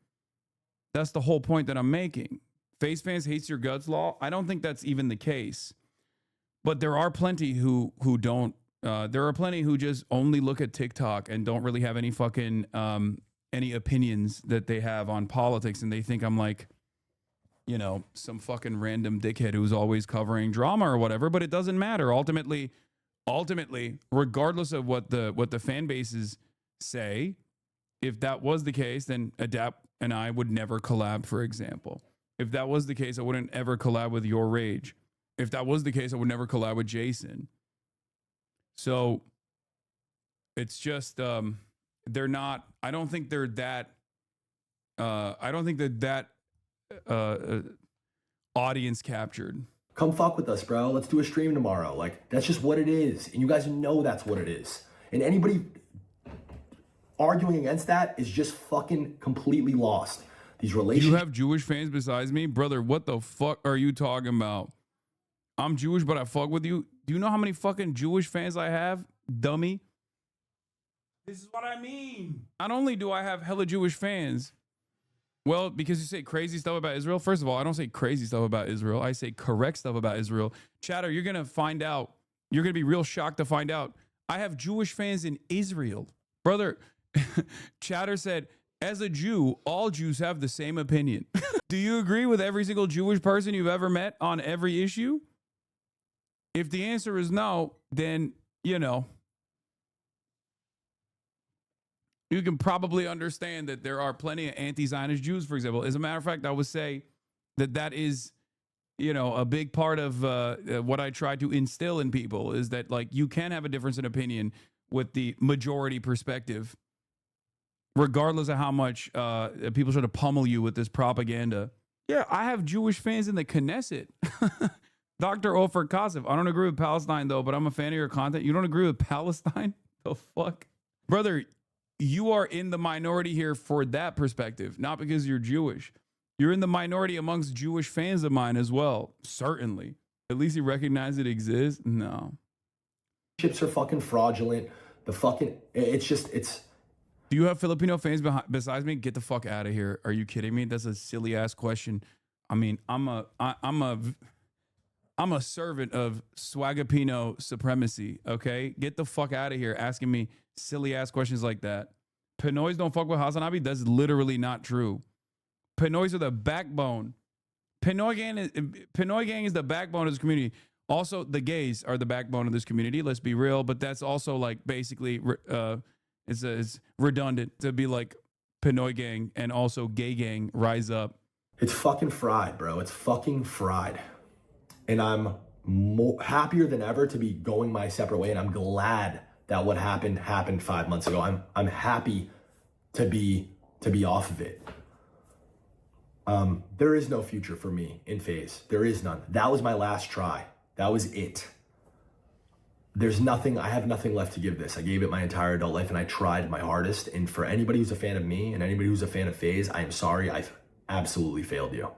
That's the whole point that I'm making. FaZe fans hates your guts law. I don't think that's even the case. But there are plenty who don't. There are plenty who just only look at TikTok and don't really have any fucking any opinions that they have on politics, and they think I'm like, you know, some fucking random dickhead who's always covering drama or whatever, but it doesn't matter. Ultimately, regardless of what the fan bases say, if that was the case, then Adapt and I would never collab, for example. If that was the case, I wouldn't ever collab with Your Rage. If that was the case, I would never collab with Jason. So it's just they're not, I don't think they're that I don't think that audience captured. Come fuck with us, bro. Let's do a stream tomorrow. Like, that's just what it is. And you guys know that's what it is. And anybody arguing against that is just fucking completely lost. These relationships. You have Jewish fans besides me? Brother, what the fuck are you talking about? I'm Jewish, but I fuck with you. Do you know how many fucking Jewish fans I have? Dummy. This is what I mean. Not only do I have hella Jewish fans, well, because you say crazy stuff about Israel. First of all, I don't say crazy stuff about Israel. I say correct stuff about Israel. Chatter, you're going to find out. You're going to be real shocked to find out. I have Jewish fans in Israel. Brother, Chatter said, as a Jew, all Jews have the same opinion. Do you agree with every single Jewish person you've ever met on every issue? If the answer is no, then, you know, you can probably understand that there are plenty of anti-Zionist Jews, for example. As a matter of fact, I would say that is, you know, a big part of what I try to instill in people is that, like, you can have a difference in opinion with the majority perspective, regardless of how much people try to pummel you with this propaganda. Yeah, I have Jewish fans in the Knesset. Dr. Ofer Kasif. I don't agree with Palestine, though, but I'm a fan of your content. You don't agree with Palestine? The fuck? Brother, you are in the minority here for that perspective, not because you're Jewish. You're in the minority amongst Jewish fans of mine as well. Certainly. At least you recognize it exists? No. Chips are fucking fraudulent. The fucking, it's just, it's. Do you have Filipino fans besides me? Get the fuck out of here. Are you kidding me? That's a silly ass question. I mean, I'm a servant of Swagapino supremacy, okay? Get the fuck out of here asking me silly ass questions like that. Pinoys don't fuck with Hasanabi? That's literally not true. Pinoys are the backbone. Pinoy gang is the backbone of this community. Also, the gays are the backbone of this community. Let's be real, but that's also like basically it's redundant to be like Pinoy gang and also gay gang rise up. It's fucking fried, bro. It's fucking fried. And I'm happier than ever to be going my separate way. And I'm glad that what happened 5 months ago. I'm happy to be off of it. There is no future for me in FaZe. There is none. That was my last try. That was it. There's nothing, I have nothing left to give this. I gave it my entire adult life and I tried my hardest. And for anybody who's a fan of me and anybody who's a fan of FaZe, I am sorry. I've absolutely failed you.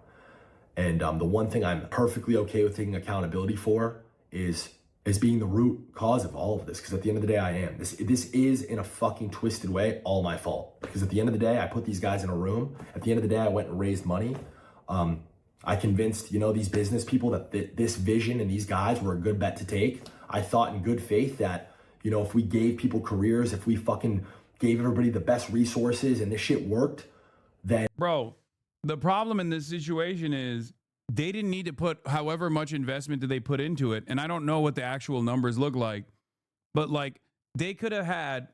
And the one thing I'm perfectly okay with taking accountability for is being the root cause of all of this. Because at the end of the day, I am. This is, in a fucking twisted way, all my fault. Because at the end of the day, I put these guys in a room. At the end of the day, I went and raised money. I convinced, these business people that this vision and these guys were a good bet to take. I thought in good faith that, if we gave people careers, if we fucking gave everybody the best resources and this shit worked, then... Bro, the problem in this situation is they didn't need to put however much investment did they put into it. And I don't know what the actual numbers look like, but like they could have had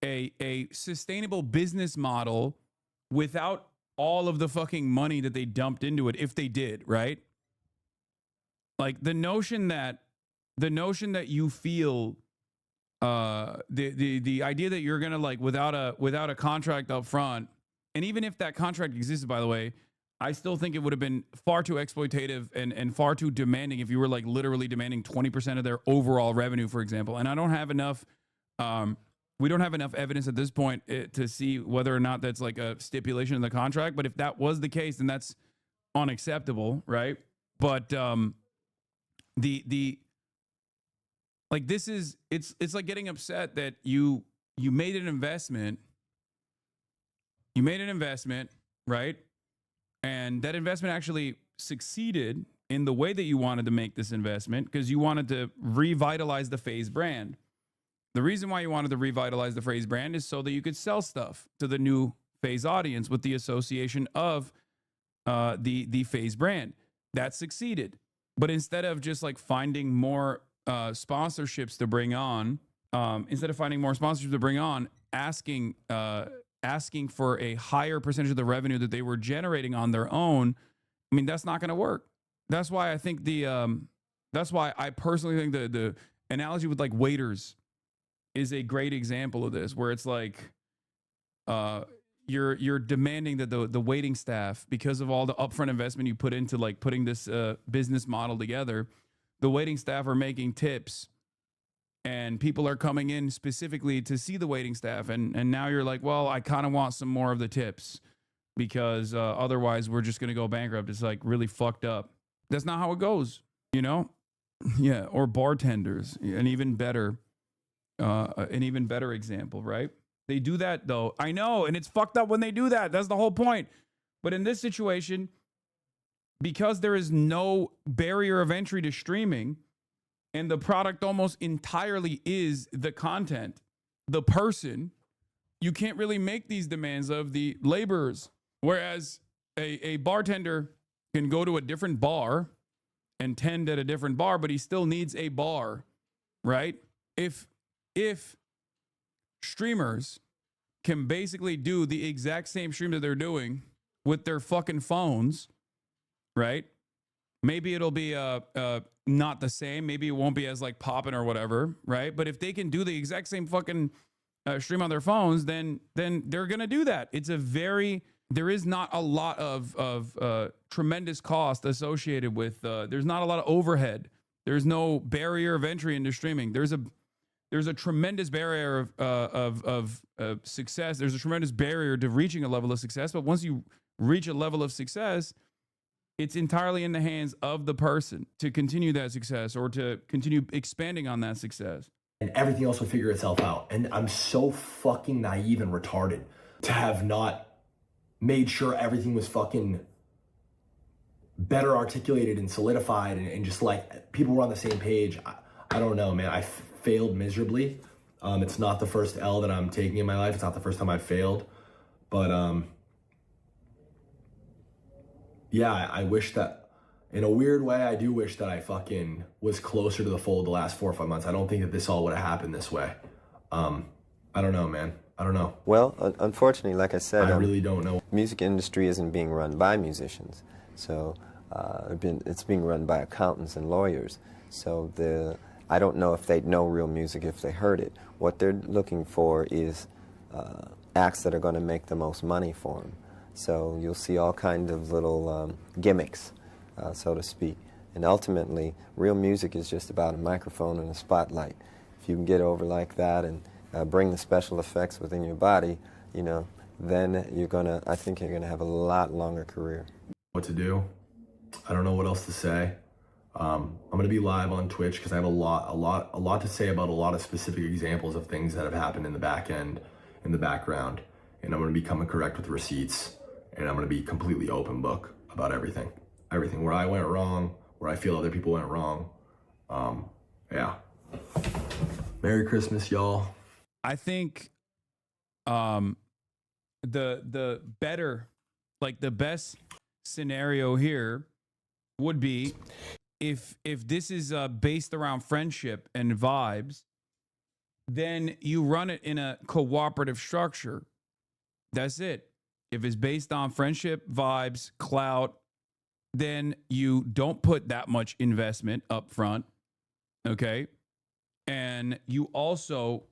a sustainable business model without all of the fucking money that they dumped into it, if they did, right? Like the notion that you feel the idea that you're gonna like without a contract up front, and even if that contract existed, by the way, I still think it would have been far too exploitative and far too demanding if you were like literally demanding 20% of their overall revenue, for example. And I don't have enough we don't have enough evidence at this point to see whether or not that's like a stipulation in the contract. But if that was the case, then that's unacceptable, right? But the like this is it's like getting upset that you made an investment. You made an investment, right? And that investment actually succeeded in the way that you wanted to make this investment because you wanted to revitalize the FaZe brand. The reason why you wanted to revitalize the FaZe brand is so that you could sell stuff to the new FaZe audience with the association of the FaZe brand. That succeeded. But instead of just like finding more sponsorships to bring on, asking for a higher percentage of the revenue that they were generating on their own, I mean, that's not going to work. That's why I think that's why I personally think the analogy with like waiters is a great example of this, where it's like you're demanding that the waiting staff, because of all the upfront investment you put into like putting this business model together, the waiting staff are making tips, and people are coming in specifically to see the waiting staff, and now you're like, well, I kind of want some more of the tips because otherwise we're just gonna go bankrupt. It's like really fucked up. That's not how it goes, you know? Yeah, or bartenders, an even better example, right? They do that though. I know, and it's fucked up when they do that. That's the whole point. But in this situation, because there is no barrier of entry to streaming, and the product almost entirely is the content, the person, you can't really make these demands of the laborers. Whereas a bartender can go to a different bar and tend at a different bar, but he still needs a bar, right? If streamers can basically do the exact same stream that they're doing with their fucking phones, right? Maybe it'll be not the same. Maybe it won't be as like popping or whatever, right? But if they can do the exact same fucking stream on their phones, then they're gonna do that. There is not a lot of tremendous cost associated with. There's not a lot of overhead. There's no barrier of entry into streaming. There's a tremendous barrier of success. There's a tremendous barrier to reaching a level of success. But once you reach a level of success, it's entirely in the hands of the person to continue that success or to continue expanding on that success. And everything else will figure itself out. And I'm so fucking naive and retarded to have not made sure everything was fucking better articulated and solidified and just like people were on the same page. I don't know, man. I failed miserably. It's not the first L that I'm taking in my life. It's not the first time I've failed. But yeah, I wish that, in a weird way, I do wish that I fucking was closer to the fold the last 4 or 5 months. I don't think that this all would have happened this way. I don't know, man. I don't know. Well, unfortunately, like I said, I really don't know. Music industry isn't being run by musicians. So it's being run by accountants and lawyers. So I don't know if they'd know real music if they heard it. What they're looking for is acts that are going to make the most money for them. So you'll see all kinds of little gimmicks, so to speak. And ultimately, real music is just about a microphone and a spotlight. If you can get over like that and bring the special effects within your body, you know, then I think you're gonna have a lot longer career. What to do? I don't know what else to say. I'm gonna be live on Twitch because I have a lot to say about a lot of specific examples of things that have happened in the back end, in the background, and I'm gonna be coming correct with receipts, and I'm gonna be completely open book about everything where I went wrong, where I feel other people went wrong. Yeah. Merry Christmas, y'all. I think the better, like the best scenario here would be if this is based around friendship and vibes, then you run it in a cooperative structure. That's it. If it's based on friendship, vibes, clout, then you don't put that much investment up front. Okay? And you also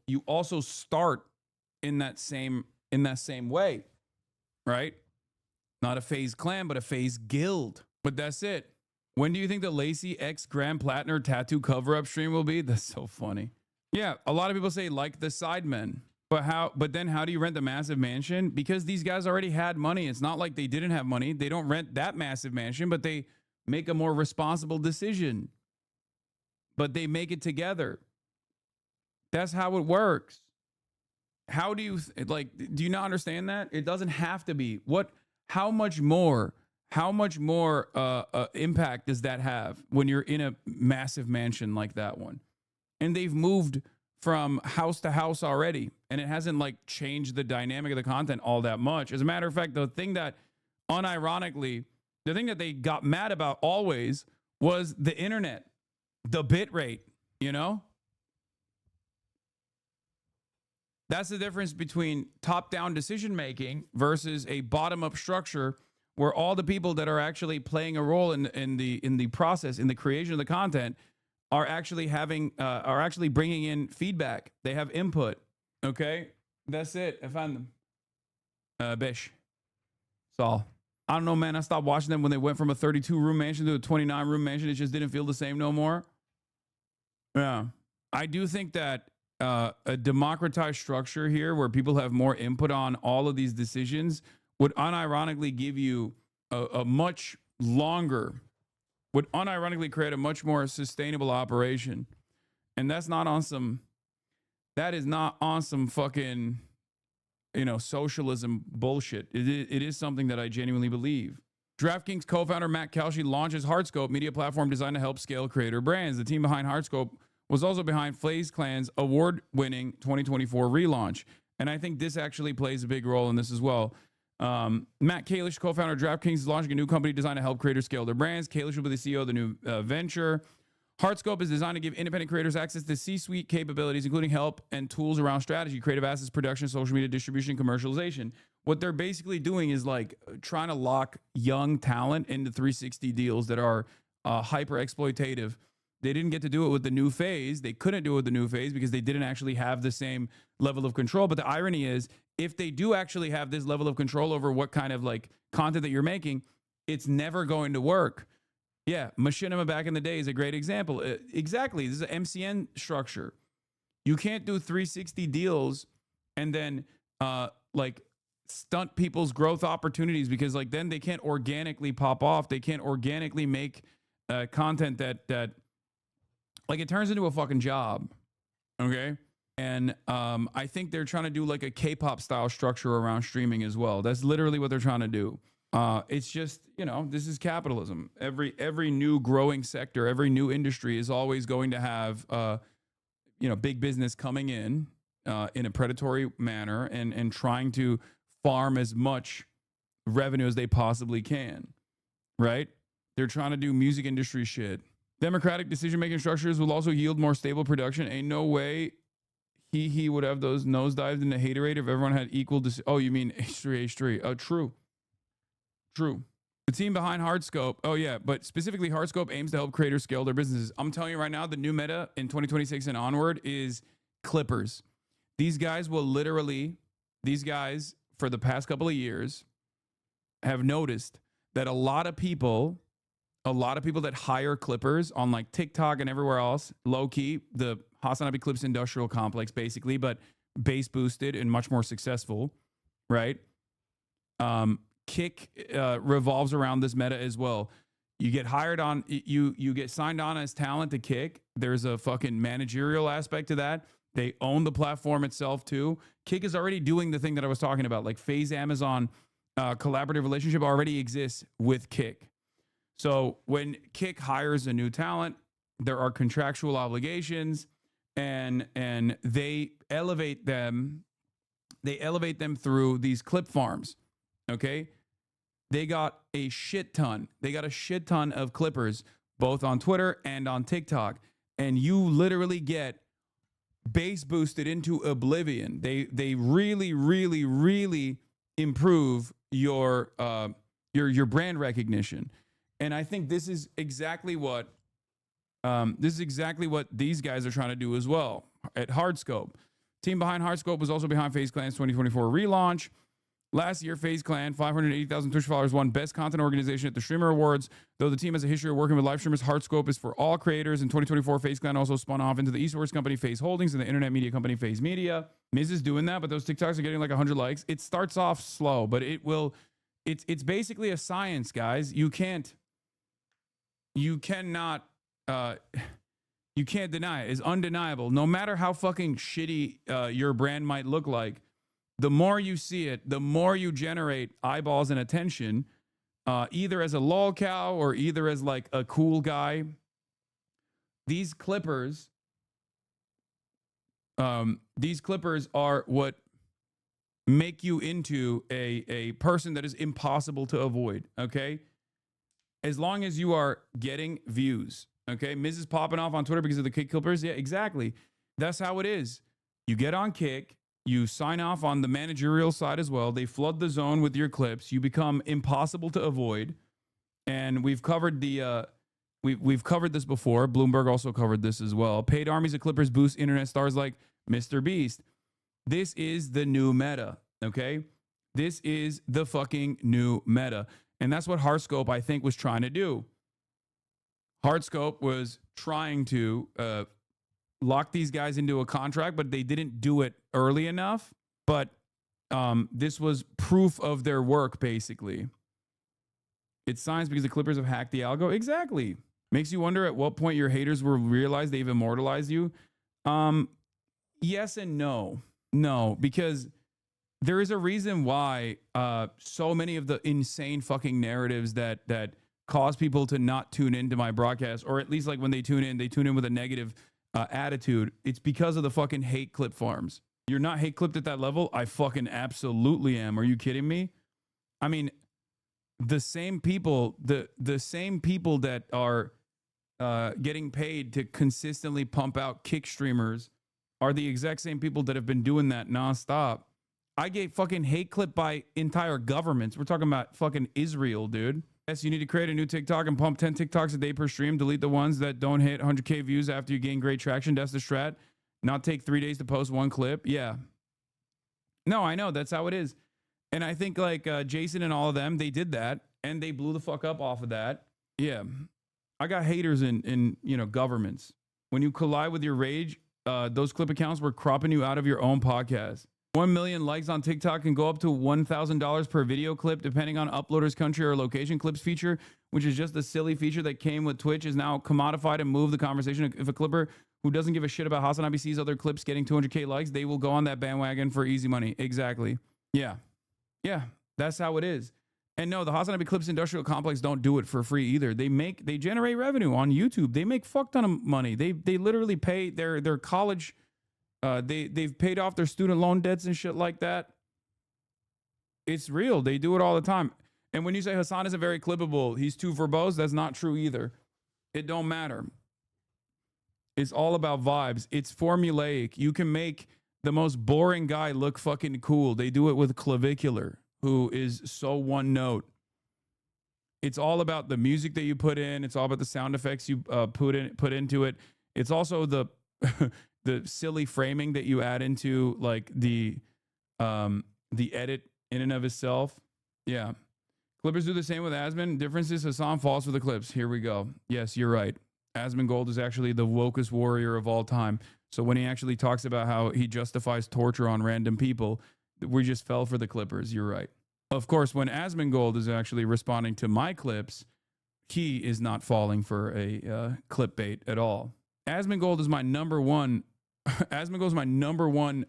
start in that same way, right? Not a FaZe clan, but a FaZe guild. But that's it. When do you think the Lacey X Grand Platinum tattoo cover-up stream will be? That's so funny. Yeah, a lot of people say like the Sidemen. But then how do you rent the massive mansion? Because these guys already had money. It's not like they didn't have money. They don't rent that massive mansion, but they make a more responsible decision. But they make it together. That's how it works. How do you do you not understand that? It doesn't have to be. How much more impact does that have when you're in a massive mansion like that one? And they've moved from house to house already, and it hasn't like changed the dynamic of the content all that much. As a matter of fact, the thing that unironically The thing that they got mad about always was the internet, the bit rate, you know? That's the difference between top-down decision-making versus a bottom-up structure where all the people that are actually playing a role in the process, in the creation of the content, are actually bringing in feedback. They have input. Okay? That's it. I found them. Bish. Saul. I don't know, man. I stopped watching them when they went from a 32-room mansion to a 29-room mansion. It just didn't feel the same no more. Yeah. I do think that a democratized structure here where people have more input on all of these decisions would unironically give you a much longer, would unironically create a much more sustainable operation. And that's not on some, that is not on some fucking, you know, socialism bullshit. It is something that I genuinely believe. DraftKings co-founder Matt Kalshi launches Heartscope, media platform designed to help scale creator brands. The team behind Heartscope was also behind FaZe Clan's award-winning 2024 relaunch. And I think this actually plays a big role in this as well. Matt Kalish, co-founder of DraftKings, is launching a new company designed to help creators scale their brands. Kalish will be the CEO of the new venture. Heartscope is designed to give independent creators access to C-suite capabilities, including help and tools around strategy, creative assets, production, social media distribution, commercialization. What they're basically doing is like trying to lock young talent into 360 deals that are hyper exploitative. They didn't get to do it with the new FaZe. They couldn't do it with the new FaZe because they didn't actually have the same level of control. But the irony is, if they do actually have this level of control over what kind of like content that you're making, it's never going to work. Yeah, Machinima back in the day is a great example. Exactly. This is an MCN structure. You can't do 360 deals and then like stunt people's growth opportunities because like then they can't organically pop off. They can't organically make content that like it turns into a fucking job. Okay. And I think they're trying to do like a K-pop style structure around streaming as well. That's literally what they're trying to do. It's just, you know, this is capitalism. Every new growing sector, every new industry is always going to have, you know, big business coming in a predatory manner and trying to farm as much revenue as they possibly can, right? They're trying to do music industry shit. Democratic decision-making structures will also yield more stable production. Ain't no way he would have those nosedived in the haterade if everyone had equal... Oh, you mean H3, H3. Oh, true. The team behind Heartscope, oh yeah, but specifically Heartscope aims to help creators scale their businesses. I'm telling you right now, the new meta in 2026 and onward is clippers. These guys for the past couple of years have noticed that a lot of people that hire clippers on like TikTok and everywhere else, low key, the Hasanabi Clips industrial complex basically, but bass boosted and much more successful, right? Kick revolves around this meta as well. You get hired on, you get signed on as talent to Kick. There's a fucking managerial aspect to that. They own the platform itself too. Kick is already doing the thing that I was talking about, like FaZe Amazon collaborative relationship already exists with Kick. So when Kick hires a new talent, there are contractual obligations, and they elevate them through these clip farms. Okay, they got a shit ton of clippers both on Twitter and on TikTok, and you literally get bass boosted into oblivion. They really improve your brand recognition. And I think this is exactly what these guys are trying to do as well at Heartscope. Team behind Heartscope was also behind FaZe Clan's 2024 relaunch. Last year, FaZe Clan, 580,000 Twitch followers, won Best Content Organization at the Streamer Awards. Though the team has a history of working with live streamers, Heartscope is for all creators. In 2024, FaZe Clan also spun off into the esports company FaZe Holdings and the internet media company FaZe Media. Miz is doing that, but those TikToks are getting like 100 likes. It starts off slow, but it's basically a science, guys. You can't deny it. It's undeniable. No matter how fucking shitty your brand might look like, the more you see it, the more you generate eyeballs and attention, either as a lol cow or either as like a cool guy. These clippers are what make you into a person that is impossible to avoid. Okay. As long as you are getting views, okay? Miz is popping off on Twitter because of the Kick Clippers. Yeah, exactly. That's how it is. You get on Kick, you sign off on the managerial side as well. They flood the zone with your clips. You become impossible to avoid. And we've covered the we've covered this before. Bloomberg also covered this as well. Paid armies of Clippers boost internet stars like Mr. Beast. This is the new meta, okay? This is the fucking new meta. And that's what Heartscope, I think, was trying to do. Heartscope was trying to lock these guys into a contract, but they didn't do it early enough. But this was proof of their work, basically. It's science because the Clippers have hacked the algo. Exactly. Makes you wonder at what point your haters will realize they've immortalized you. Yes and no. No, because there is a reason why so many of the insane fucking narratives that cause people to not tune into my broadcast, or at least like when they tune in with a negative attitude. It's because of the fucking hate clip farms. You're not hate clipped at that level? I fucking absolutely am. Are you kidding me? I mean, the same people, the same people that are getting paid to consistently pump out kick streamers are the exact same people that have been doing that nonstop. I get fucking hate clipped by entire governments. We're talking about fucking Israel, dude. Yes, you need to create a new TikTok and pump 10 TikToks a day per stream. Delete the ones that don't hit 100K views after you gain great traction. That's the strat. Not take 3 days to post one clip. Yeah. No, I know. That's how it is. And I think like Jason and all of them, they did that and they blew the fuck up off of that. Yeah. I got haters in governments. When you collide with your rage, those clip accounts were cropping you out of your own podcast. 1 million likes on TikTok can go up to $1,000 per video clip, depending on uploader's country or location. Clips feature, which is just a silly feature that came with Twitch, is now commodified and moved the conversation. If a clipper who doesn't give a shit about Hasanabi sees other clips getting 200K likes, they will go on that bandwagon for easy money. Exactly. Yeah. Yeah. That's how it is. And no, the Hasanabi Clips industrial complex don't do it for free either. They generate revenue on YouTube. They make fuck ton of money. They literally pay their college. They've paid off their student loan debts and shit like that. It's real. They do it all the time. And when you say Hassan isn't very clippable, he's too verbose, that's not true either. It don't matter. It's all about vibes. It's formulaic. You can make the most boring guy look fucking cool. They do it with Clavicular, who is so one note. It's all about the music that you put in. It's all about the sound effects you put into it. It's also the the silly framing that you add into like the edit in and of itself. Yeah. Clippers do the same with Asmon. Difference is Hassan falls for the clips. Here we go. Yes, you're right. Asmongold is actually the wokest warrior of all time. So when he actually talks about how he justifies torture on random people, we just fell for the Clippers. You're right. Of course, when Asmongold is actually responding to my clips, he is not falling for a clip bait at all. Asmongold is my number one. Asmongold is my number one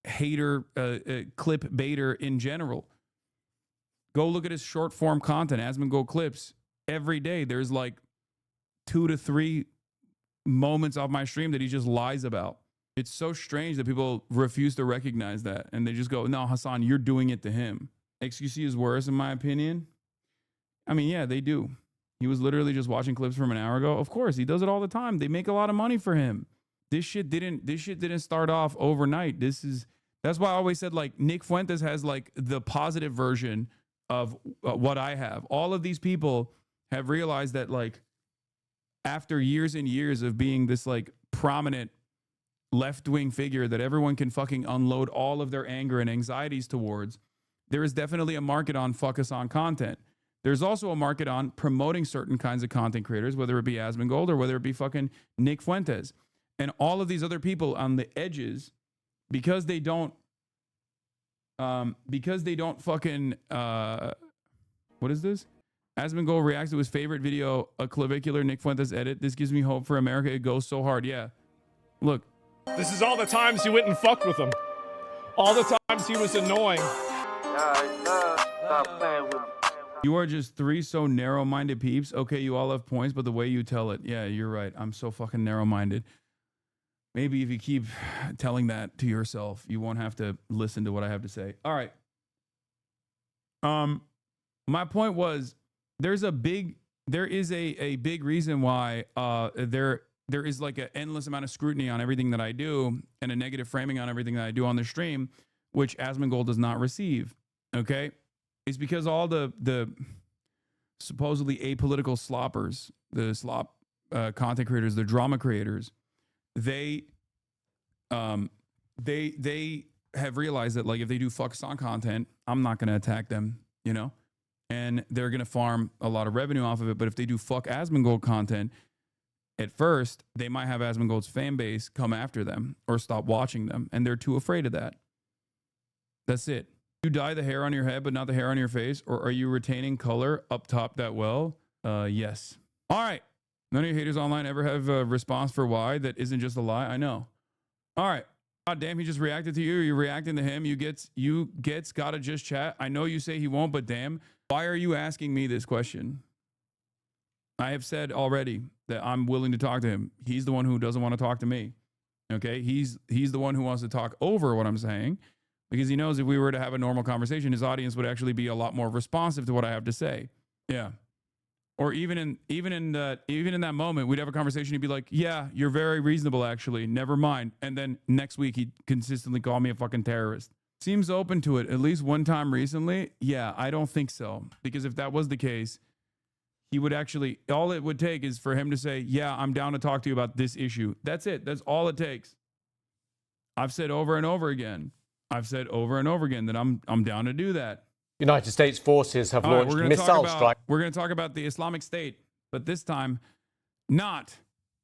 hater, clip baiter in general. Go look at his short form content, Asmongold clips. Every day there's like 2 to 3 moments off my stream that he just lies about. It's so strange that people refuse to recognize that. And they just go, no, Hassan, you're doing it to him. XQC is worse, in my opinion. I mean, yeah, they do. He was literally just watching clips from an hour ago. Of course, he does it all the time. They make a lot of money for him. This shit didn't start off overnight. That's why I always said like Nick Fuentes has like the positive version of what I have. All of these people have realized that like after years and years of being this like prominent left-wing figure that everyone can fucking unload all of their anger and anxieties towards, there is definitely a market on focus on content. There's also a market on promoting certain kinds of content creators, whether it be Asmongold or whether it be fucking Nick Fuentes. And all of these other people on the edges, because they don't fucking, what is this? Asmongold reacts to his favorite video, a clavicular Nick Fuentes edit. This gives me hope for America. It goes so hard. Yeah. Look. This is all the times you went and fucked with him. All the times he was annoying. Stop playing with me. You are just 3 so narrow-minded peeps. Okay, you all have points, but the way you tell it, yeah, you're right. I'm so fucking narrow-minded. Maybe if you keep telling that to yourself, you won't have to listen to what I have to say. All right. My point was, there is a big reason why there is like an endless amount of scrutiny on everything that I do and a negative framing on everything that I do on the stream, which Asmongold does not receive. Okay, it's because all the supposedly apolitical sloppers, the slop content creators, the drama creators, they have realized that like if they do fuck song content, I'm not going to attack them, you know, and they're going to farm a lot of revenue off of it. But if they do fuck Asmongold content, at first they might have Asmongold's fan base come after them or stop watching them, and they're too afraid of that. That's it. You dye the hair on your head, but not the hair on your face, or are you retaining color up top that well? Yes. All right. None of your haters online ever have a response for why that isn't just a lie. I know. All right. God damn, he just reacted to you. You're reacting to him. You gets gotta just chat. I know you say he won't, but damn, why are you asking me this question? I have said already that I'm willing to talk to him. He's the one who doesn't want to talk to me. Okay? He's the one who wants to talk over what I'm saying, because he knows if we were to have a normal conversation, his audience would actually be a lot more responsive to what I have to say. Yeah. Or even in that moment, we'd have a conversation. He'd be like, "Yeah, you're very reasonable, actually. Never mind." And then next week, he'd consistently call me a fucking terrorist. Seems open to it at least one time recently. Yeah, I don't think so, because if that was the case, he would actually. All it would take is for him to say, "Yeah, I'm down to talk to you about this issue." That's it. That's all it takes. I've said over and over again. That I'm down to do that. United States forces have launched missile strikes. We're going to talk about the Islamic State, but this time not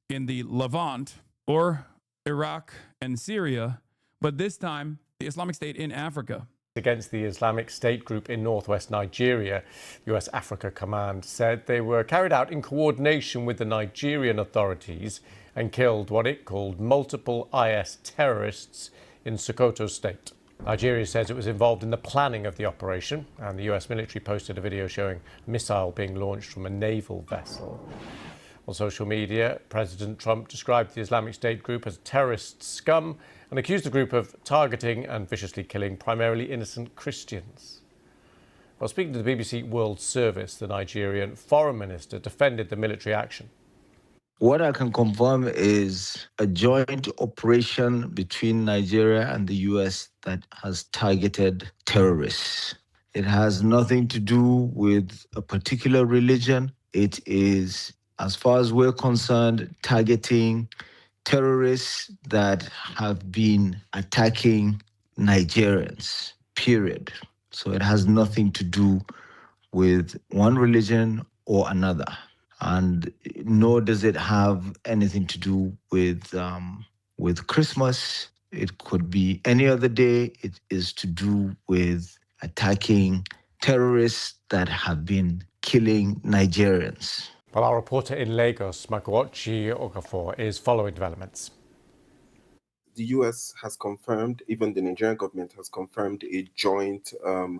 in the Levant or Iraq and Syria, but this time the Islamic State in Africa. Against the Islamic State group in northwest Nigeria. US Africa Command said they were carried out in coordination with the Nigerian authorities and killed what it called multiple IS terrorists in Sokoto State. Nigeria says it was involved in the planning of the operation, and the US military posted a video showing a missile being launched from a naval vessel. On social media, President Trump described the Islamic State group as terrorist scum and accused the group of targeting and viciously killing primarily innocent Christians. While speaking to the BBC World Service, the Nigerian foreign minister defended the military action. What I can confirm is a joint operation between Nigeria and the US that has targeted terrorists. It has nothing to do with a particular religion. It is, as far as we're concerned, targeting terrorists that have been attacking Nigerians, period. So it has nothing to do with one religion or another. And nor does it have anything to do with Christmas. It could be any other day. It is to do with attacking terrorists that have been killing Nigerians. Well, our reporter in Lagos, Magwachi Okafor, is following developments. The US has confirmed, even the Nigerian government has confirmed a joint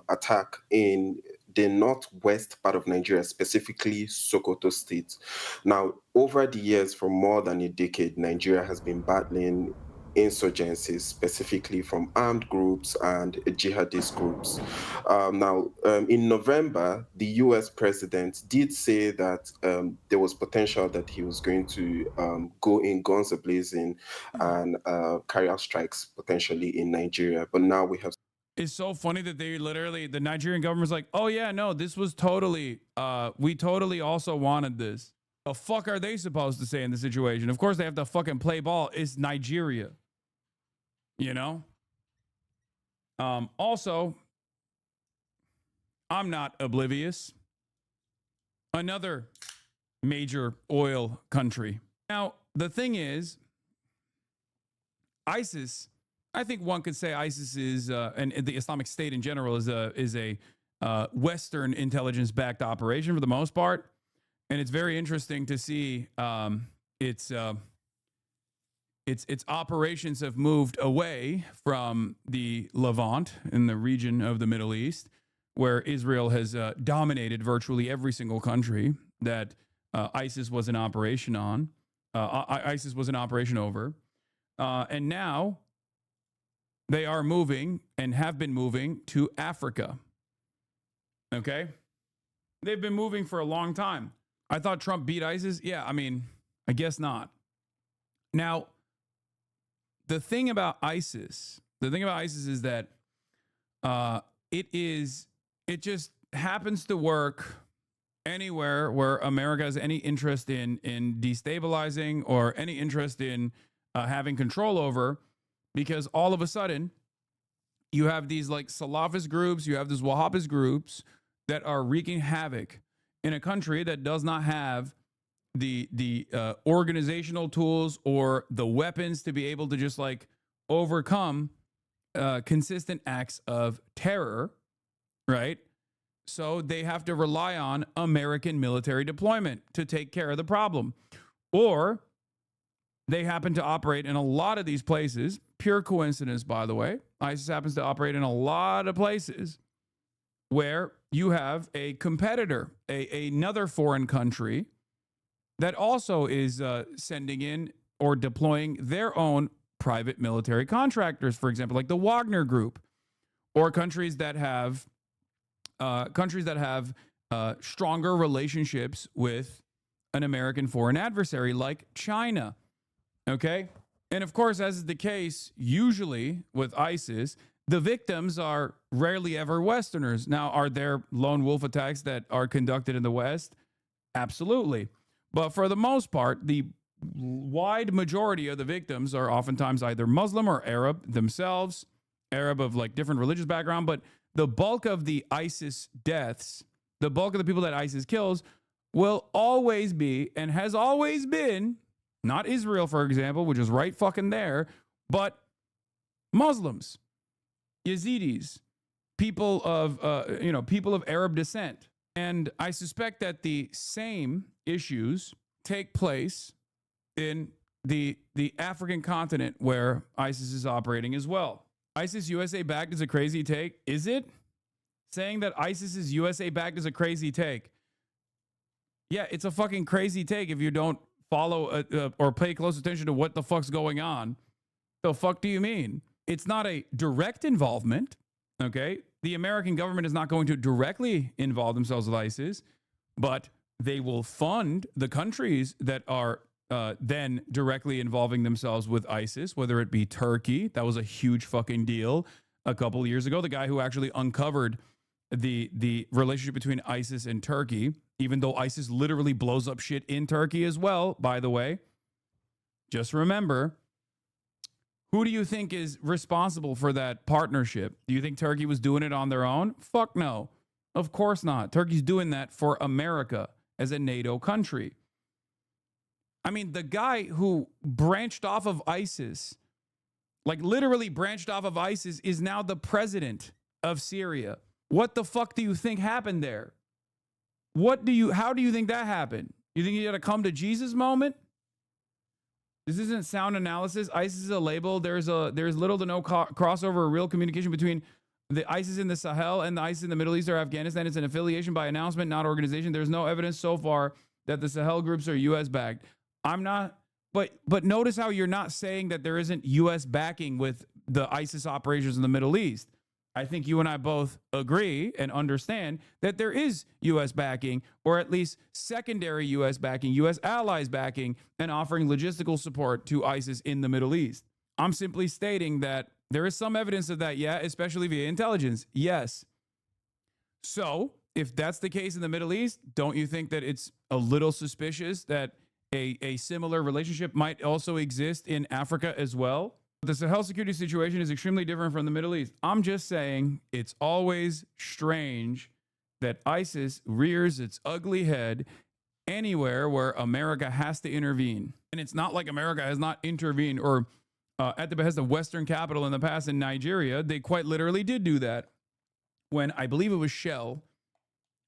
attack in the northwest part of Nigeria, specifically Sokoto State. Now, over the years, for more than a decade, Nigeria has been battling insurgencies, specifically from armed groups and jihadist groups. In November, the US president did say that there was potential that he was going to go in guns a-blazing and carry out strikes potentially in Nigeria. But now we have... It's so funny that the Nigerian government's like, "Oh yeah, no, this was totally, we totally also wanted this." The fuck are they supposed to say in the situation? Of course they have to fucking play ball. It's Nigeria. You know? Also, I'm not oblivious. Another major oil country. Now, the thing is, ISIS, I think one could say ISIS is, and the Islamic State in general is a Western intelligence-backed operation for the most part. And it's very interesting to see its operations have moved away from the Levant in the region of the Middle East, where Israel has dominated virtually every single country that ISIS was an operation on. ISIS was an operation over. And now they are moving and have been moving to Africa. Okay? They've been moving for a long time. I thought Trump beat ISIS. Yeah, I mean, I guess not. Now, the thing about ISIS is that it just happens to work anywhere where America has any interest in destabilizing or any interest in having control over, because all of a sudden you have these like Salafist groups, you have these Wahhabist groups that are wreaking havoc in a country that does not have the organizational tools or the weapons to be able to just like overcome consistent acts of terror, right? So they have to rely on American military deployment to take care of the problem. Or they happen to operate in a lot of these places. Pure coincidence, by the way. ISIS happens to operate in a lot of places where you have a competitor, another foreign country that also is sending in or deploying their own private military contractors, for example, like the Wagner Group, or countries that have stronger relationships with an American foreign adversary like China. Okay? And of course, as is the case usually with ISIS, the victims are rarely ever Westerners. Now, are there lone wolf attacks that are conducted in the West? Absolutely. But for the most part, the wide majority of the victims are oftentimes either Muslim or Arab themselves, Arab of like different religious background. But the bulk of the ISIS deaths, the bulk of the people that ISIS kills, will always be and has always been, not Israel, for example, which is right fucking there, but Muslims, Yazidis, people of Arab descent. And I suspect that the same issues take place in the African continent where ISIS is operating as well. ISIS USA backed is a crazy take. Is it? Saying that ISIS is USA backed is a crazy take. Yeah, it's a fucking crazy take if you don't follow or pay close attention to what the fuck's going on. The fuck do you mean? It's not a direct involvement, okay? The American government is not going to directly involve themselves with ISIS, but they will fund the countries that are then directly involving themselves with ISIS, whether it be Turkey. That was a huge fucking deal a couple of years ago. The guy who actually uncovered the relationship between ISIS and Turkey, even though ISIS literally blows up shit in Turkey as well, by the way. Just remember, who do you think is responsible for that partnership? Do you think Turkey was doing it on their own? Fuck no. Of course not. Turkey's doing that for America as a NATO country. I mean, the guy who branched off of ISIS, like literally branched off of ISIS, is now the president of Syria. What the fuck do you think happened there? How do you think that happened? You think you had a come to Jesus moment? This isn't sound analysis. ISIS is a label. There's little to no crossover or real communication between the ISIS in the Sahel and the ISIS in the Middle East or Afghanistan. It's an affiliation by announcement, not organization. There's no evidence so far that the Sahel groups are U.S. backed. I'm not, but notice how you're not saying that there isn't U.S. backing with the ISIS operations in the Middle East. I think you and I both agree and understand that there is U.S. backing, or at least secondary U.S. backing, U.S. allies backing, and offering logistical support to ISIS in the Middle East. I'm simply stating that there is some evidence of that, yeah, especially via intelligence, yes. So, if that's the case in the Middle East, don't you think that it's a little suspicious that a similar relationship might also exist in Africa as well? The Sahel security situation is extremely different from the Middle East. I'm just saying it's always strange that ISIS rears its ugly head anywhere where America has to intervene. And it's not like America has not intervened or at the behest of Western capital in the past in Nigeria. They quite literally did do that when I believe it was Shell.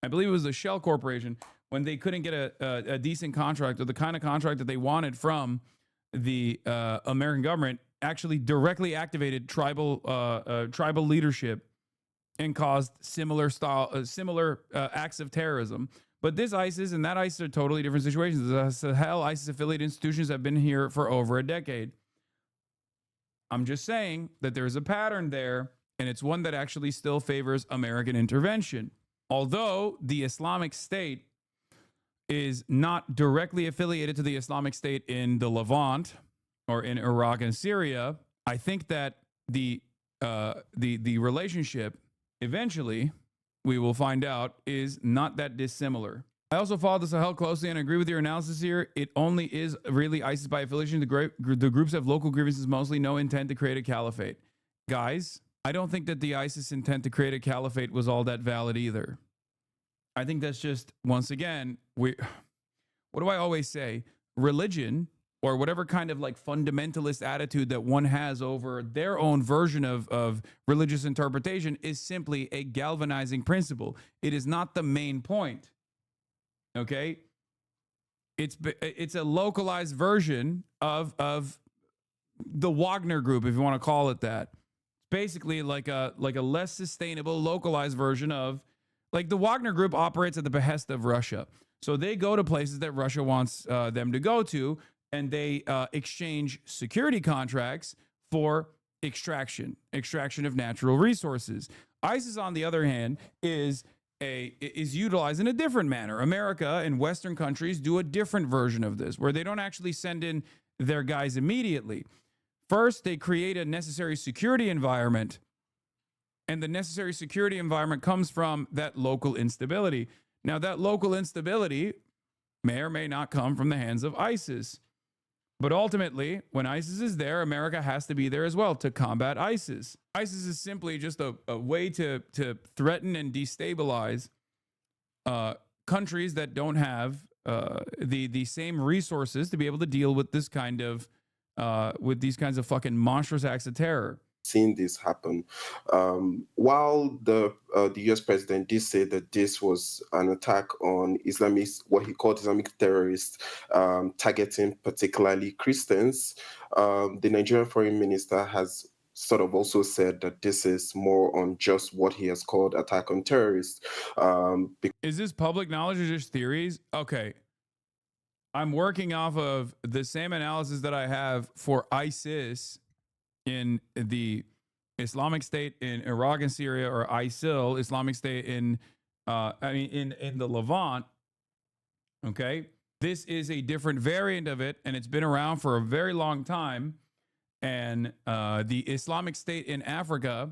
I believe it was the Shell Corporation, when they couldn't get a decent contract or the kind of contract that they wanted from the American government, actually directly activated tribal leadership and caused similar acts of terrorism. But this ISIS and that ISIS are totally different situations. The Sahel ISIS affiliate institutions have been here for over a decade. I'm just saying that there is a pattern there, and it's one that actually still favors American intervention. although the Islamic State is not directly affiliated to the Islamic State in the Levant or in Iraq and Syria, I think that the relationship eventually, we will find out, is not that dissimilar. I also follow the Sahel closely and agree with your analysis here. It only is really ISIS by affiliation. The groups have local grievances, mostly no intent to create a caliphate. Guys, I don't think that the ISIS intent to create a caliphate was all that valid either. I think that's just, once again, what do I always say? Religion, or whatever kind of like fundamentalist attitude that one has over their own version of religious interpretation, is simply a galvanizing principle. It is not the main point. Okay? It's a localized version of the Wagner Group, if you want to call it that. Basically like a less sustainable localized version of, like, the Wagner Group operates at the behest of Russia. So they go to places that Russia wants them to go to, and they exchange security contracts for extraction of natural resources. ISIS, on the other hand, is utilized in a different manner. America and Western countries do a different version of this, where they don't actually send in their guys immediately. First, they create a necessary security environment, and the necessary security environment comes from that local instability. Now, that local instability may or may not come from the hands of ISIS. But ultimately, when ISIS is there, America has to be there as well to combat ISIS. ISIS is simply just a way to threaten and destabilize countries that don't have the same resources to be able to deal with this kind of with these kinds of fucking monstrous acts of terror. Seen this happen. While the US president did say that this was an attack on Islamists, what he called Islamic terrorists, targeting particularly Christians, the Nigerian foreign minister has sort of also said that this is more on just what he has called attack on terrorists. Is this public knowledge or just theories? Okay. I'm working off of the same analysis that I have for ISIS in the Islamic State in Iraq and Syria, or ISIL, Islamic State in the Levant. Okay, this is a different variant of it, and it's been around for a very long time. And the Islamic State in Africa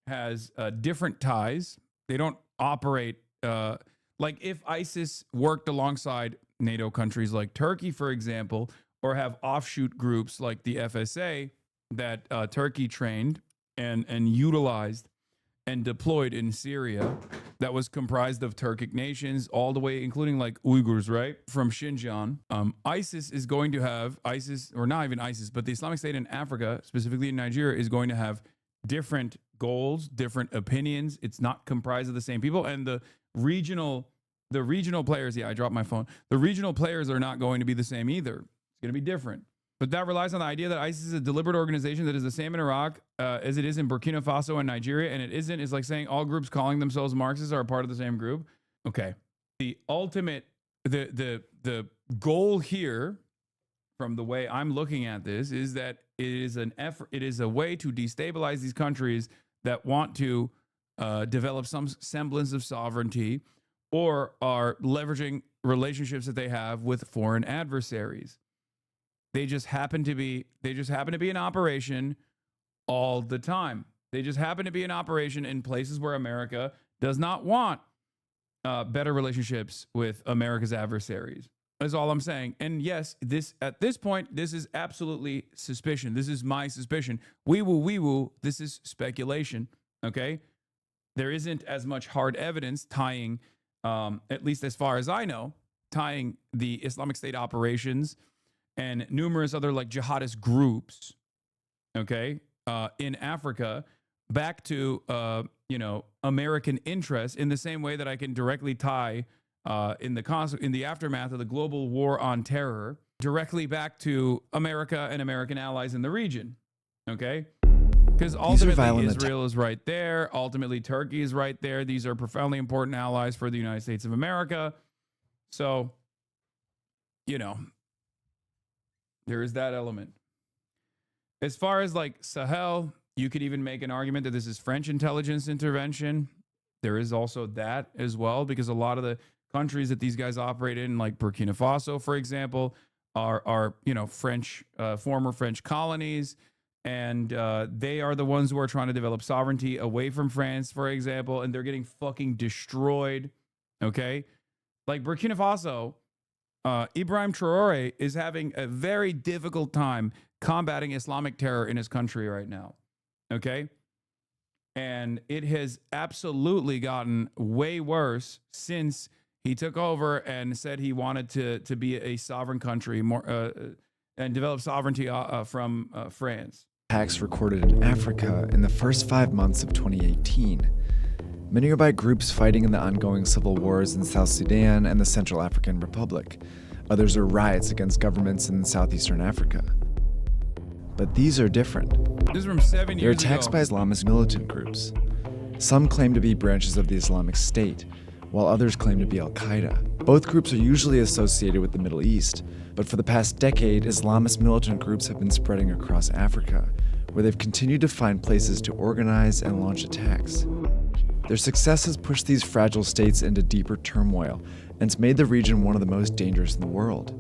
has different ties. They don't operate like if ISIS worked alongside NATO countries like Turkey, for example, or have offshoot groups like the FSA that Turkey trained and utilized and deployed in Syria, that was comprised of Turkic nations, all the way, including like Uyghurs, right, from Xinjiang. ISIS is going to have, or not even ISIS, but the Islamic State in Africa, specifically in Nigeria, is going to have different goals, different opinions. It's not comprised of the same people. And the regional players, I dropped my phone. The regional players are not going to be the same either. It's going to be different. But that relies on the idea that ISIS is a deliberate organization that is the same in Iraq as it is in Burkina Faso and Nigeria, and it isn't. It's like saying all groups calling themselves Marxists are a part of the same group. Okay. The ultimate, the goal here, from the way I'm looking at this, is that it is an effort. It is a way to destabilize these countries that want to develop some semblance of sovereignty, or are leveraging relationships that they have with foreign adversaries. They just happen to be in operation all the time. They just happen to be in operation in places where America does not want better relationships with America's adversaries. That's all I'm saying. And yes, at this point, this is absolutely suspicion. This is my suspicion. Wee woo. This is speculation. Okay? There isn't as much hard evidence tying, at least as far as I know, tying the Islamic State operations and numerous other like jihadist groups, okay, in Africa, back to American interests, in the same way that I can directly tie in the aftermath of the global war on terror directly back to America and American allies in the region, okay? Because ultimately Israel is right there. Ultimately Turkey is right there. These are profoundly important allies for the United States of America. So, there is that element. As far as like Sahel, you could even make an argument that this is French intelligence intervention. There is also that as well, because a lot of the countries that these guys operate in, like Burkina Faso, for example, are French, former French colonies, and they are the ones who are trying to develop sovereignty away from France, for example, and they're getting fucking destroyed. Okay, like Burkina Faso, Ibrahim Traore is having a very difficult time combating Islamic terror in his country right now. Okay. And it has absolutely gotten way worse since he took over and said he wanted to be a sovereign country and develop sovereignty from France. Attacks recorded in Africa in the first 5 months of 2018. Many are by groups fighting in the ongoing civil wars in South Sudan and the Central African Republic. Others are riots against governments in southeastern Africa. But these are different. This is from 7 They're years attacks ago. by Islamist militant groups. Some claim to be branches of the Islamic State, while others claim to be Al-Qaeda. Both groups are usually associated with the Middle East, but for the past decade, Islamist militant groups have been spreading across Africa, where they've continued to find places to organize and launch attacks. Their success has pushed these fragile states into deeper turmoil, and it's made the region one of the most dangerous in the world.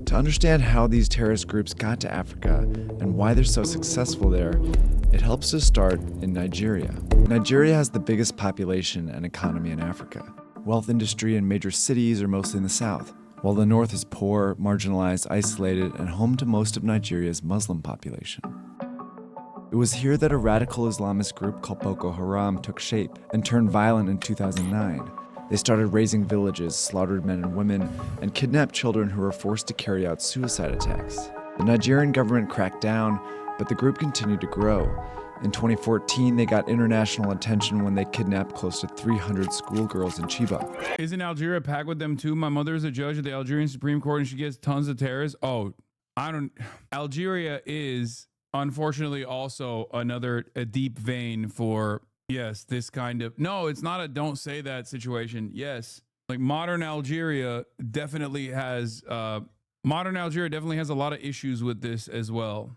To understand how these terrorist groups got to Africa and why they're so successful there, it helps to start in Nigeria. Nigeria has the biggest population and economy in Africa. Wealth industry and major cities are mostly in the south, while the north is poor, marginalized, isolated, and home to most of Nigeria's Muslim population. It was here that a radical Islamist group called Boko Haram took shape and turned violent in 2009. They started razing villages, slaughtered men and women, and kidnapped children who were forced to carry out suicide attacks. The Nigerian government cracked down, but the group continued to grow. In 2014, they got international attention when they kidnapped close to 300 schoolgirls in Chibok. Isn't Algeria packed with them too? My mother is a judge at the Algerian Supreme Court and she gets tons of terrorists. Oh, Algeria is unfortunately also a deep vein for, yes, this kind of, no, it's not a don't say that situation. Yes. Like modern Algeria definitely has a lot of issues with this as well.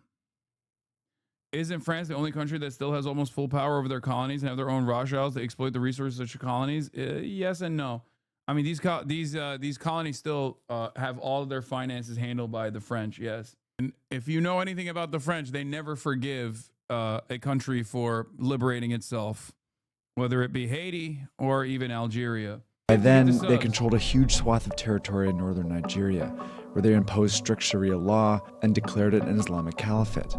Isn't France the only country that still has almost full power over their colonies and have their own Rothschilds to exploit the resources of such colonies? Yes and no. I mean, these colonies still have all of their finances handled by the French. Yes. And if you know anything about the French, they never forgive a country for liberating itself, whether it be Haiti or even Algeria. By then, they controlled a huge swath of territory in northern Nigeria, where they imposed strict Sharia law and declared it an Islamic caliphate.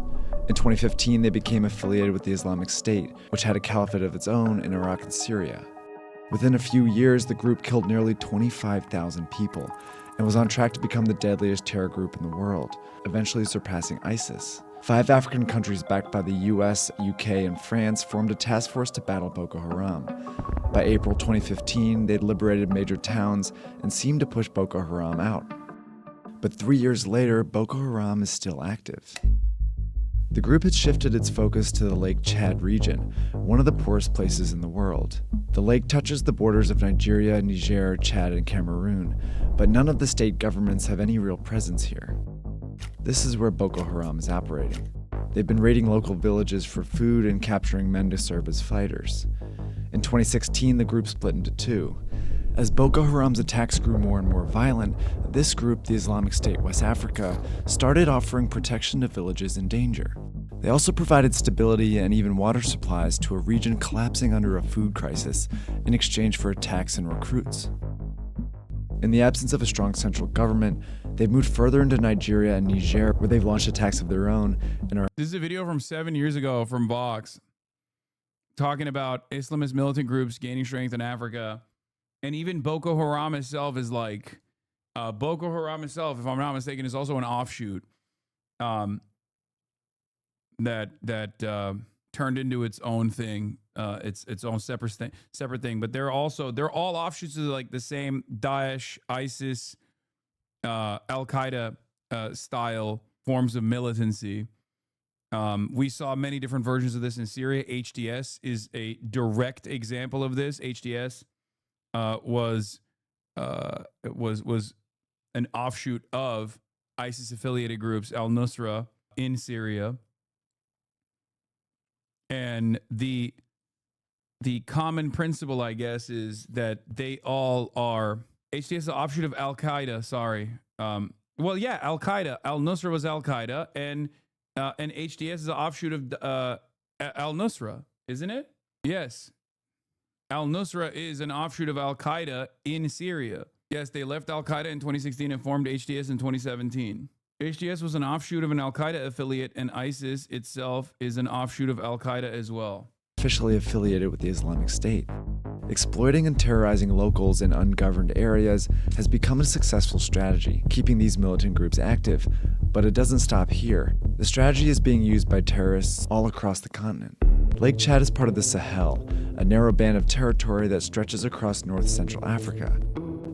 In 2015, they became affiliated with the Islamic State, which had a caliphate of its own in Iraq and Syria. Within a few years, the group killed nearly 25,000 people and was on track to become the deadliest terror group in the world, eventually surpassing ISIS. 5 African countries backed by the US, UK, and France formed a task force to battle Boko Haram. By April 2015, they'd liberated major towns and seemed to push Boko Haram out. But 3 years later, Boko Haram is still active. The group had shifted its focus to the Lake Chad region, one of the poorest places in the world. The lake touches the borders of Nigeria, Niger, Chad, and Cameroon, but none of the state governments have any real presence here. This is where Boko Haram is operating. They've been raiding local villages for food and capturing men to serve as fighters. In 2016, the group split into two. As Boko Haram's attacks grew more and more violent, this group, the Islamic State West Africa, started offering protection to villages in danger. They also provided stability and even water supplies to a region collapsing under a food crisis in exchange for attacks and recruits. In the absence of a strong central government, they've moved further into Nigeria and Niger, where they've launched attacks of their own and are— This is a video from 7 years ago from Vox talking about Islamist militant groups gaining strength in Africa. And even Boko Haram itself is like, Boko Haram itself, if I'm not mistaken, is also an offshoot that turned into its own thing, its own separate thing. But they're all offshoots of like the same Daesh, ISIS, Al Qaeda style forms of militancy. We saw many different versions of this in Syria. HDS is a direct example of this. HDS was an offshoot of ISIS affiliated groups, al-Nusra in Syria. And the the common principle, I guess, is that they all are. HTS is an offshoot of Al Qaeda. Sorry. Well, yeah, Al Qaeda. Al Nusra was Al Qaeda, and HTS is an offshoot of Al Nusra, isn't it? Yes. Al Nusra is an offshoot of Al Qaeda in Syria. Yes, they left Al Qaeda in 2016 and formed HTS in 2017. HTS was an offshoot of an Al Qaeda affiliate, and ISIS itself is an offshoot of Al Qaeda as well. Officially affiliated with the Islamic State. Exploiting and terrorizing locals in ungoverned areas has become a successful strategy, keeping these militant groups active. But it doesn't stop here. The strategy is being used by terrorists all across the continent. Lake Chad is part of the Sahel, a narrow band of territory that stretches across north-central Africa.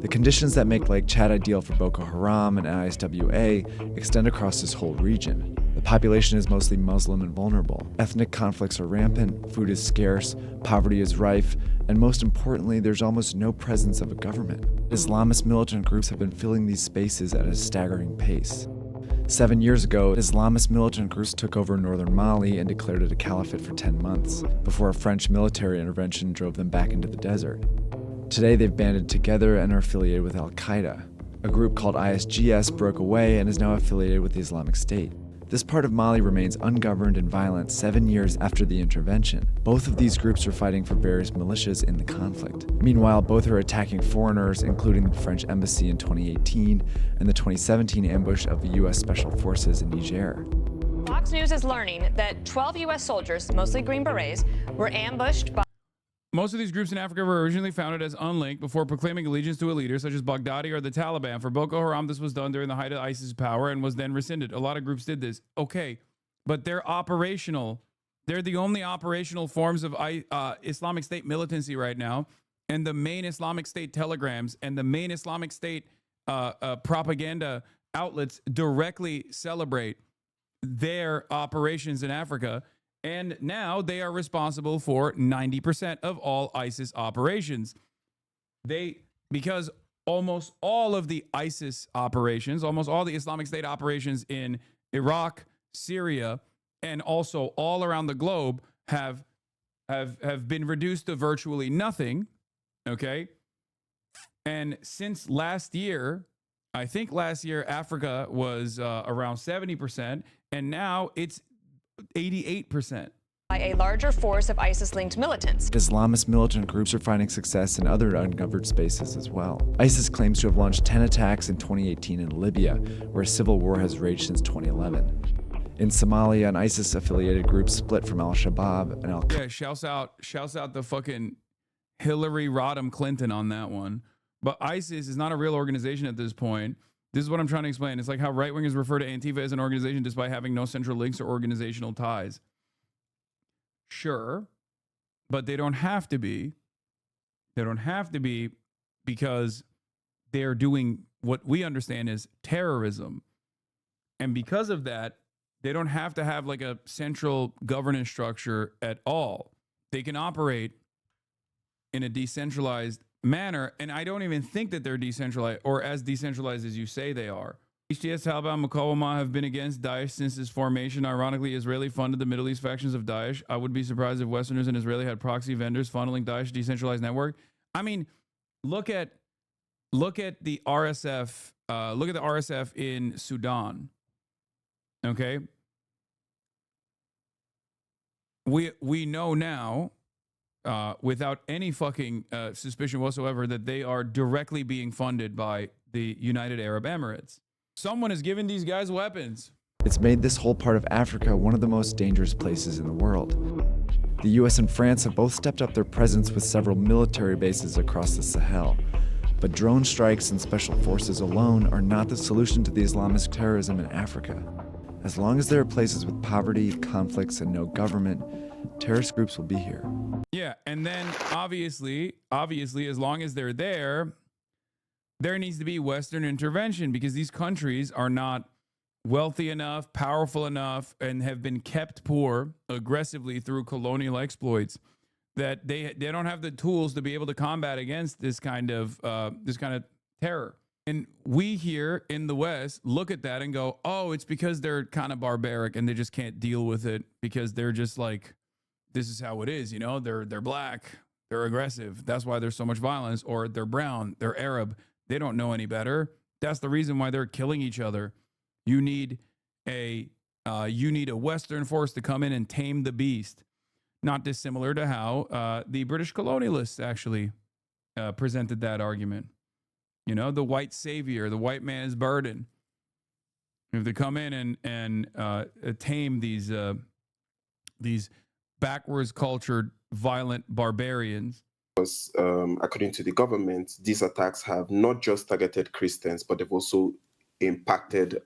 The conditions that make Lake Chad ideal for Boko Haram and ISWA extend across this whole region. The population is mostly Muslim and vulnerable. Ethnic conflicts are rampant, food is scarce, poverty is rife, and most importantly, there's almost no presence of a government. Islamist militant groups have been filling these spaces at a staggering pace. 7 years ago, Islamist militant groups took over northern Mali and declared it a caliphate for 10 months, before a French military intervention drove them back into the desert. Today, they've banded together and are affiliated with Al Qaeda. A group called ISGS broke away and is now affiliated with the Islamic State. This part of Mali remains ungoverned and violent 7 years after the intervention. Both of these groups are fighting for various militias in the conflict. Meanwhile, both are attacking foreigners, including the French embassy in 2018 and the 2017 ambush of the U.S. Special Forces in Niger. Fox News is learning that 12 U.S. soldiers, mostly Green Berets, were ambushed by... Most of these groups in Africa were originally founded as unlinked before proclaiming allegiance to a leader such as Baghdadi or the Taliban. For Boko Haram, this was done during the height of ISIS power and was then rescinded. A lot of groups did this. Okay, but they're operational. They're the only operational forms of Islamic State militancy right now. And the main Islamic State telegrams and the main Islamic State propaganda outlets directly celebrate their operations in Africa. And now they are responsible for 90% of all ISIS operations. Because almost all of the ISIS operations, almost all the Islamic State operations in Iraq, Syria, and also all around the globe have been reduced to virtually nothing. Okay. And since last year, I think last year Africa was around 70%, and now it's 88%. By a larger force of ISIS-linked militants. Islamist militant groups are finding success in other ungoverned spaces as well. ISIS claims to have launched 10 attacks in 2018 in Libya, where a civil war has raged since 2011. In Somalia, an ISIS-affiliated group split from Al-Shabaab and Al-Qaeda. Yeah, shouts out the fucking Hillary Rodham Clinton on that one. But ISIS is not a real organization at this point. This is what I'm trying to explain. It's like how right-wingers refer to Antifa as an organization despite having no central links or organizational ties. Sure, but they don't have to be. They don't have to be because they're doing what we understand as terrorism. And because of that, they don't have to have like a central governance structure at all. They can operate in a decentralized manner, and I don't even think that they're decentralized or as decentralized as you say they are. HTS, Taliban, Muqawama have been against Daesh since its formation. Ironically, Israeli funded the Middle East factions of Daesh. I would be surprised if Westerners and Israeli had proxy vendors funneling Daesh decentralized network. I mean, look at the RSF. Look at the RSF in Sudan. Okay, we know now. Without any fucking suspicion whatsoever that they are directly being funded by the United Arab Emirates. Someone has given these guys weapons. It's made this whole part of Africa one of the most dangerous places in the world. The US and France have both stepped up their presence with several military bases across the Sahel. But drone strikes and special forces alone are not the solution to the Islamist terrorism in Africa. As long as there are places with poverty, conflicts, and no government, terrorist groups will be here. Yeah, and then obviously, as long as they're there, there needs to be Western intervention because these countries are not wealthy enough, powerful enough, and have been kept poor aggressively through colonial exploits that they don't have the tools to be able to combat against this kind of terror. And we here in the West look at that and go, oh, it's because they're kind of barbaric and they just can't deal with it because they're just like, this is how it is. You know, they're black, they're aggressive. That's why there's so much violence. Or they're brown, they're Arab. They don't know any better. That's the reason why they're killing each other. You need a Western force to come in and tame the beast. Not dissimilar to how the British colonialists actually presented that argument. You know, the white savior, the white man's burden. If they come in and tame these backwards cultured, violent barbarians. Because according to the government, these attacks have not just targeted Christians, but they've also impacted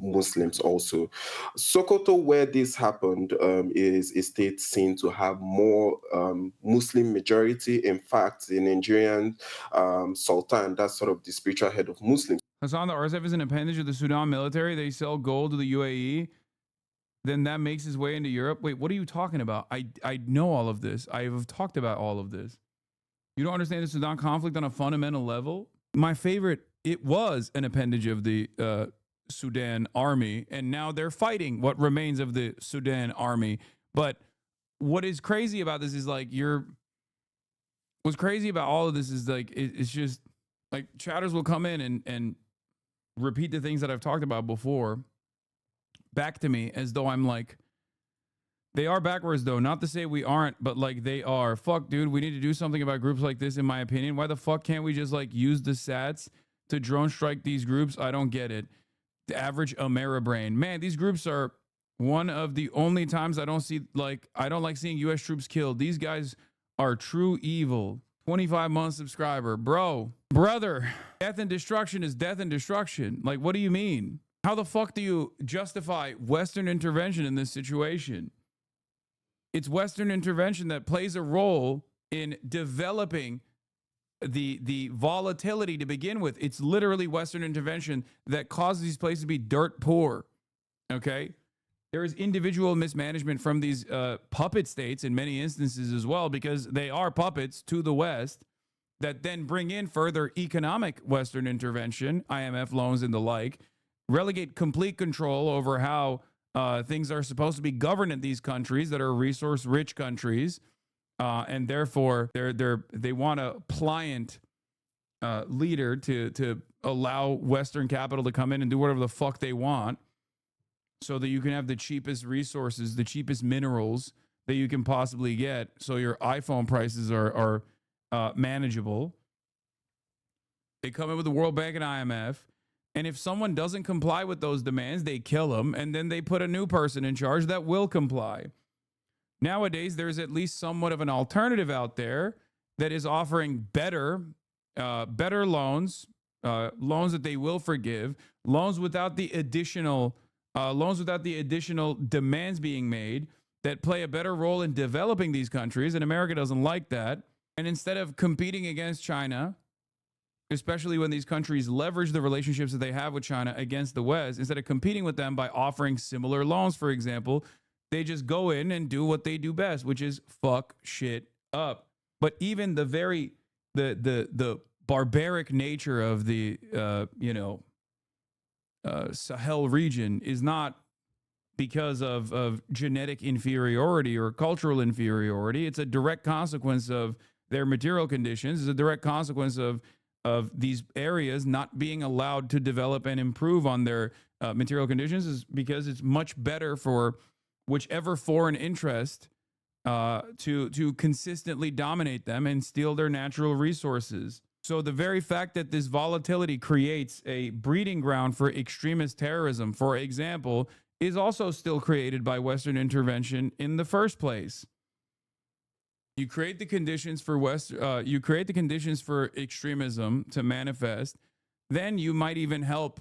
Muslims also. Sokoto, where this happened, is a state seen to have more Muslim majority. In fact, the Nigerian Sultan, that's sort of the spiritual head of Muslims. Hassan, the RSF is an appendage of the Sudan military. They sell gold to the UAE. Then that makes his way into Europe. Wait, what are you talking about? I know all of this. I have talked about all of this. You don't understand the Sudan conflict on a fundamental level? My favorite, it was an appendage of the Sudan army, and now they're fighting what remains of the Sudan army. But what is crazy about this is like what's crazy about all of this is like, it's just like chatters will come in and repeat the things that I've talked about before back to me as though I'm like, they are backwards though. Not to say we aren't, but like they are. Fuck, dude, we need to do something about groups like this, in my opinion. Why the fuck can't we just like use the sats to drone strike these groups? I don't get it. The average Ameribrain. Man, these groups are one of the only times I don't like seeing US troops killed. These guys are true evil. 25-month subscriber. Brother, death and destruction is death and destruction. Like, what do you mean? How the fuck do you justify Western intervention in this situation? It's Western intervention that plays a role in developing the volatility to begin with. It's literally Western intervention that causes these places to be dirt poor. Okay? There is individual mismanagement from these puppet states in many instances as well, because they are puppets to the West that then bring in further economic Western intervention, IMF loans and the like, relegate complete control over how things are supposed to be governed in these countries that are resource-rich countries, and therefore they want a pliant leader to allow Western capital to come in and do whatever the fuck they want, so that you can have the cheapest resources, the cheapest minerals that you can possibly get, so your iPhone prices are manageable. They come in with the World Bank and IMF. And if someone doesn't comply with those demands, they kill them, and then they put a new person in charge that will comply. Nowadays, there's at least somewhat of an alternative out there that is offering better loans, loans that they will forgive, loans without the additional demands being made, that play a better role in developing these countries. And America doesn't like that. And instead of competing against China, especially when these countries leverage the relationships that they have with China against the West, instead of competing with them by offering similar loans, for example, they just go in and do what they do best, which is fuck shit up. But even the barbaric nature of the Sahel region is not because of genetic inferiority or cultural inferiority. It's a direct consequence of their material conditions. It's a direct consequence of these areas not being allowed to develop and improve on their material conditions, is because it's much better for whichever foreign interest to consistently dominate them and steal their natural resources. So the very fact that this volatility creates a breeding ground for extremist terrorism, for example, is also still created by Western intervention in the first place. You create the conditions for extremism to manifest. Then you might even help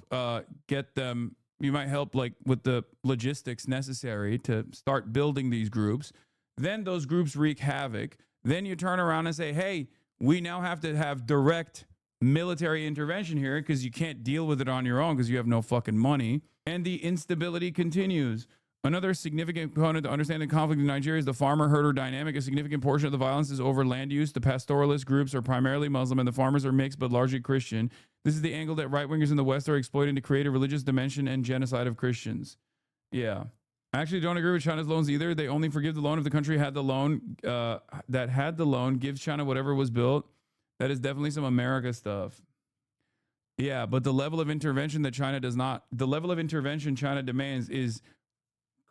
get them. You might help like with the logistics necessary to start building these groups. Then those groups wreak havoc. Then you turn around and say, "Hey, we now have to have direct military intervention here because you can't deal with it on your own because you have no fucking money." And the instability continues. Another significant component to understand the conflict in Nigeria is the farmer-herder dynamic. A significant portion of the violence is over land use. The pastoralist groups are primarily Muslim, and the farmers are mixed but largely Christian. This is the angle that right-wingers in the West are exploiting to create a religious dimension and genocide of Christians. Yeah. I actually don't agree with China's loans either. They only forgive the loan if the country had the loan that had the loan, gives China whatever was built. That is definitely some America stuff. Yeah, but the level of intervention that China does not, the level of intervention China demands is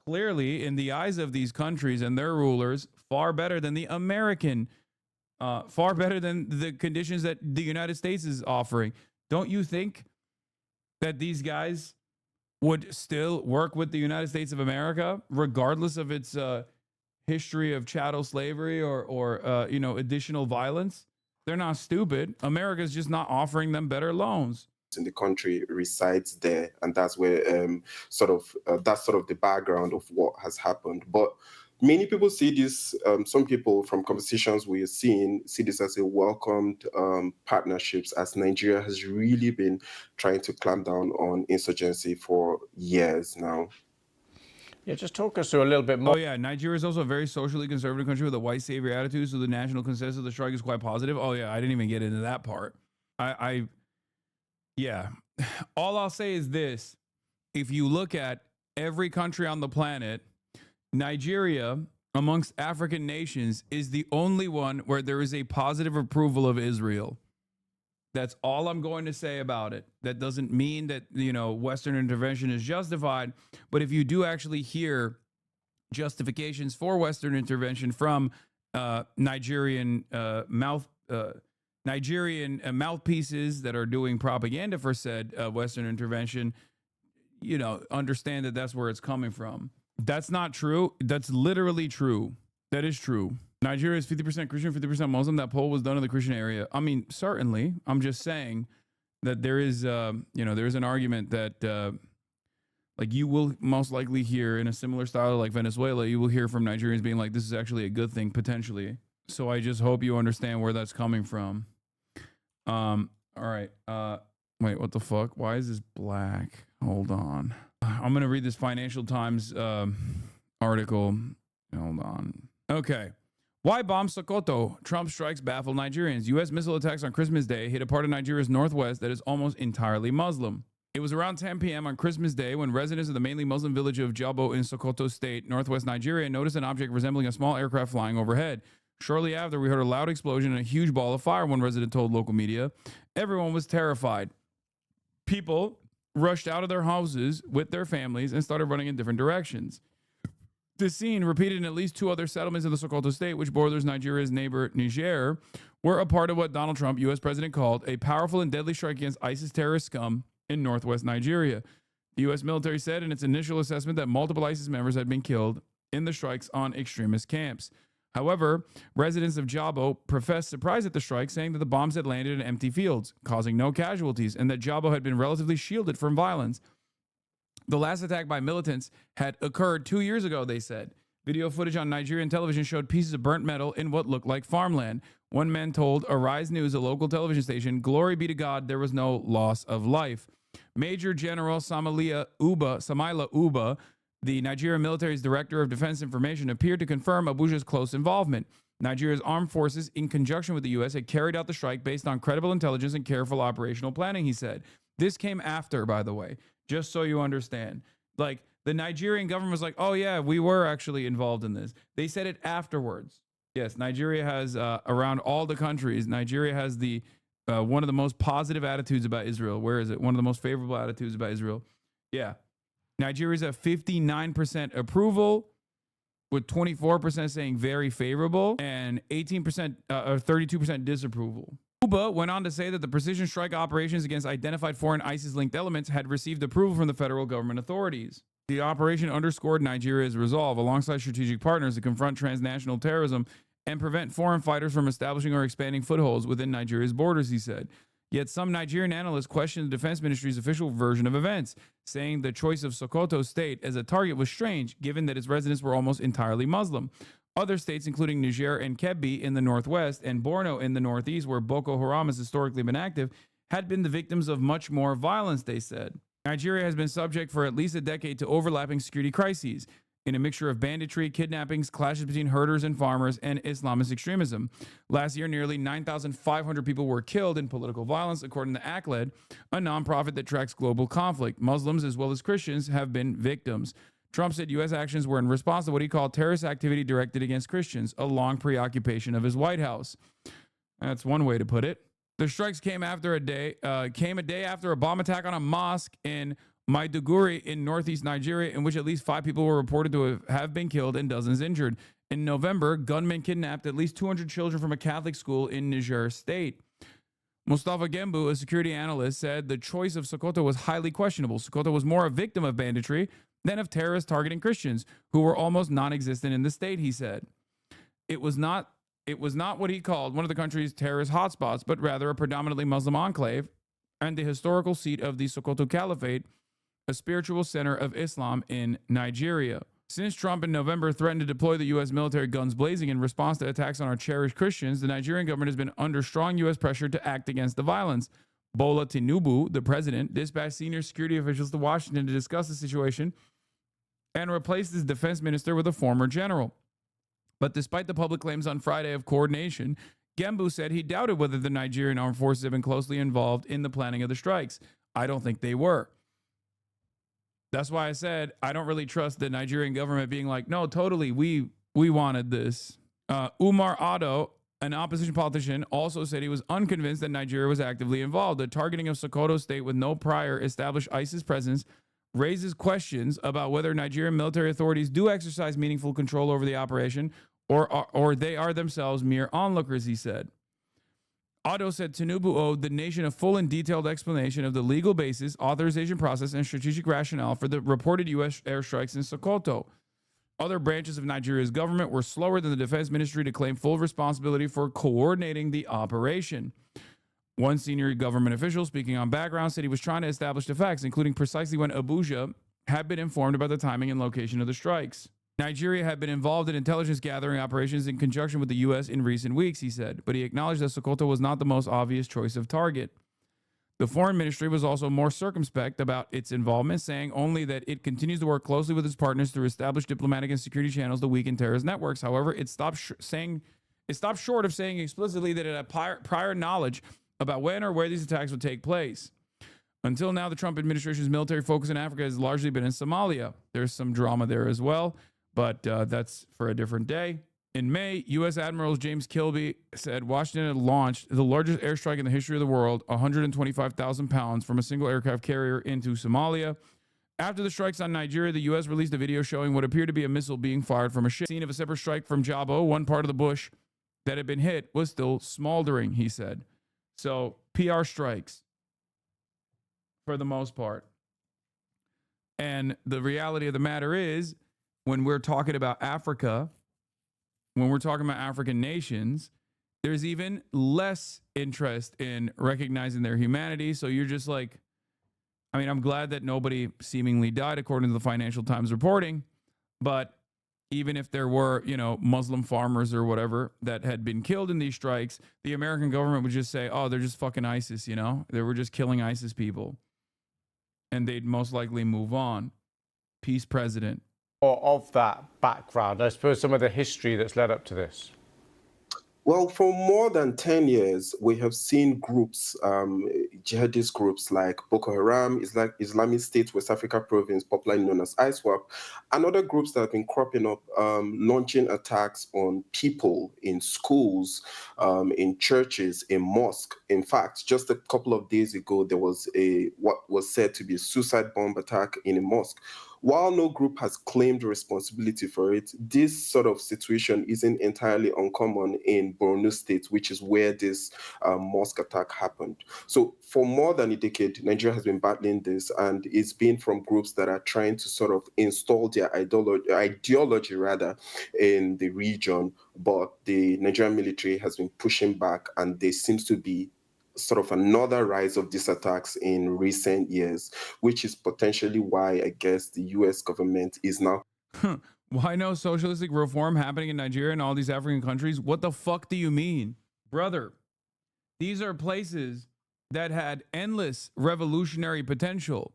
clearly, in the eyes of these countries and their rulers, far better than the American, far better than the conditions that the United States is offering. Don't you think that these guys would still work with the United States of America, regardless of its history of chattel slavery or you know, additional violence? They're not stupid. America's just not offering them better loans. In the country resides there, and that's where that's sort of the background of what has happened. But many people see this, some people from conversations we're seeing see this as a welcomed partnerships, as Nigeria has really been trying to clamp down on insurgency for years now. Yeah, just talk us through a little bit more. Oh yeah, Nigeria is also a very socially conservative country with a white savior attitude, so the national consensus of the strike is quite positive. Oh yeah, I didn't even get into that part. Yeah. All I'll say is this. If you look at every country on the planet, Nigeria, amongst African nations, is the only one where there is a positive approval of Israel. That's all I'm going to say about it. That doesn't mean that, you know, Western intervention is justified. But if you do actually hear justifications for Western intervention from Nigerian mouthpieces that are doing propaganda for said Western intervention, you know, understand that that's where it's coming from. That's not true. That's literally true. That is true. Nigeria is 50% Christian, 50% Muslim. That poll was done in the Christian area. I mean, certainly. I'm just saying that there is, you know, there is an argument that, like, you will most likely hear in a similar style like Venezuela, you will hear from Nigerians being like, this is actually a good thing, potentially. So I just hope you understand where that's coming from. All right. Wait, what the fuck? Why is this black? Hold on. I'm going to read this Financial Times article. Hold on. Okay. Why bomb Sokoto? Trump strikes baffle Nigerians. U.S. missile attacks on Christmas Day hit a part of Nigeria's northwest that is almost entirely Muslim. It was around 10 p.m. on Christmas Day when residents of the mainly Muslim village of Jabo in Sokoto State, northwest Nigeria, noticed an object resembling a small aircraft flying overhead. Shortly after, we heard a loud explosion and a huge ball of fire, one resident told local media. Everyone was terrified. People rushed out of their houses with their families and started running in different directions. The scene, repeated in at least 2 other settlements in the Sokoto state, which borders Nigeria's neighbor Niger, were a part of what Donald Trump, U.S. president, called a powerful and deadly strike against ISIS terrorist scum in northwest Nigeria. The U.S. military said in its initial assessment that multiple ISIS members had been killed in the strikes on extremist camps. However, residents of Jabo professed surprise at the strike, saying that the bombs had landed in empty fields, causing no casualties, and that Jabo had been relatively shielded from violence. The last attack by militants had occurred 2 years ago, they said. Video footage on Nigerian television showed pieces of burnt metal in what looked like farmland. One man told Arise News, a local television station, "Glory be to God, there was no loss of life." Major General Samaila Uba, the Nigerian military's director of defense information, appeared to confirm Abuja's close involvement. Nigeria's armed forces, in conjunction with the U.S., had carried out the strike based on credible intelligence and careful operational planning, he said. This came after, by the way, just so you understand. Like, the Nigerian government was like, oh yeah, we were actually involved in this. They said it afterwards. Yes, Nigeria has, around all the countries, Nigeria has the one of the most positive attitudes about Israel. Where is it? One of the most favorable attitudes about Israel. Yeah. Nigeria's at 59% approval, with 24% saying very favorable and 18% or 32% disapproval. Uba went on to say that the precision strike operations against identified foreign ISIS-linked elements had received approval from the federal government authorities. The operation underscored Nigeria's resolve, alongside strategic partners, to confront transnational terrorism and prevent foreign fighters from establishing or expanding footholds within Nigeria's borders, he said. Yet some Nigerian analysts questioned the defense ministry's official version of events, saying the choice of Sokoto State as a target was strange, given that its residents were almost entirely Muslim. Other states, including Niger and Kebbi in the northwest and Borno in the northeast, where Boko Haram has historically been active, had been the victims of much more violence, they said. Nigeria has been subject for at least a decade to overlapping security crises, in a mixture of banditry, kidnappings, clashes between herders and farmers, and Islamist extremism. Last year, nearly 9,500 people were killed in political violence, according to ACLED, a nonprofit that tracks global conflict. Muslims, as well as Christians, have been victims. Trump said U.S. actions were in response to what he called terrorist activity directed against Christians, a long preoccupation of his White House. That's one way to put it. The strikes came a day after a bomb attack on a mosque in Maiduguri in northeast Nigeria, in which at least 5 people were reported to have been killed and dozens injured. In November, gunmen kidnapped at least 200 children from a Catholic school in Niger State. Mustafa Gembu, a security analyst, said the choice of Sokoto was highly questionable. Sokoto was more a victim of banditry than of terrorists targeting Christians, who were almost non-existent in the state, he said. It was not what he called one of the country's terrorist hotspots, but rather a predominantly Muslim enclave and the historical seat of the Sokoto Caliphate, a spiritual center of Islam in Nigeria. Since Trump in November threatened to deploy the U.S. military guns blazing in response to attacks on our cherished Christians, the Nigerian government has been under strong U.S. pressure to act against the violence. Bola Tinubu, the president, dispatched senior security officials to Washington to discuss the situation and replaced his defense minister with a former general. But despite the public claims on Friday of coordination, Gembu said he doubted whether the Nigerian armed forces have been closely involved in the planning of the strikes. I don't think they were. That's why I said I don't really trust the Nigerian government being like, no, totally, we wanted this. Umar Ado, an opposition politician, also said he was unconvinced that Nigeria was actively involved. The targeting of Sokoto state with no prior established ISIS presence raises questions about whether Nigerian military authorities do exercise meaningful control over the operation or they are themselves mere onlookers, he said. Otto said Tinubu owed the nation a full and detailed explanation of the legal basis, authorization process, and strategic rationale for the reported U.S. airstrikes in Sokoto. Other branches of Nigeria's government were slower than the defense ministry to claim full responsibility for coordinating the operation. One senior government official speaking on background said he was trying to establish the facts, including precisely when Abuja had been informed about the timing and location of the strikes. Nigeria had been involved in intelligence gathering operations in conjunction with the U.S. in recent weeks, he said, but he acknowledged that Sokoto was not the most obvious choice of target. The foreign ministry was also more circumspect about its involvement, saying only that it continues to work closely with its partners to establish diplomatic and security channels to weaken terrorist networks. However, it stopped short of saying explicitly that it had prior knowledge about when or where these attacks would take place. Until now, the Trump administration's military focus in Africa has largely been in Somalia. There's some drama there as well, but that's for a different day. In May, U.S. Admiral James Kilby said Washington had launched the largest airstrike in the history of the world, 125,000 pounds from a single aircraft carrier into Somalia. After the strikes on Nigeria, the U.S. released a video showing what appeared to be a missile being fired from a ship. Scene of a separate strike from Jabo, one part of the bush that had been hit was still smoldering, he said. So, PR strikes for the most part. And the reality of the matter is, when we're talking about Africa, when we're talking about African nations, there's even less interest in recognizing their humanity. So you're just like, I mean, I'm glad that nobody seemingly died according to the Financial Times reporting, but even if there were, Muslim farmers or whatever that had been killed in these strikes, the American government would just say, oh, they're just fucking ISIS, they were just killing ISIS people. And they'd most likely move on. Peace, President. Of that background, I suppose some of the history that's led up to this. Well, for more than 10 years, we have seen groups, jihadist groups like Boko Haram, Islamic State, West Africa Province, popularly known as ISWAP, and other groups that have been cropping up, launching attacks on people in schools, in churches, in mosques. In fact, just a couple of days ago, there was what was said to be a suicide bomb attack in a mosque. While no group has claimed responsibility for it, this sort of situation isn't entirely uncommon in Borno State, which is where this mosque attack happened. So for more than a decade, Nigeria has been battling this, and it's been from groups that are trying to sort of install their ideology in the region, but the Nigerian military has been pushing back, and there seems to be sort of another rise of these attacks in recent years, which is potentially why I guess the U.S. government is now. Why no socialistic reform happening in Nigeria and all these African countries? What the fuck do you mean? Brother, these are places that had endless revolutionary potential.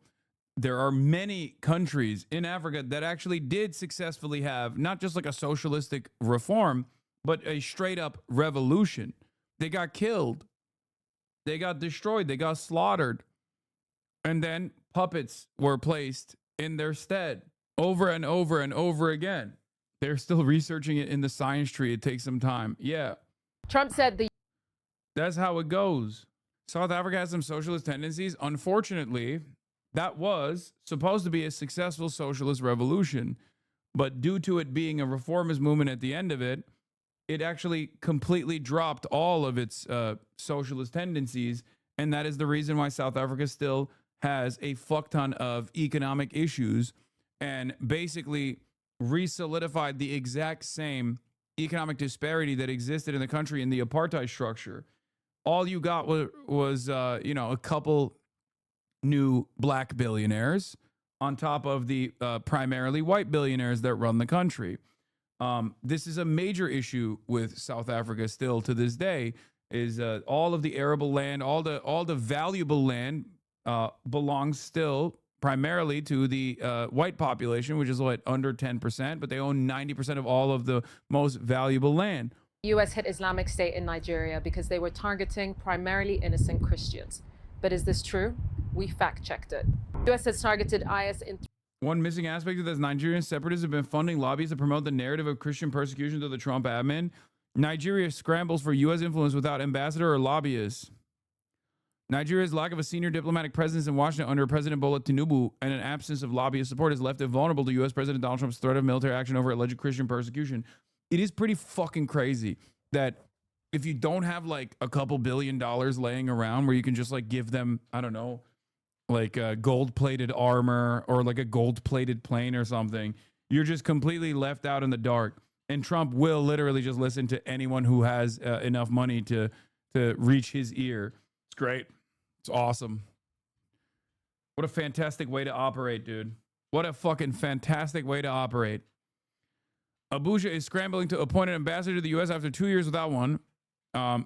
There are many countries in Africa that actually did successfully have not just like a socialistic reform, but a straight up revolution. They got killed. They got destroyed. They got slaughtered. And then puppets were placed in their stead. over and over and over again. They're still researching it in the science tree. It takes some time. Yeah. Trump said That's how it goes. South Africa has some socialist tendencies. Unfortunately, that was supposed to be a successful socialist revolution, but due to it being a reformist movement at the end of it, it actually completely dropped all of its socialist tendencies, and that is the reason why South Africa still has a fuck ton of economic issues and basically re-solidified the exact same economic disparity that existed in the country in the apartheid structure. All you got was a couple new black billionaires on top of the primarily white billionaires that run the country. This is a major issue with South Africa still to this day. Is all of the arable land, all the valuable land belongs still primarily to the white population, which is under 10%, but they own 90% of all of the most valuable land. the U.S. hit Islamic State in Nigeria because they were targeting primarily innocent Christians. But is this true? We fact-checked it. The U.S. has targeted IS in... One missing aspect of this, Nigerian separatists have been funding lobbies to promote the narrative of Christian persecution to the Trump admin. Nigeria scrambles for U.S. influence without ambassador or lobbyists. Nigeria's lack of a senior diplomatic presence in Washington under President Bola Tinubu and an absence of lobbyist support has left it vulnerable to U.S. President Donald Trump's threat of military action over alleged Christian persecution. It is pretty fucking crazy that if you don't have like a couple $1 billion laying around where you can just like give them, I don't know, like gold-plated armor or like a gold-plated plane or something, you're just completely left out in the dark. And Trump will literally just listen to anyone who has enough money to reach his ear. It's great. It's awesome. What a fantastic way to operate, dude. What a fucking fantastic way to operate. Abuja is scrambling to appoint an ambassador to the U.S. after 2 years without one.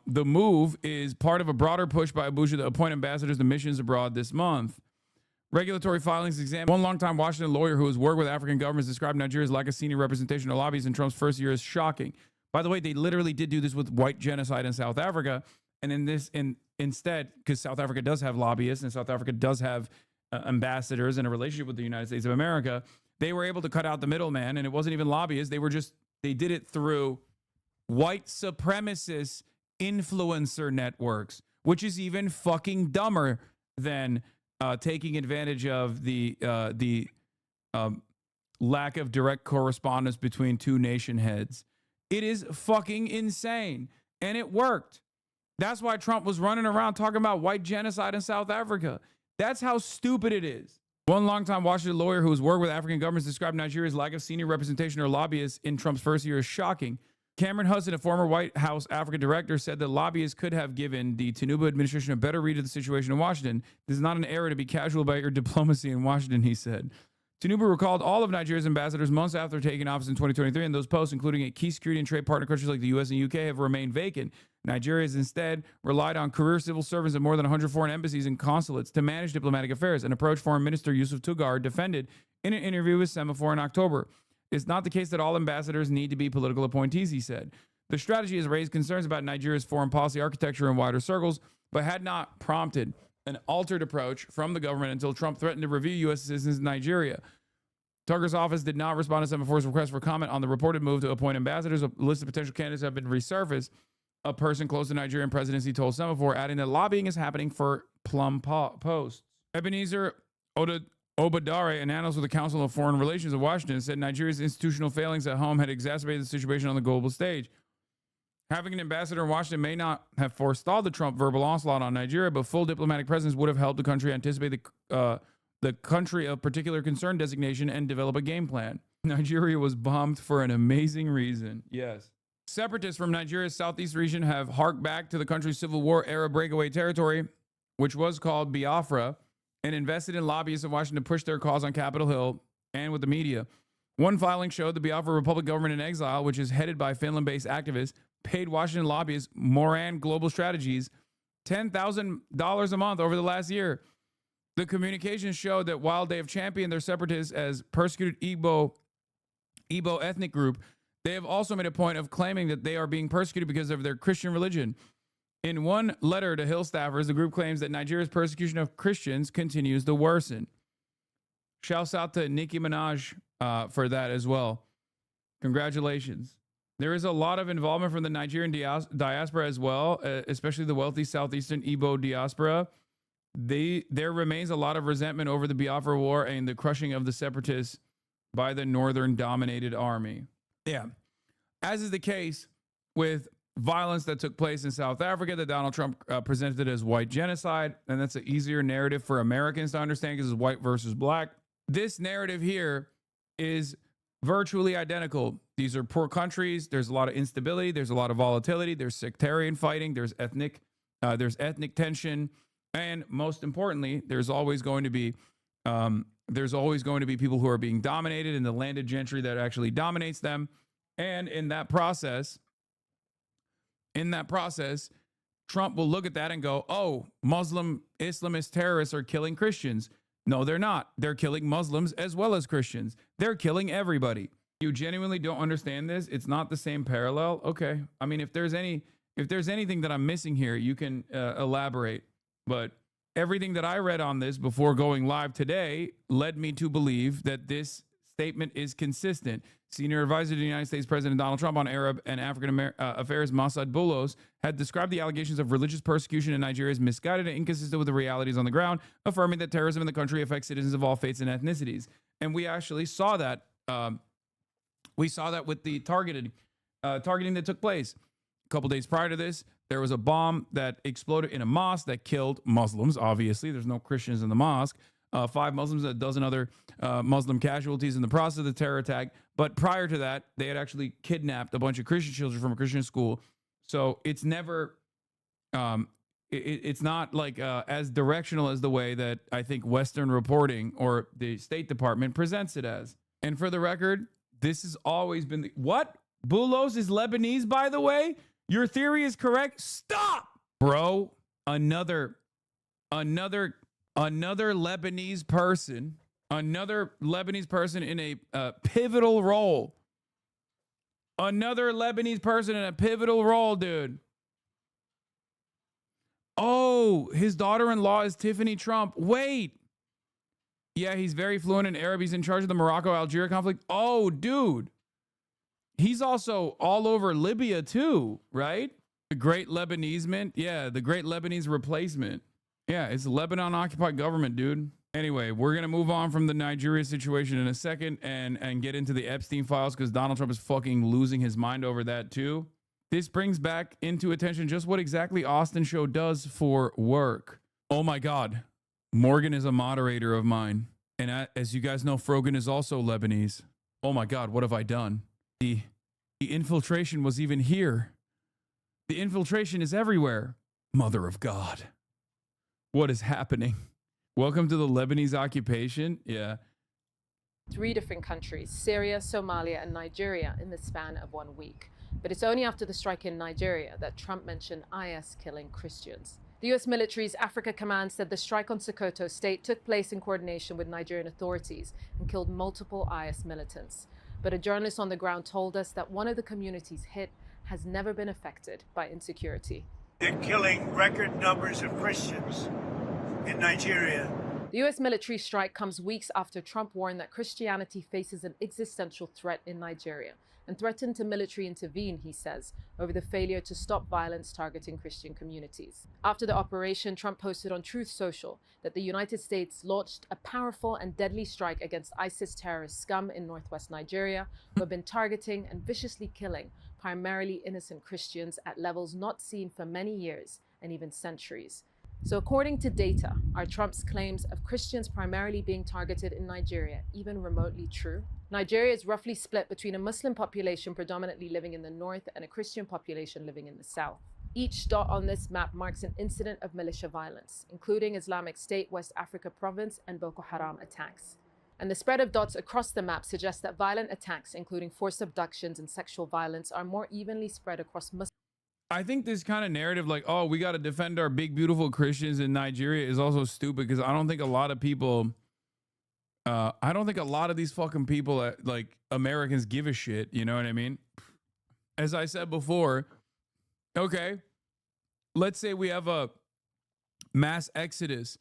The move is part of a broader push by Abuja to appoint ambassadors to missions abroad this month. Regulatory filings examine one longtime Washington lawyer who has worked with African governments described Nigeria's lack of senior representation or lobbies in Trump's first year as shocking. By the way, they literally did do this with white genocide in South Africa. And instead, because South Africa does have lobbyists and South Africa does have ambassadors and a relationship with the United States of America, they were able to cut out the middleman, and it wasn't even lobbyists. They did it through white supremacist influencer networks, which is even fucking dumber than taking advantage of the lack of direct correspondence between two nation heads. It is fucking insane, and it worked. That's why Trump was running around talking about white genocide in South Africa. That's how stupid it is. One longtime Washington lawyer who has worked with African governments described Nigeria's lack of senior representation or lobbyists in Trump's first year as shocking. Cameron Hudson, a former White House Africa director, said that lobbyists could have given the Tinubu administration a better read of the situation in Washington. This is not an era to be casual about your diplomacy in Washington, he said. Tinubu recalled all of Nigeria's ambassadors months after taking office in 2023, and those posts, including at key security and trade partner countries like the U.S. and UK, have remained vacant. Nigeria has instead relied on career civil servants at more than 100 foreign embassies and consulates to manage diplomatic affairs, an approach Foreign Minister Yusuf Tugar defended in an interview with Semaphore in October. It's not the case that all ambassadors need to be political appointees, he said. The strategy has raised concerns about Nigeria's foreign policy architecture in wider circles, but had not prompted an altered approach from the government until Trump threatened to review U.S. citizens in Nigeria. Tucker's office did not respond to Semaphore's request for comment on the reported move to appoint ambassadors. A list of potential candidates have been resurfaced. A person close to Nigerian presidency told Semaphore, adding that lobbying is happening for plum posts. Ebenezer Obadare, an analyst with the Council of Foreign Relations of Washington, said Nigeria's institutional failings at home had exacerbated the situation on the global stage. Having an ambassador in Washington may not have forestalled the Trump verbal onslaught on Nigeria, but full diplomatic presence would have helped the country anticipate the country of particular concern designation and develop a game plan. Nigeria was bombed for an amazing reason. Yes. Separatists from Nigeria's southeast region have harked back to the country's Civil War era breakaway territory, which was called Biafra, and invested in lobbyists in Washington to push their cause on Capitol Hill and with the media. One filing showed the Biafra Republic government in exile, which is headed by Finland-based activists, paid Washington lobbyists Moran Global Strategies $10,000 a month over the last year. The communications showed that while they have championed their separatists as persecuted Igbo ethnic group, they have also made a point of claiming that they are being persecuted because of their Christian religion. In one letter to Hill staffers, the group claims that Nigeria's persecution of Christians continues to worsen. Shouts out to Nicki Minaj for that as well. Congratulations. There is a lot of involvement from the Nigerian diaspora as well, especially the wealthy southeastern Igbo diaspora. There remains a lot of resentment over the Biafra War and the crushing of the separatists by the northern-dominated army. Yeah. As is the case with violence that took place in South Africa that Donald Trump presented as white genocide, and that's an easier narrative for Americans to understand because it's white versus black. This narrative here is virtually identical. These are poor countries. There's a lot of instability. There's a lot of volatility. There's sectarian fighting. There's ethnic tension, and most importantly, there's always going to be people who are being dominated, and the landed gentry that actually dominates them. And in that process, Trump will look at that and go, "Oh, Muslim Islamist terrorists are killing Christians." No, they're not. They're killing Muslims as well as Christians. They're killing everybody. You genuinely don't understand this? It's not the same parallel? Okay. I mean, if there's anything that I'm missing here, you can elaborate. But everything that I read on this before going live today led me to believe that this statement is consistent. Senior advisor to the United States President Donald Trump on Arab and African affairs, Masad Boulos, had described the allegations of religious persecution in Nigeria as misguided and inconsistent with the realities on the ground, affirming that terrorism in the country affects citizens of all faiths and ethnicities. And we actually saw that. We saw that with the targeting that took place. A couple days prior to this, there was a bomb that exploded in a mosque that killed Muslims. Obviously, there's no Christians in the mosque. 5 Muslims, a dozen other Muslim casualties in the process of the terror attack. But prior to that, they had actually kidnapped a bunch of Christian children from a Christian school. So it's never, it's not like as directional as the way that I think Western reporting or the State Department presents it as. And for the record, this has always been what? Boulos is Lebanese, by the way? Your theory is correct? Stop! Bro, another Lebanese person in a pivotal role. Another Lebanese person in a pivotal role, dude. Oh, his daughter-in-law is Tiffany Trump. Wait. Yeah, he's very fluent in Arab. He's in charge of the Morocco-Algeria conflict. Oh, dude. He's also all over Libya too, right? The Great Lebanese Mint. Yeah, the Great Lebanese Replacement. Yeah, it's Lebanon-occupied government, dude. Anyway, we're going to move on from the Nigeria situation in a second and get into the Epstein files because Donald Trump is fucking losing his mind over that too. This brings back into attention just what exactly Austin Show does for work. Oh my God. Morgan is a moderator of mine. And as you guys know, Frogan is also Lebanese. Oh my God, what have I done? The infiltration was even here. The infiltration is everywhere. Mother of God. What is happening? Welcome to the Lebanese occupation. Yeah. 3 different countries, Syria, Somalia, and Nigeria, in the span of 1 week. But it's only after the strike in Nigeria that Trump mentioned IS killing Christians. The US military's Africa Command said the strike on Sokoto State took place in coordination with Nigerian authorities and killed multiple IS militants. But a journalist on the ground told us that one of the communities hit has never been affected by insecurity. They're killing record numbers of Christians in Nigeria. The US military strike comes weeks after Trump warned that Christianity faces an existential threat in Nigeria and threatened to military intervene, he says, over the failure to stop violence targeting Christian communities. After the operation, Trump posted on Truth Social that the United States launched a powerful and deadly strike against ISIS terrorist scum in northwest Nigeria, who have been targeting and viciously killing primarily innocent Christians at levels not seen for many years and even centuries. So according to data, are Trump's claims of Christians primarily being targeted in Nigeria even remotely true? Nigeria is roughly split between a Muslim population predominantly living in the north and a Christian population living in the south. Each dot on this map marks an incident of militia violence, including Islamic State, West Africa Province, and Boko Haram attacks. And the spread of dots across the map suggests that violent attacks, including forced abductions and sexual violence, are more evenly spread across Muslim. I think this kind of narrative like, oh, we got to defend our big, beautiful Christians in Nigeria is also stupid because I don't think a lot of people, I don't think a lot of these fucking people, like Americans, give a shit. You know what I mean? As I said before, okay, let's say we have a mass exodus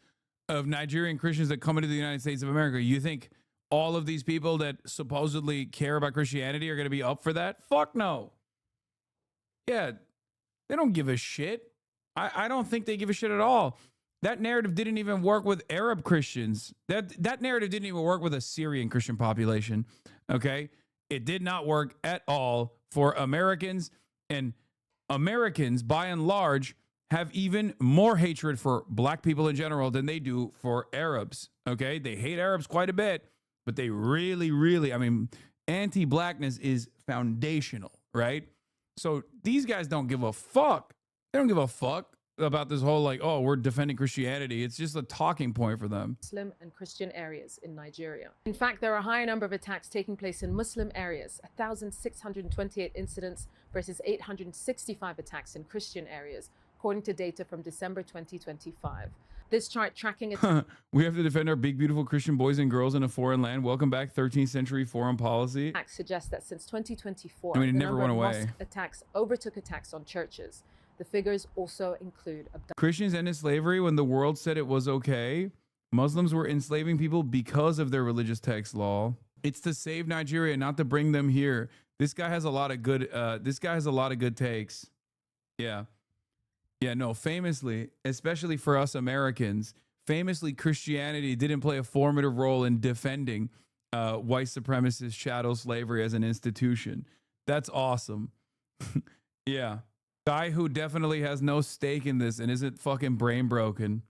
of Nigerian Christians that come into the United States of America. You think all of these people that supposedly care about Christianity are going to be up for that? Fuck no. Yeah, they don't give a shit. I don't think they give a shit at all. That narrative didn't even work with Arab Christians. That narrative didn't even work with a Syrian Christian population. Okay? It did not work at all for Americans, and Americans, by and large, have even more hatred for black people in general than they do for Arabs. Okay? They hate Arabs quite a bit, but they really, really, I mean, anti-blackness is foundational, right? So these guys don't give a fuck. They don't give a fuck about this whole like, oh, we're defending Christianity. It's just a talking point for them. Muslim and Christian areas in Nigeria. In fact, there are a higher number of attacks taking place in Muslim areas, 1,628 incidents versus 865 attacks in Christian areas, according to data from December 2025. This chart tracking it. We have to defend our big, beautiful Christian boys and girls in a foreign land. Welcome back, 13th century foreign policy. Suggests that since 2024, I mean, it the never number went of away. mosque attacks overtook attacks on churches. The figures also include Christians ended slavery when the world said it was okay. Muslims were enslaving people because of their religious text law. It's to save Nigeria, not to bring them here. This guy has a lot of good. This guy has a lot of good takes. Yeah. Yeah, no, famously, especially for us Americans, famously Christianity didn't play a formative role in defending white supremacist chattel slavery as an institution. That's awesome. Yeah. Guy who definitely has no stake in this and isn't fucking brain broken.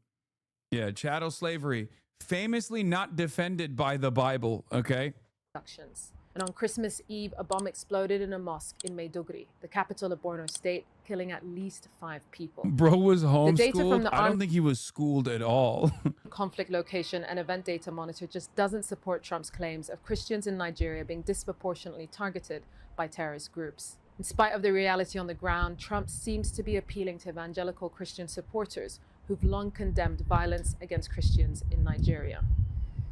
Yeah, chattel slavery, famously not defended by the Bible, okay? abductions. And on Christmas Eve, a bomb exploded in a mosque in Maiduguri, the capital of Borno State, killing at least 5 people. Bro was The data from homeschooled. the I don't think he was schooled at all. conflict location and event data monitor just doesn't support Trump's claims of Christians in Nigeria being disproportionately targeted by terrorist groups. In spite of the reality on the ground, Trump seems to be appealing to evangelical Christian supporters who've long condemned violence against Christians in Nigeria.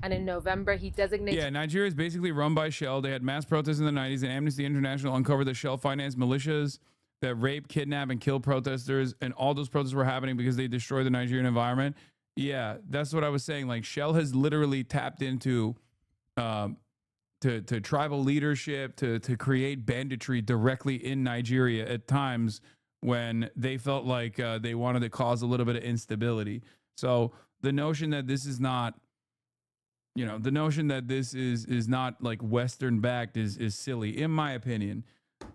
And in November, he designated... Yeah, Nigeria is basically run by Shell. They had mass protests in the 90s, and Amnesty International uncovered that Shell financed militias that rape, kidnap, and kill protesters, and all those protests were happening because they destroyed the Nigerian environment. Yeah, that's what I was saying. Like, Shell has literally tapped into to tribal leadership, to create banditry directly in Nigeria at times when they felt like they wanted to cause a little bit of instability. So the notion that this is not... You know, the notion that this is not like Western backed is silly, in my opinion.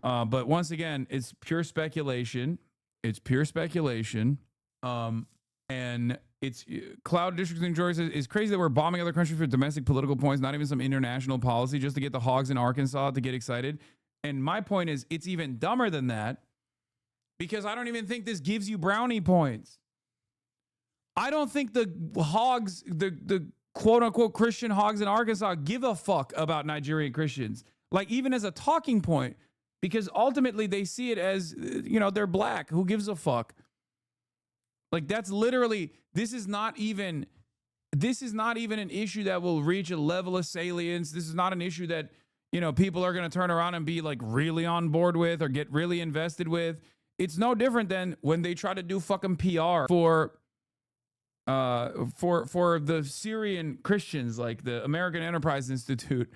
But once again, it's pure speculation. It's pure speculation. And it's Cloud District in Georgia says it's crazy that we're bombing other countries for domestic political points, not even some international policy, just to get the hogs in Arkansas to get excited. And my point is, it's even dumber than that, because I don't even think this gives you brownie points. I don't think the hogs, the quote unquote Christian hogs in Arkansas give a fuck about Nigerian Christians, like even as a talking point, because ultimately they see it as, you know, they're black. Who gives a fuck? Like, that's literally, this is not even an issue that will reach a level of salience. This is not an issue that, you know, people are going to turn around and be like really on board with or get really invested with. It's no different than when they try to do fucking PR for the Syrian Christians, like the American Enterprise Institute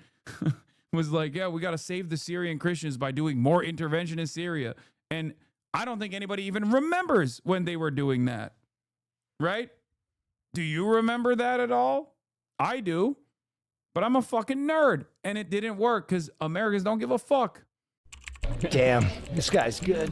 was like, yeah, we got to save the Syrian Christians by doing more intervention in Syria. And I don't think anybody even remembers when they were doing that, right? Do you remember that at all? I do, but I'm a fucking nerd, and it didn't work because Americans don't give a fuck. Damn, this guy's good.